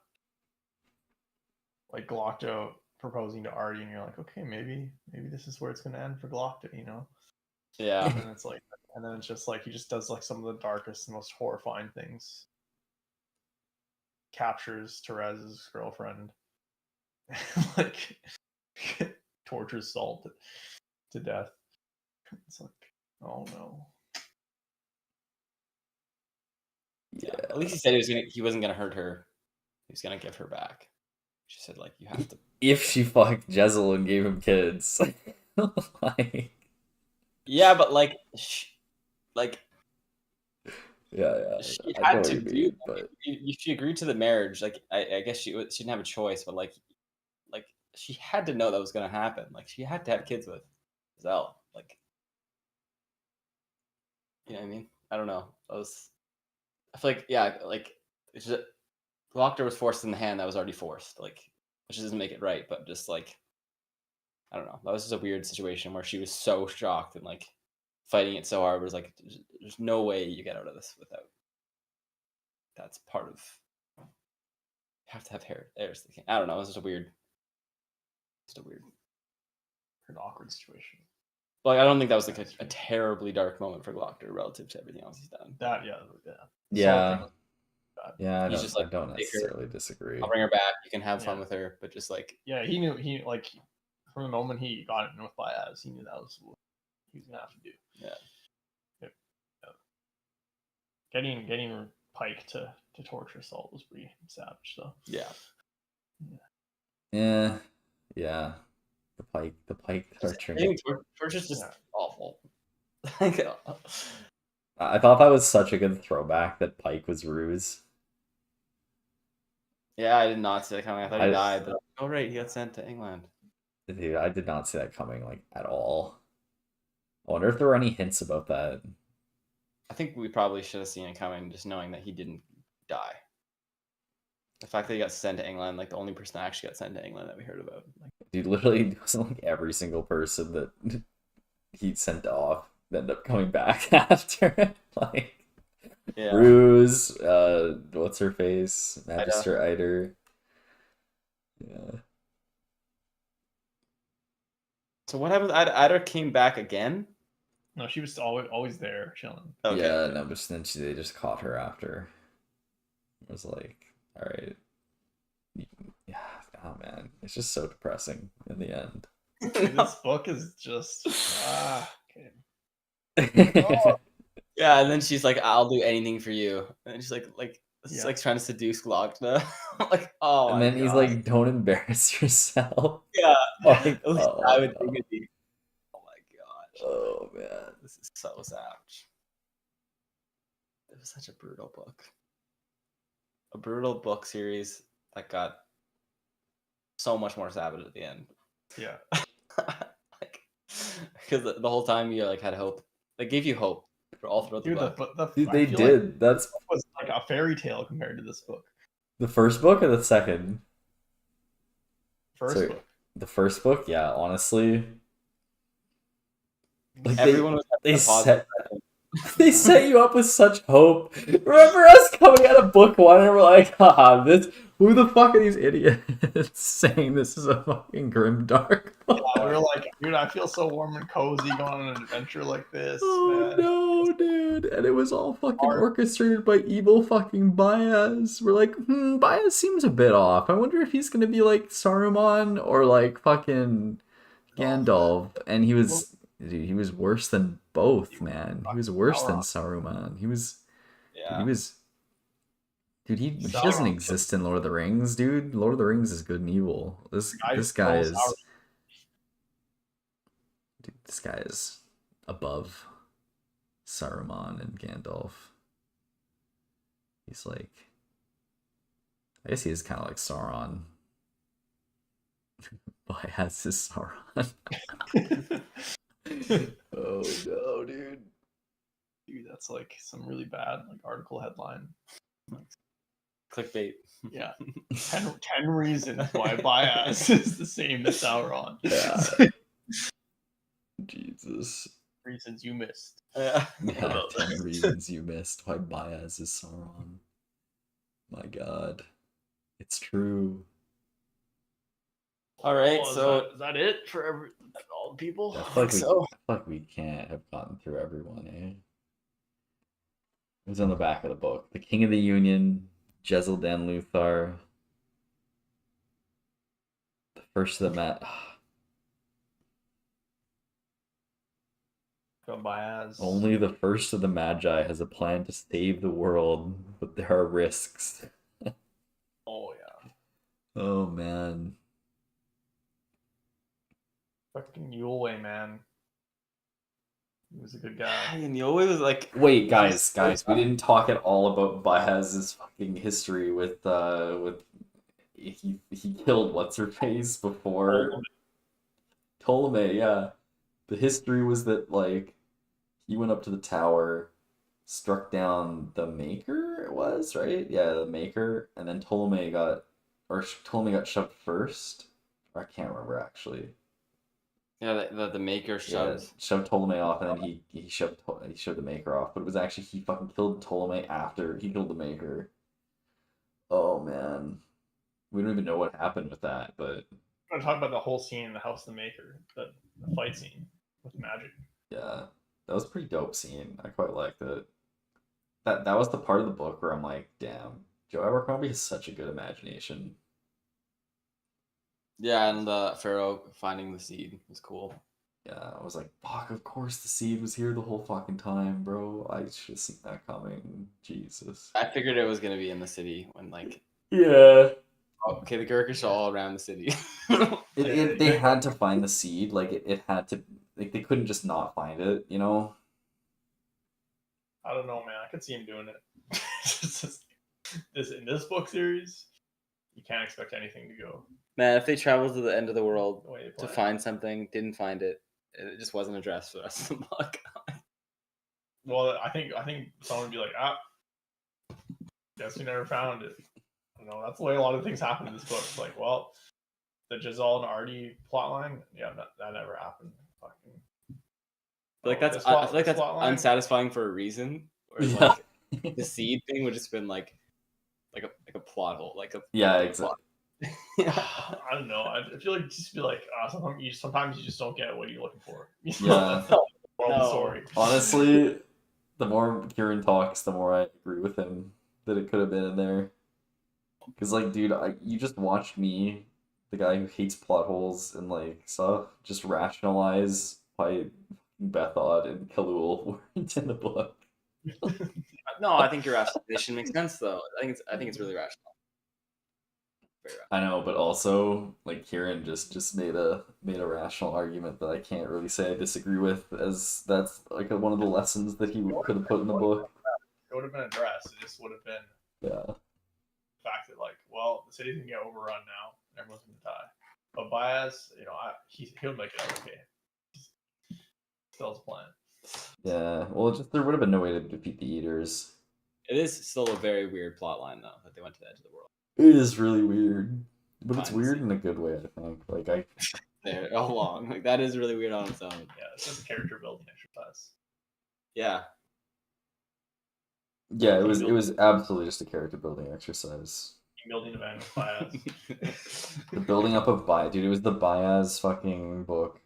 like Glockto proposing to Artie, and you're like, okay, maybe this is where it's gonna end for Glockto, you know? Yeah. And it's like, and then it's just like he just does like some of the darkest and most horrifying things. Captures Therez's girlfriend, like tortures Salt to death. It's like, oh no. Yeah. At least he said he wasn't gonna hurt her. He was gonna give her back. She said like you have to. If she fucked Jezzel and gave him kids. Like Yeah, but like, yeah. she I know had what to you do. mean, but If she agreed to the marriage, like I guess she didn't have a choice, but like she had to know that was gonna happen. Like she had to have kids with Zell. Like, you know what I mean? I don't know. I feel like yeah, like it's just Lochter was forced in the hand that was already forced. Like, which doesn't make it right, but just like I don't know. That was just a weird situation where she was so shocked and like fighting it so hard. It was like there's no way you get out of this without. That's part of. You have to have heirs. I don't know. It was just a weird. An awkward situation. Like I don't think that was like a terribly dark moment for Glockter relative to everything else he's done. That yeah. Yeah, I He's don't, just like, I don't take her, necessarily disagree. I'll bring her back. You can have fun with her, but just like yeah, he knew like from the moment he got in with Baez, he knew that was what he was gonna have to do. Yeah. Getting Pike to torture Salt was pretty savage, though. Yeah. Yeah. The Pike torture. Torture's just awful. I thought that was such a good throwback that Pike was Ruse. Yeah, I did not see that coming. I thought he died. But, oh right, he got sent to England. Dude, I did not see that coming like at all. I wonder if there were any hints about that. I think we probably should have seen it coming, just knowing that he didn't die. The fact that he got sent to England, like the only person that actually got sent to England that we heard about. Like, dude, literally, it wasn't like every single person that he sent off ended up coming back after. Like, yeah. Ruse, what's her face? Magister Eider. Yeah. So what happened? Eider came back again? No, she was always there chilling. Okay. Yeah, no, but then they just caught her after. It was like, all right. Yeah, oh man, it's just so depressing in the end. Dude, this book is just okay. Oh. Yeah, and then she's like, "I'll do anything for you," and she's like it's like trying to seduce Glockna. Like, oh, and then he's like, "Don't embarrass yourself." Yeah, like, at least I would think it'd be. Oh my gosh. Oh man, this is so savage. It was such a brutal book. A brutal book series that got so much more savage at the end. Yeah. Like, because the whole time you like had hope. They gave you hope for all throughout the book. Dude, they did. Like that's was like a fairy tale compared to this book. The first book or the second? First book. The first book, yeah. Honestly, Like Everyone was they the set they set you up with such hope. Remember us coming out of book one and we're like, haha, this who the fuck are these idiots saying this is a fucking grimdark book? We were like, dude, I feel so warm and cozy going on an adventure like this, Oh man. no, dude. And it was all fucking orchestrated by evil fucking Baez. We're like, Baez seems a bit off. I wonder if he's gonna be like Saruman or like fucking Gandalf. And he was dude, he was worse than both, man. He was worse than Saruman. He was Dude, he doesn't exist in Lord of the Rings, dude. Lord of the Rings is good and evil. This guy is dude, this guy is above Saruman and Gandalf. He's like, I guess he is kind of like Sauron. Baez is Sauron. Oh no, dude. Dude, that's like some really bad like article headline. clickbait. Yeah. 10 reasons why Baez is the same as Sauron. Yeah. Jesus. Reasons you missed. Yeah, 10 reasons you missed why Baez is Sauron. My god. It's true. All right, Well, so is that it for all the people? I I feel think so. I feel like we can't have gotten through everyone, eh? It was on the back of the book. The King of the Union, Jezal Dan Luthar. The first of the Go Baez. Only the first of the Magi has a plan to save the world, but there are risks. Oh yeah. Oh man. Fucking Yulway, man. He was a good guy. And Yolway was like, Wait, guys, we didn't talk at all about Baez's fucking history with he killed what's her face before Ptolemy, yeah. The history was that like he went up to the tower, struck down the Maker, it was, right? Yeah, the Maker, and then Ptolemy got shoved first. Or I can't remember actually. yeah, the Maker shoved. Yeah, shoved Ptolemy off, and then he shoved the Maker off. But it was actually he fucking killed Ptolemy after he killed the Maker. Oh man, we don't even know what happened with that. But I'm talking about the whole scene in the House of the Maker, the fight scene with magic. yeah, that was a pretty dope scene. I quite liked it. That was the part of the book where I'm like, damn, Joe Abercrombie has such a good imagination. Yeah, and Pharaoh finding the seed was cool. Yeah, I was like, fuck, of course the seed was here the whole fucking time, bro. I should have seen that coming. Jesus. I figured it was gonna be in the city when like, Yeah. okay, the Gurkish are all around the city. They had to find the seed. Like, it had to, like, they couldn't just not find it, you know? I don't know, man. I could see him doing it. In this book series, you can't expect anything to go Man, if they traveled to the end of the world the way they to planned. find something, didn't find it, it just wasn't addressed for the rest of the book. Well, I think someone would be like, guess we never found it. I don't know. That's the way a lot of things happen in this book. It's like, well, the Jezal and Artie plotline, yeah, that never happened. Fucking. Like that's I feel like that's unsatisfying for a reason. Whereas like the seed thing would just been like a plot hole, like a exactly. I don't know. I feel like just be like, sometimes you just don't get what you're looking for. Yeah. No. Story. Honestly, the more Kieran talks, the more I agree with him that it could have been in there. Because, like, dude, you just watched me, the guy who hates plot holes and, like, stuff, just rationalize why Bethod and Khalul weren't in the book. No, I think your rationalization makes sense though. I think it's really rational. I know, but also like Kieran just made a rational argument that I can't really say I disagree with, as that's like one of the lessons that he could have put in the book. It would have been addressed. It just would have been the fact that like, well, the city's gonna get overrun now, and everyone's gonna die. But Baez, he'll make it out okay. Still his plan. Yeah, well, there would have been no way to defeat the Eaters. It is still a very weird plot line though, that they went to the edge of the world. It is really weird, but it's Fine, weird see. in a good way, I think. Like there all along. Like that is really weird on its own. Yeah, it's just a character building exercise. Yeah. Yeah, it was absolutely just a character building exercise. Team building event with Baez. The building up of Baez, dude. It was the Baez fucking book.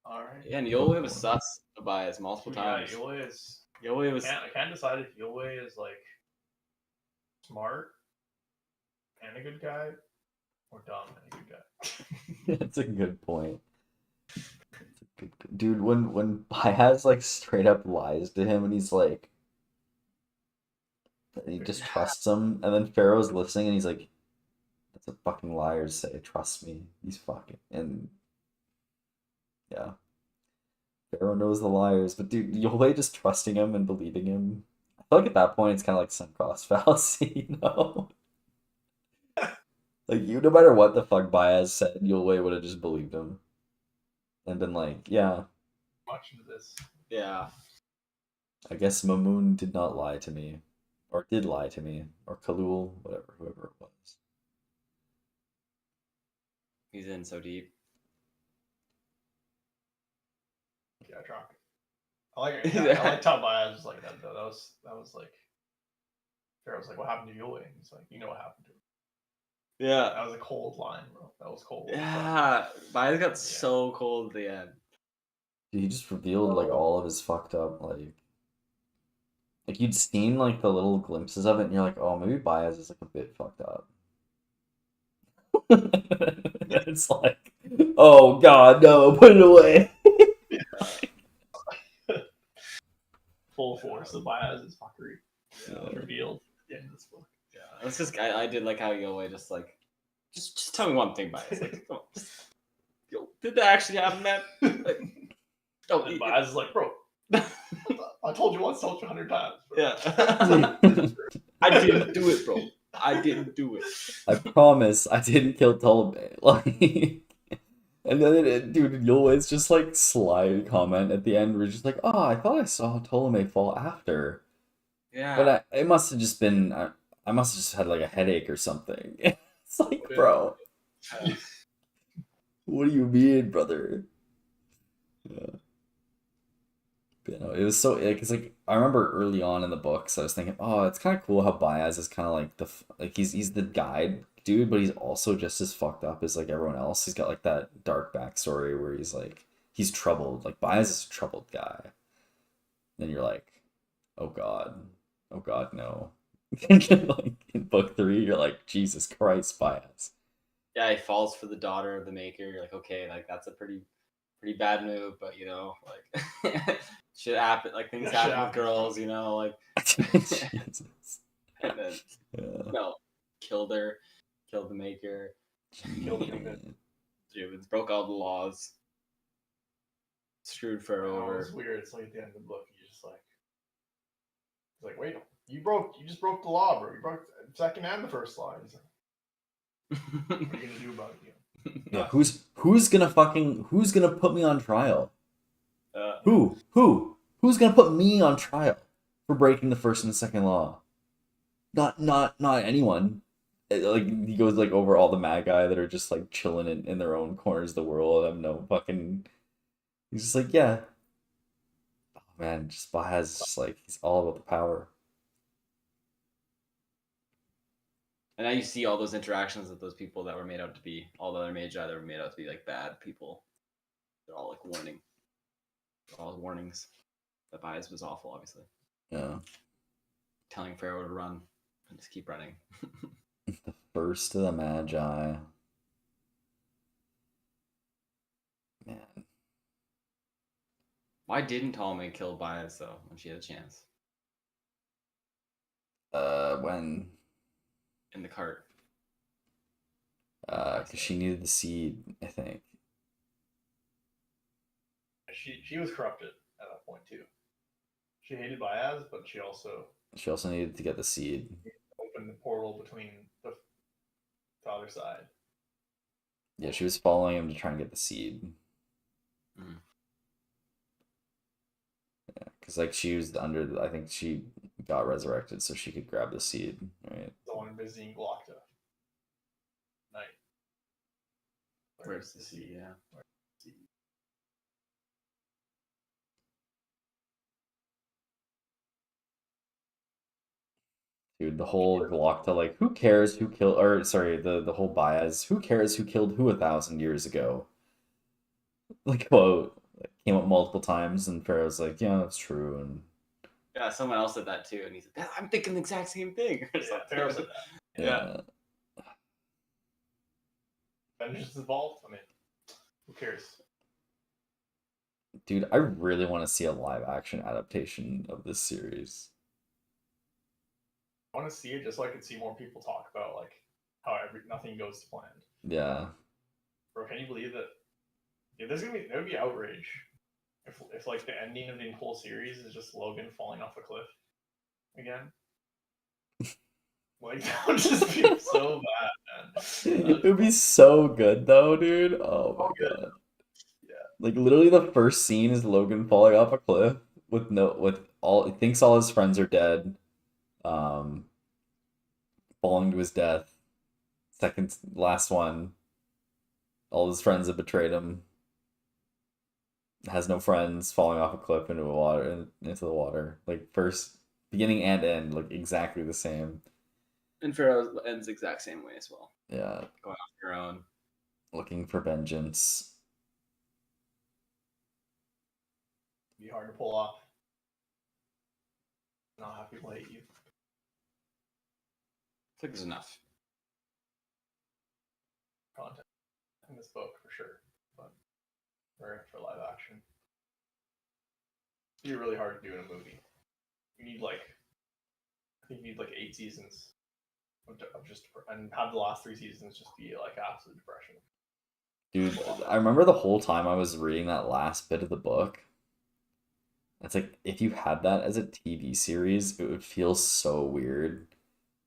All right. Yeah, and Yolway was sus to Baez multiple times. Yeah, Yolway is. Yolway was. I can't decide if Yolway is like smart and a good guy, or dumb and a good guy. That's a good point. Dude, when Baez like straight up lies to him and he's like, he just trusts him, and then Pharaoh's listening and he's like, that's what fucking liars say, trust me. He's fucking, and yeah. Pharaoh knows the liars, but dude, Yolway just trusting him and believing him. I feel like at that point it's kind of like some cross fallacy, you know? Like, you, no matter what the fuck Baez said, Yolway would have just believed him. And been like, yeah. Much into this. Yeah. I guess Mamoon did not lie to me. Or did lie to me. Or Khalul, whatever, whoever it was. He's in so deep. Yeah, Trock. I like it. Yeah, I like how Baez was like that though. That was like Pharaoh's like, what happened to Yolway? He's like, you know what happened to him. Yeah. That was a cold line, bro. That was cold. Yeah. Baez got so cold at the end. Dude, he just revealed like all of his fucked up like you'd seen like the little glimpses of it and you're like, oh, maybe Baez is like a bit fucked up. It's like, oh god, no, put it away. Full force of Baez's fuckery revealed in this book. Yeah. It's just I did like how Yolway just tell me one thing, Baez. Like, come on, yo, did that actually happen, man? Like, And Baez is like, bro, I told you once, told you 100 times. Bro. Yeah. I didn't do it, bro. I didn't do it. I promise I didn't kill Ptolemy. Like, and then dude, Yolway's just like sly comment at the end. We're just like, oh, I thought I saw Ptolemy fall after. Yeah. But it must have just been, I must have just had like a headache or something. It's like, bro, what do you mean, brother? Yeah. But, it was so, because like I remember early on in the books, I was thinking, oh, it's kind of cool how Baez is kind of like he's the guide dude, but he's also just as fucked up as like everyone else. He's got like that dark backstory where he's like he's troubled. Like Baez is a troubled guy. Then you're like, oh god, no. Like in book 3, you're like, Jesus Christ, Baez. Yeah, he falls for the daughter of the maker. You're like, okay, like that's a pretty bad move, but you know, like shit happen, like things happen with girls, you know, like Jesus. and then killed the maker, killed Jubins, broke all the laws, screwed Pharaoh over. It's weird. It's like at the end of the book, you just like, it's like, wait, you just broke the law, bro. You broke the second and the first law. He's like, what are you gonna do about it? Yeah, who's gonna put me on trial? Who's gonna put me on trial for breaking the first and the second law? Not anyone. Like he goes like over all the Magi that are just like chilling in their own corners of the world. I'm no fucking. He's just like, yeah. Oh man, just Baez just like he's all about the power. And now you see all those interactions with those people that were made out to be all the other Magi that were made out to be like bad people. They're all like all warnings. That Baez was awful, obviously. Yeah. Telling Pharaoh to run and just keep running. The first of the Magi. Man. Why didn't Ptolemy kill Baez though when she had a chance? When? In the cart. Because she needed the seed, I think. She was corrupted at that point too. She hated Baez, but she also needed to get the seed. Opened the portal between the other side. Yeah, she was following him to try and get the seed. Mm. Yeah, because like she was I think she got resurrected so she could grab the seed, right? The one visiting Glocta. Where's the sea? Yeah. Dude, the whole Galacta, like, who cares who killed, or sorry, the whole Baez, who cares who killed who 1,000 years ago? Like, quote, came up multiple times, and Pharaoh's like, yeah, that's true, and Yeah, someone else said that too, and he said, "I'm thinking the exact same thing." Or Yeah, something. Pharaoh said that. Yeah. Vengeance involved. I mean, who cares? Dude, I really want to see a live action adaptation of this series. I want to see it just so I can see more people talk about like how nothing goes to plan. Yeah. Bro, can you believe that? Yeah, there would be outrage if like the ending of the whole series is just Logan falling off a cliff again. Like that would just be so bad, man. It would be so good though, dude. Oh my god. Yeah. Like literally the first scene is Logan falling off a cliff with all he thinks all his friends are dead. Falling to his death. Second last one. All his friends have betrayed him. Has no friends, falling off a cliff into the water. Like first beginning and end, like exactly the same. And Pharaoh ends the exact same way as well. Yeah. Going off your own. Looking for vengeance. It'd be hard to pull off. Not have people hate you. I think there's enough. Content in this book for sure, but for live action, it'd be really hard to do in a movie. You need like, I think you need like 8 seasons of just, and have the last 3 seasons just be like absolute depression. Dude, I remember the whole time I was reading that last bit of the book. It's like if you had that as a TV series, it would feel so weird.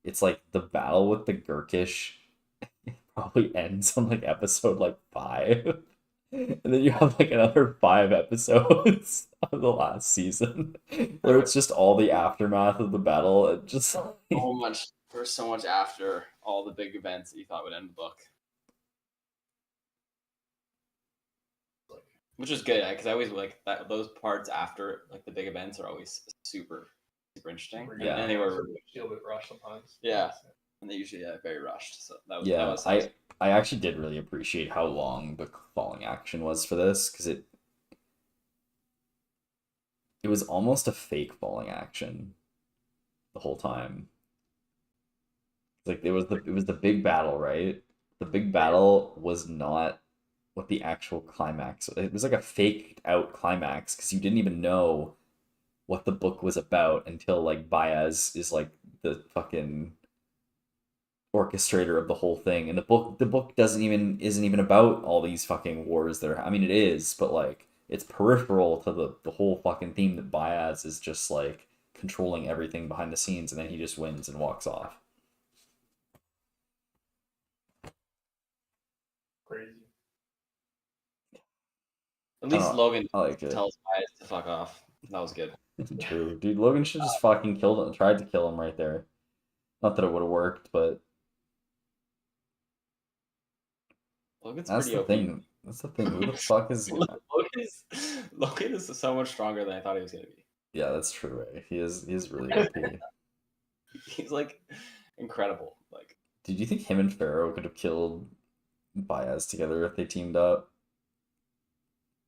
It's like the battle with the Gurkish probably ends on like episode like 5. And then you have like another 5 episodes of the last season where it's just all the aftermath of the battle and just So much. There's so much after all the big events that you thought would end the book. Which is good, because I always like that. Those parts after like the big events are always super interesting. Yeah. And they were a little bit rushed sometimes. Yeah. And they usually very rushed. So that was yeah. that was I actually did really appreciate how long the falling action was for this because it was almost a fake falling action the whole time. Like it was the big battle, right? The big battle was not what the actual climax. It was like a faked out climax because you didn't even know what the book was about until like Baez is like the fucking orchestrator of the whole thing, and the book isn't even about all these fucking wars there. I mean, it is, but like it's peripheral to the whole fucking theme that Baez is just like controlling everything behind the scenes, and then he just wins and walks off. Crazy. At least Logan I like it. tells Baez to fuck off. That was good. True, dude. Logan should just fucking tried to kill him right there. Not that it would have worked, but Logan's that's pretty the OP. thing. That's the thing. Who the fuck is? Logan is so much stronger than I thought he was gonna be. Yeah, that's true. Right? He is really OP. He's like incredible. Like, did you think him and Pharaoh could have killed Baez together if they teamed up?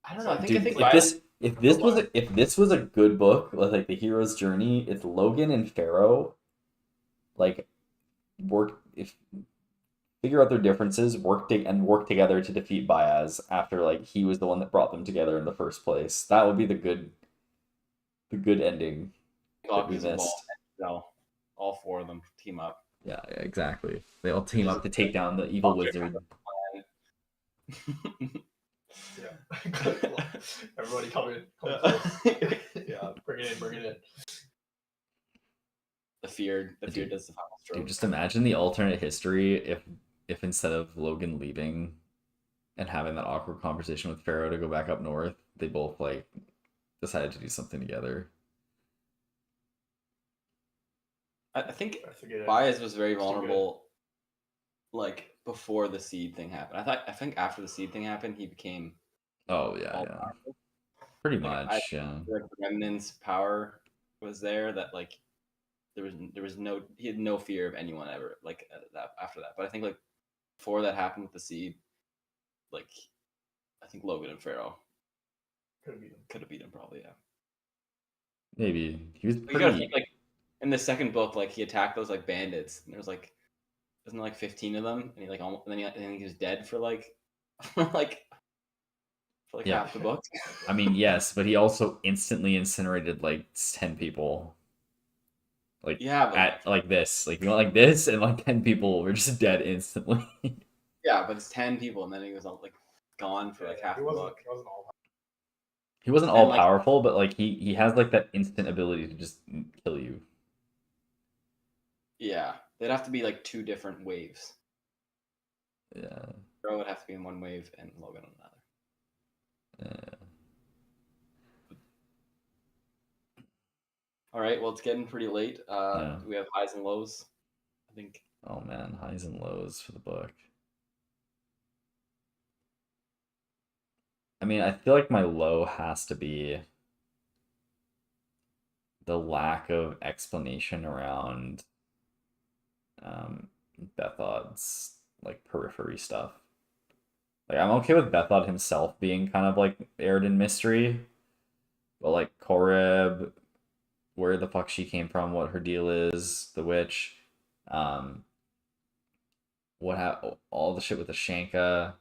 I don't know. I Dude, think if this was a good book, like the hero's journey, it's Logan and Pharaoh like figure out their differences, work together to defeat Baez after like he was the one that brought them together in the first place. That would be the good ending that we missed. No, all 4 of them team up. Yeah, exactly. They all team up to take down the evil wizard. Yeah. Everybody come in. Yeah, bring it in. The fear does the final stroke. Dude, just imagine the alternate history if instead of Logan leaving and having that awkward conversation with Pharaoh to go back up north, they both like decided to do something together. I think Baez was very vulnerable, like before the seed thing happened. I think after the seed thing happened, he became Oh yeah, all yeah. powerful. Pretty Like much, yeah. like the remnant's power was there that like there was no he had no fear of anyone ever like that after that. But I think like before that happened with the seed, like I think Logan and Pharaoh could have beat him probably, yeah. Maybe he was But you gotta pretty. think like in the second book, like he attacked those like bandits, and there was like wasn't there, like 15 of them, and he like almost and then he was dead for like like for like Yeah. half the book. I mean, yes, but he also instantly incinerated like 10 people. Like Yeah, but at like this, like you went like this, and like 10 people were just dead instantly. yeah, but it's 10 people, and then he was all like gone for like half the book. He wasn't all. He wasn't And all like powerful, but like he has like that instant ability to just kill you. yeah, they'd have to be like 2 different waves. Yeah. Pharaoh would have to be in one wave, and Logan on another. Yeah. All right, well it's getting pretty late. Yeah. Do we have highs and lows? I think. Oh man, highs and lows for the book. I mean, I feel like my low has to be the lack of explanation around Bethod's like periphery stuff. Like I'm okay with Bethod himself being kind of like aired in mystery, but like Koreb, where the fuck she came from, what her deal is, the witch, um, all the shit with the Shanka,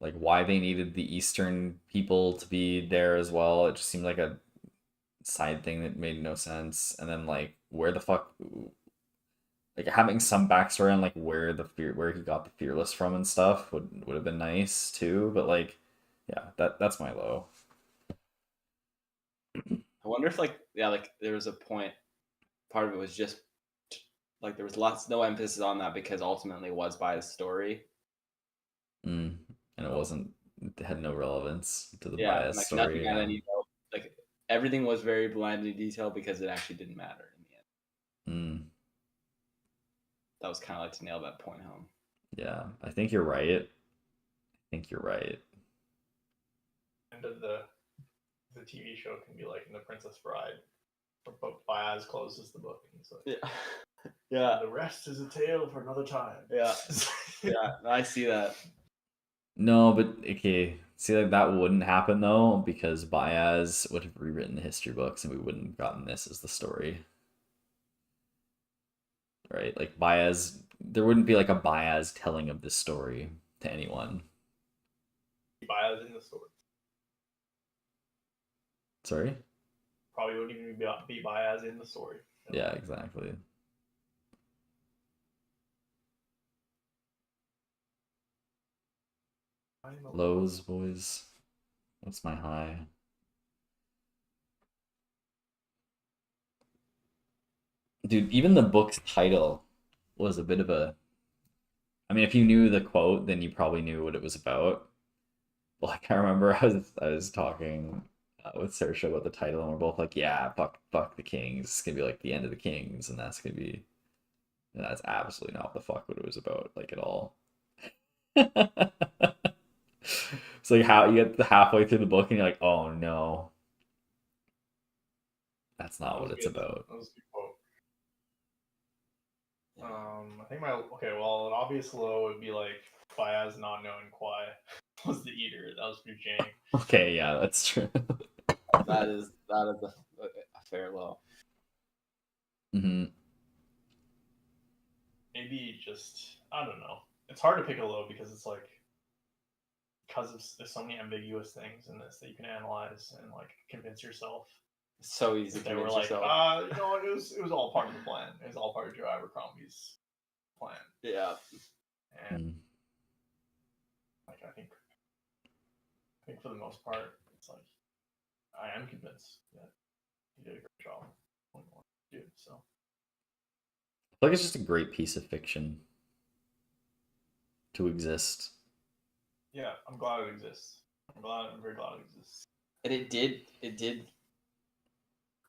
like why they needed the Eastern people to be there as well. It just seemed like a side thing that made no sense. And then like where the fuck, like having some backstory on like where where he got the fearless from and stuff would have been nice too. But like, yeah, that's my low. I wonder if like yeah, like there was a point. Part of it was just like there was no emphasis on that because ultimately it was by the story. And it wasn't. It had no relevance to the Yeah, bias like story. nothing had any like everything was very blindly detailed because it actually didn't matter in the end. That was kind of like to nail that point home. Yeah, I think you're right. I think you're right. End of the TV show can be like in The Princess Bride. But Baez closes the book and he's like, yeah. The rest is a tale for another time. Yeah. Yeah, I see that. No, but okay. See, like that wouldn't happen though, because Baez would have rewritten the history books and we wouldn't have gotten this as the story. Right? Like Baez, there wouldn't be like a Baez telling of this story to anyone. Baez in the story. Sorry? Probably wouldn't even be Baez in the story. Yeah, exactly. Lows, boys. What's my high? Dude, even the book's title was a bit of a... I mean, if you knew the quote, then you probably knew what it was about. But like, I remember I was talking with Saoirse about the title, and we're both like, "Yeah, fuck the Kings. It's gonna be like the end of the Kings, and that's gonna be." And that's absolutely not the fuck what it was about, like at all. It's like how you get halfway through the book and you're like, "Oh no, that's not what it's about." That was a good quote. I think well, an obvious low would be like Baez not knowing Kwai was the eater. That was pretty shame. Okay, yeah, that's true. That is a fair low. Maybe just I don't know. It's hard to pick a low because it's like there's so many ambiguous things in this that you can analyze and like convince yourself. It's so easy to They were convince like, yourself. it was all part of the plan. It was all part of Joe Abercrombie's plan. Yeah. And like I think for the most part, it's like I am convinced that he did a great job. Dude, so I feel like it's just a great piece of fiction to exist. yeah, I'm glad it exists. I'm very glad it exists. And it did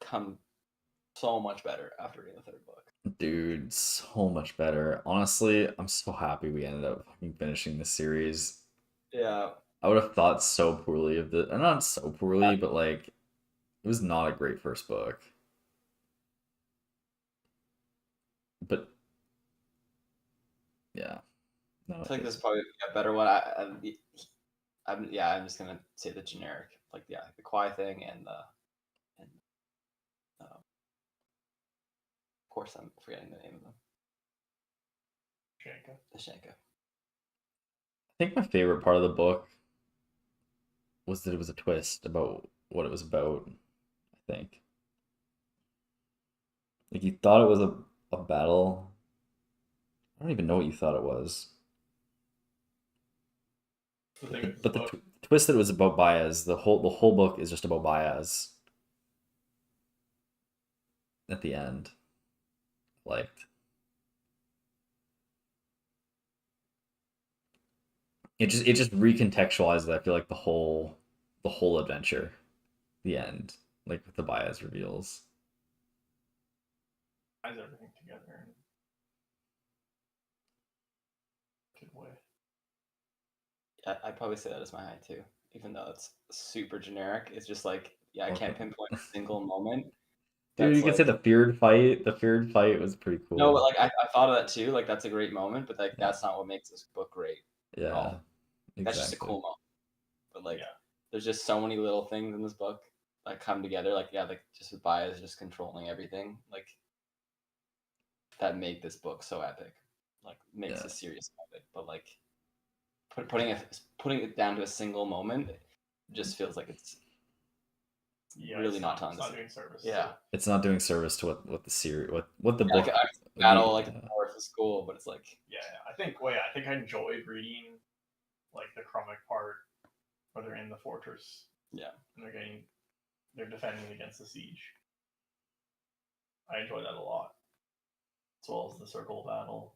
come so much better after reading the third book. Dude, so much better. Honestly, I'm so happy we ended up fucking finishing the series. Yeah. I would have thought so poorly of the, not so poorly, but like, it was not a great first book. But yeah, no, I think this is probably a better one. I'm just gonna say the generic, like the quiet thing and of course I'm forgetting the name of them. Shanka. The Shanka. I think my favorite part of the book was that it was a twist about what it was about. I think, like, you thought it was a battle. I don't even know what you thought it was. The thing with this But the book. twist that it was about Baez, the whole book is just about Baez. At the end, liked. It just recontextualizes, I feel like, the whole adventure, the end, like with the Baez reveals. Ties everything together in a good way. Yeah, I'd probably say that is my high too, even though it's super generic. It's just like, I can't pinpoint a single moment. Dude, you could say the feared fight. The feared fight was pretty cool. No, but like I thought of that too. Like that's a great moment, but like that's not what makes this book great. Yeah, at all. exactly. That's just a cool moment. But like, Yeah. there's just so many little things in this book that come together. Like just with Baez just controlling everything, like that make this book so epic. Like makes Yeah. it serious epic. But like putting it down to a single moment just feels like it's really not telling it's the not doing service. Yeah. It's not doing service to what the series, what the Yeah, book. like a battle the- like the North is cool, but it's like Yeah, I think I enjoyed reading like the Crummick part where they're in the fortress. Yeah. And they're defending against the siege. I enjoy that a lot. As well as the circle battle.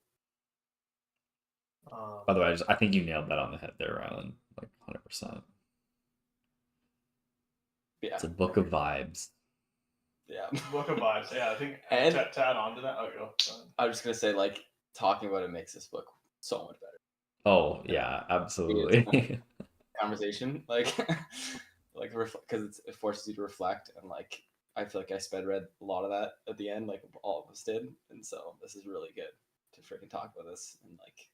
By the way, I think you nailed that on the head there, Rylan. Like 100%. yeah. It's a book of vibes. Yeah. Book of vibes. Yeah, I think And- to add on to that, I'll go. I was just gonna say, like, talking about it makes this book so much better. Oh yeah, absolutely. Conversation, like, because it forces you to reflect, and like, I feel like I sped read a lot of that at the end, like all of us did, and so this is really good to freaking talk about this, and like,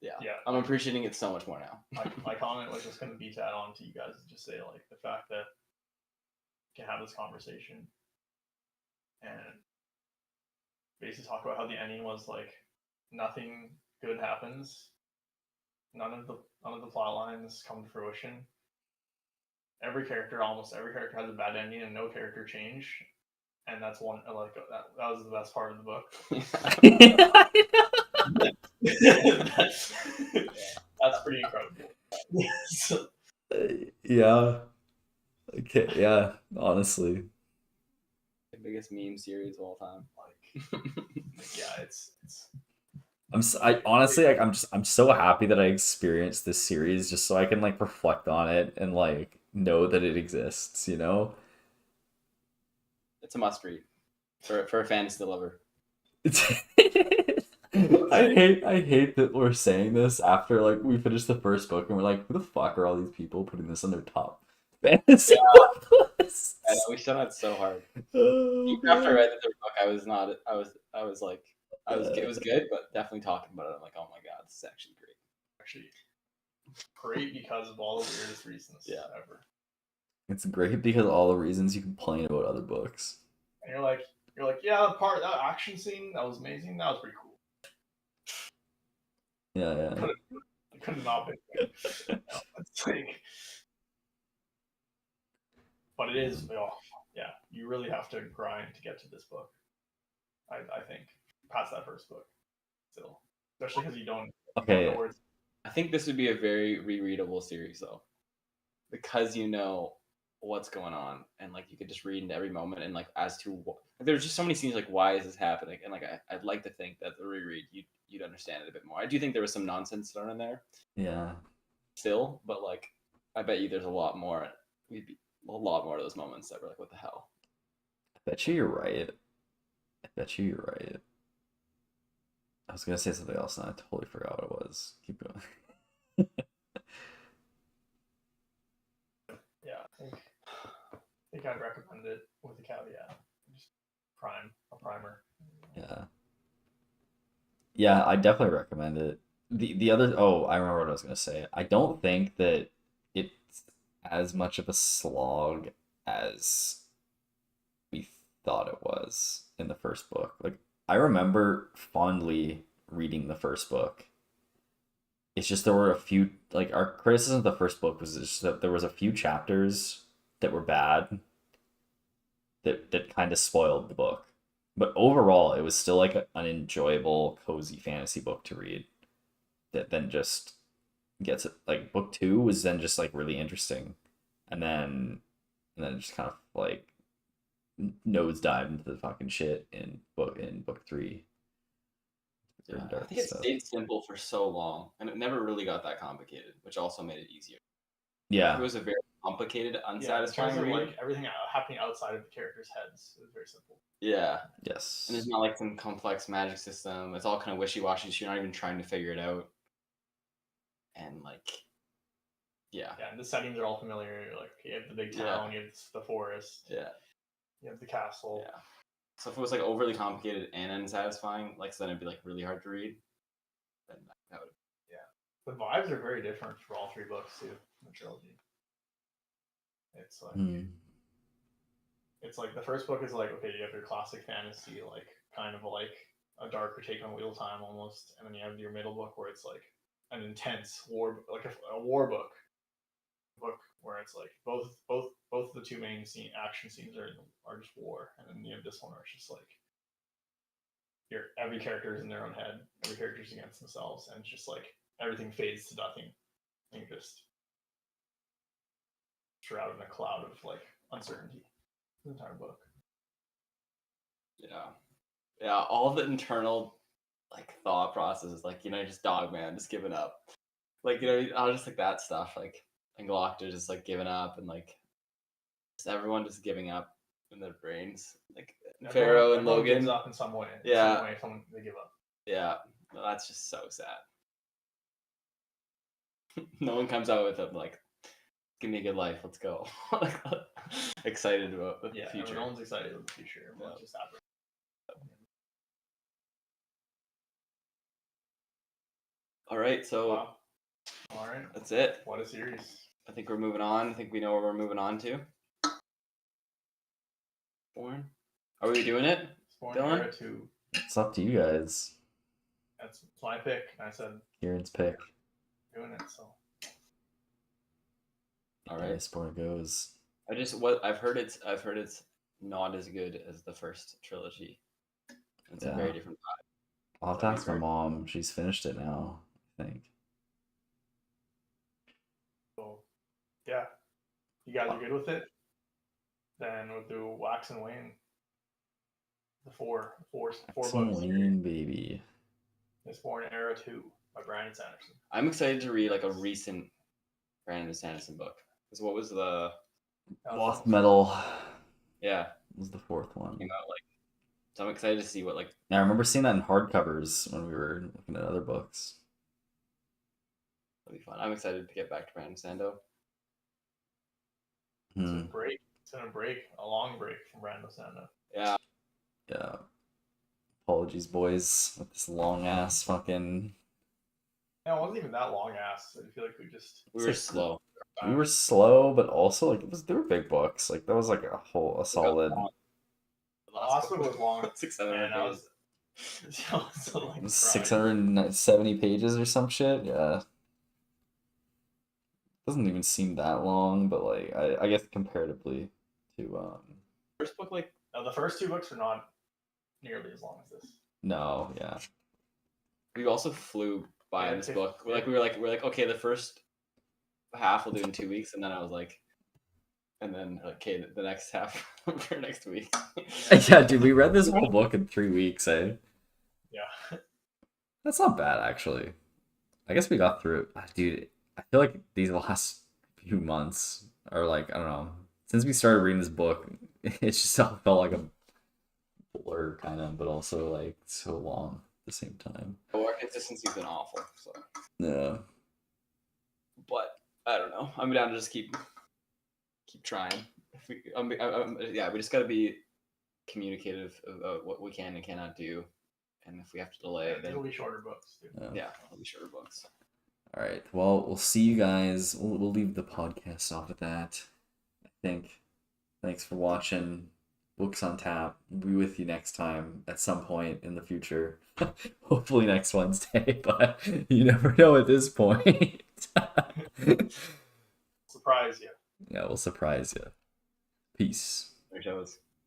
yeah, I'm appreciating it so much more now. my comment was just going to be to add on to you guys and just say like the fact that you can have this conversation and basically talk about how the ending was like nothing good happens, none of the plot lines come to fruition. Almost every character has a bad ending and no character change, and that's one like that was the best part of the book. That's pretty incredible. Yeah. Okay. Yeah. Honestly. The biggest meme series of all time. Yeah, it's. Honestly, like, I'm so happy that I experienced this series just so I can like reflect on it and like know that it exists, you know? It's a must read for a fantasy lover. I hate that we're saying this after like we finished the first book and we're like, who the fuck are all these people putting this on their top fantasy book lists? I know, we still had so hard. Oh, After I man. read the third book, it was good, but definitely talking about it, I'm like, oh my god, this is actually great. Actually, great because of all the weirdest reasons ever. It's great because of all the reasons you complain about other books. And you're like, yeah, that action scene, that was amazing. That was pretty cool. Yeah. It could have not been good. It's like, but it is. Yeah, you really have to grind to get to this book. I think past that first book, still, especially because you don't. Okay. Know where I think this would be a very rereadable series though, because you know what's going on and like you could just read into every moment and like as to what there's just so many scenes like why is this happening and like I'd like to think that the reread you'd understand it a bit more. I do think there was some nonsense thrown in there. Yeah. Still, but like I bet you there's a lot more. A lot more of those moments that were like, what the hell? I bet you you're right. I bet you you're right. I was gonna say something else and I totally forgot what it was. Keep going. Yeah, I think I'd recommend it with a caveat. Just a primer. Yeah. Yeah, I definitely recommend it. The other I remember what I was gonna say. I don't think that it's as much of a slog as we thought it was in the first book. Like I remember fondly reading the first book. It's just there were a few like our criticism of the first book was just that there was a few chapters that were bad that kind of spoiled the book. But overall, it was still like an enjoyable, cozy fantasy book to read. That then just gets it like book 2 was then just like really interesting, and then just kind of like nosedive into the fucking shit in book 3. Yeah, Very I dark think it stuff. stayed simple for so long, and it never really got that complicated, which also made it easier. Yeah, It was a very complicated, Yeah, in unsatisfying terms of read. like everything happening outside of the characters' heads, it was very simple. Yeah, yes. and there's not like some complex magic system. It's all kind of wishy-washy. So you're not even trying to figure it out. And like, yeah, Yeah, and the settings are all familiar. Like you have the big Yeah. town, you have the forest, yeah, you have the castle. yeah. So if it was like overly complicated and unsatisfying, like so then it'd be like really hard to read. Then that would. The vibes are very different for all 3 books too in the trilogy. It's like it's like the first book is like, okay, you have your classic fantasy, like kind of like a darker take on Wheel Time almost, and then you have your middle book where it's like an intense war, like a war book where it's like both of the 2 main action scenes are just war, and then you have this one where it's just like every character is in their own head, every character is against themselves, and it's just like everything fades to nothing, and you're just shrouded in a cloud of like uncertainty. The entire book. Yeah, yeah. All the internal like thought processes, like just Dogman just giving up, like I was just like that stuff, like and Glockter just like giving up, and like just everyone just giving up in their brains, like Pharaoh and Everyone Logan. gives up in some way. Yeah. Some way, they give up. Yeah, well, that's just so sad. No one comes out with them like, "Give me a good life, let's go." Excited about the future. No one's excited about the future. Everyone's just happy. All right, so Wow. All right, that's it. what a series. I think we're moving on. I think we know where we're moving on to. Born. Are we doing it? Spawn Dylan? Era 2. It's up to you guys. That's my pick. I said Kieran's pick. doing it. So All right. Nice, where it goes. I've heard it's not as good as the first trilogy. It's a very Yeah. different I'll have to ask my mom. She's finished it now, I think. yeah, you guys are good with it. Then we'll do Wax and Wayne. The four It's books. Wayne, baby. It's Born Era 2 by Brandon Sanderson. I'm excited to read like a recent Brandon Sanderson book. Because what was the Lost Metal yeah was the 4th one. came out like? So I'm excited to see what like. Now, I remember seeing that in hardcovers when we were looking at other books. It'll be fun. I'm excited to get back to Brandon Sando. It's a break. It's been a long break from Brandon Sando. Yeah. Yeah. Apologies, boys, with this long ass fucking. Yeah, it wasn't even that long ass. I feel like we We were slow. We were slow, but also like they were big books. Like that was like a solid. The last book was long. 600 And I pages. was like, 670 pages or some shit. Yeah. Doesn't even seem that long, but like I guess comparatively to First book like the first 2 books are not nearly as long as this. no, yeah. we also flew by Yeah, this it's- book. We're like okay, the first half we'll do in 2 weeks, and then I was like, and then okay, the next half for next week. Yeah, dude, we read this whole book in 3 weeks, eh? Yeah. That's not bad, actually. I guess we got through it. Dude, I feel like these last few months are like, I don't know, since we started reading this book, it just all felt like a blur kind of, but also like so long at the same time. But our consistency's been awful. So, Yeah. but I don't know. I'm down to just keep trying. If we, yeah, we just got to be communicative of what we can and cannot do, and if we have to delay, then It'll be shorter books too. yeah, it'll be shorter books. All right. Well, we'll see you guys. We'll leave the podcast off at that. I think. Thanks for watching. Books on Tap. We'll be with you next time at some point in the future. Hopefully next Wednesday, but you never know at this point. Surprise you. Yeah, we'll surprise you. Peace. There it goes.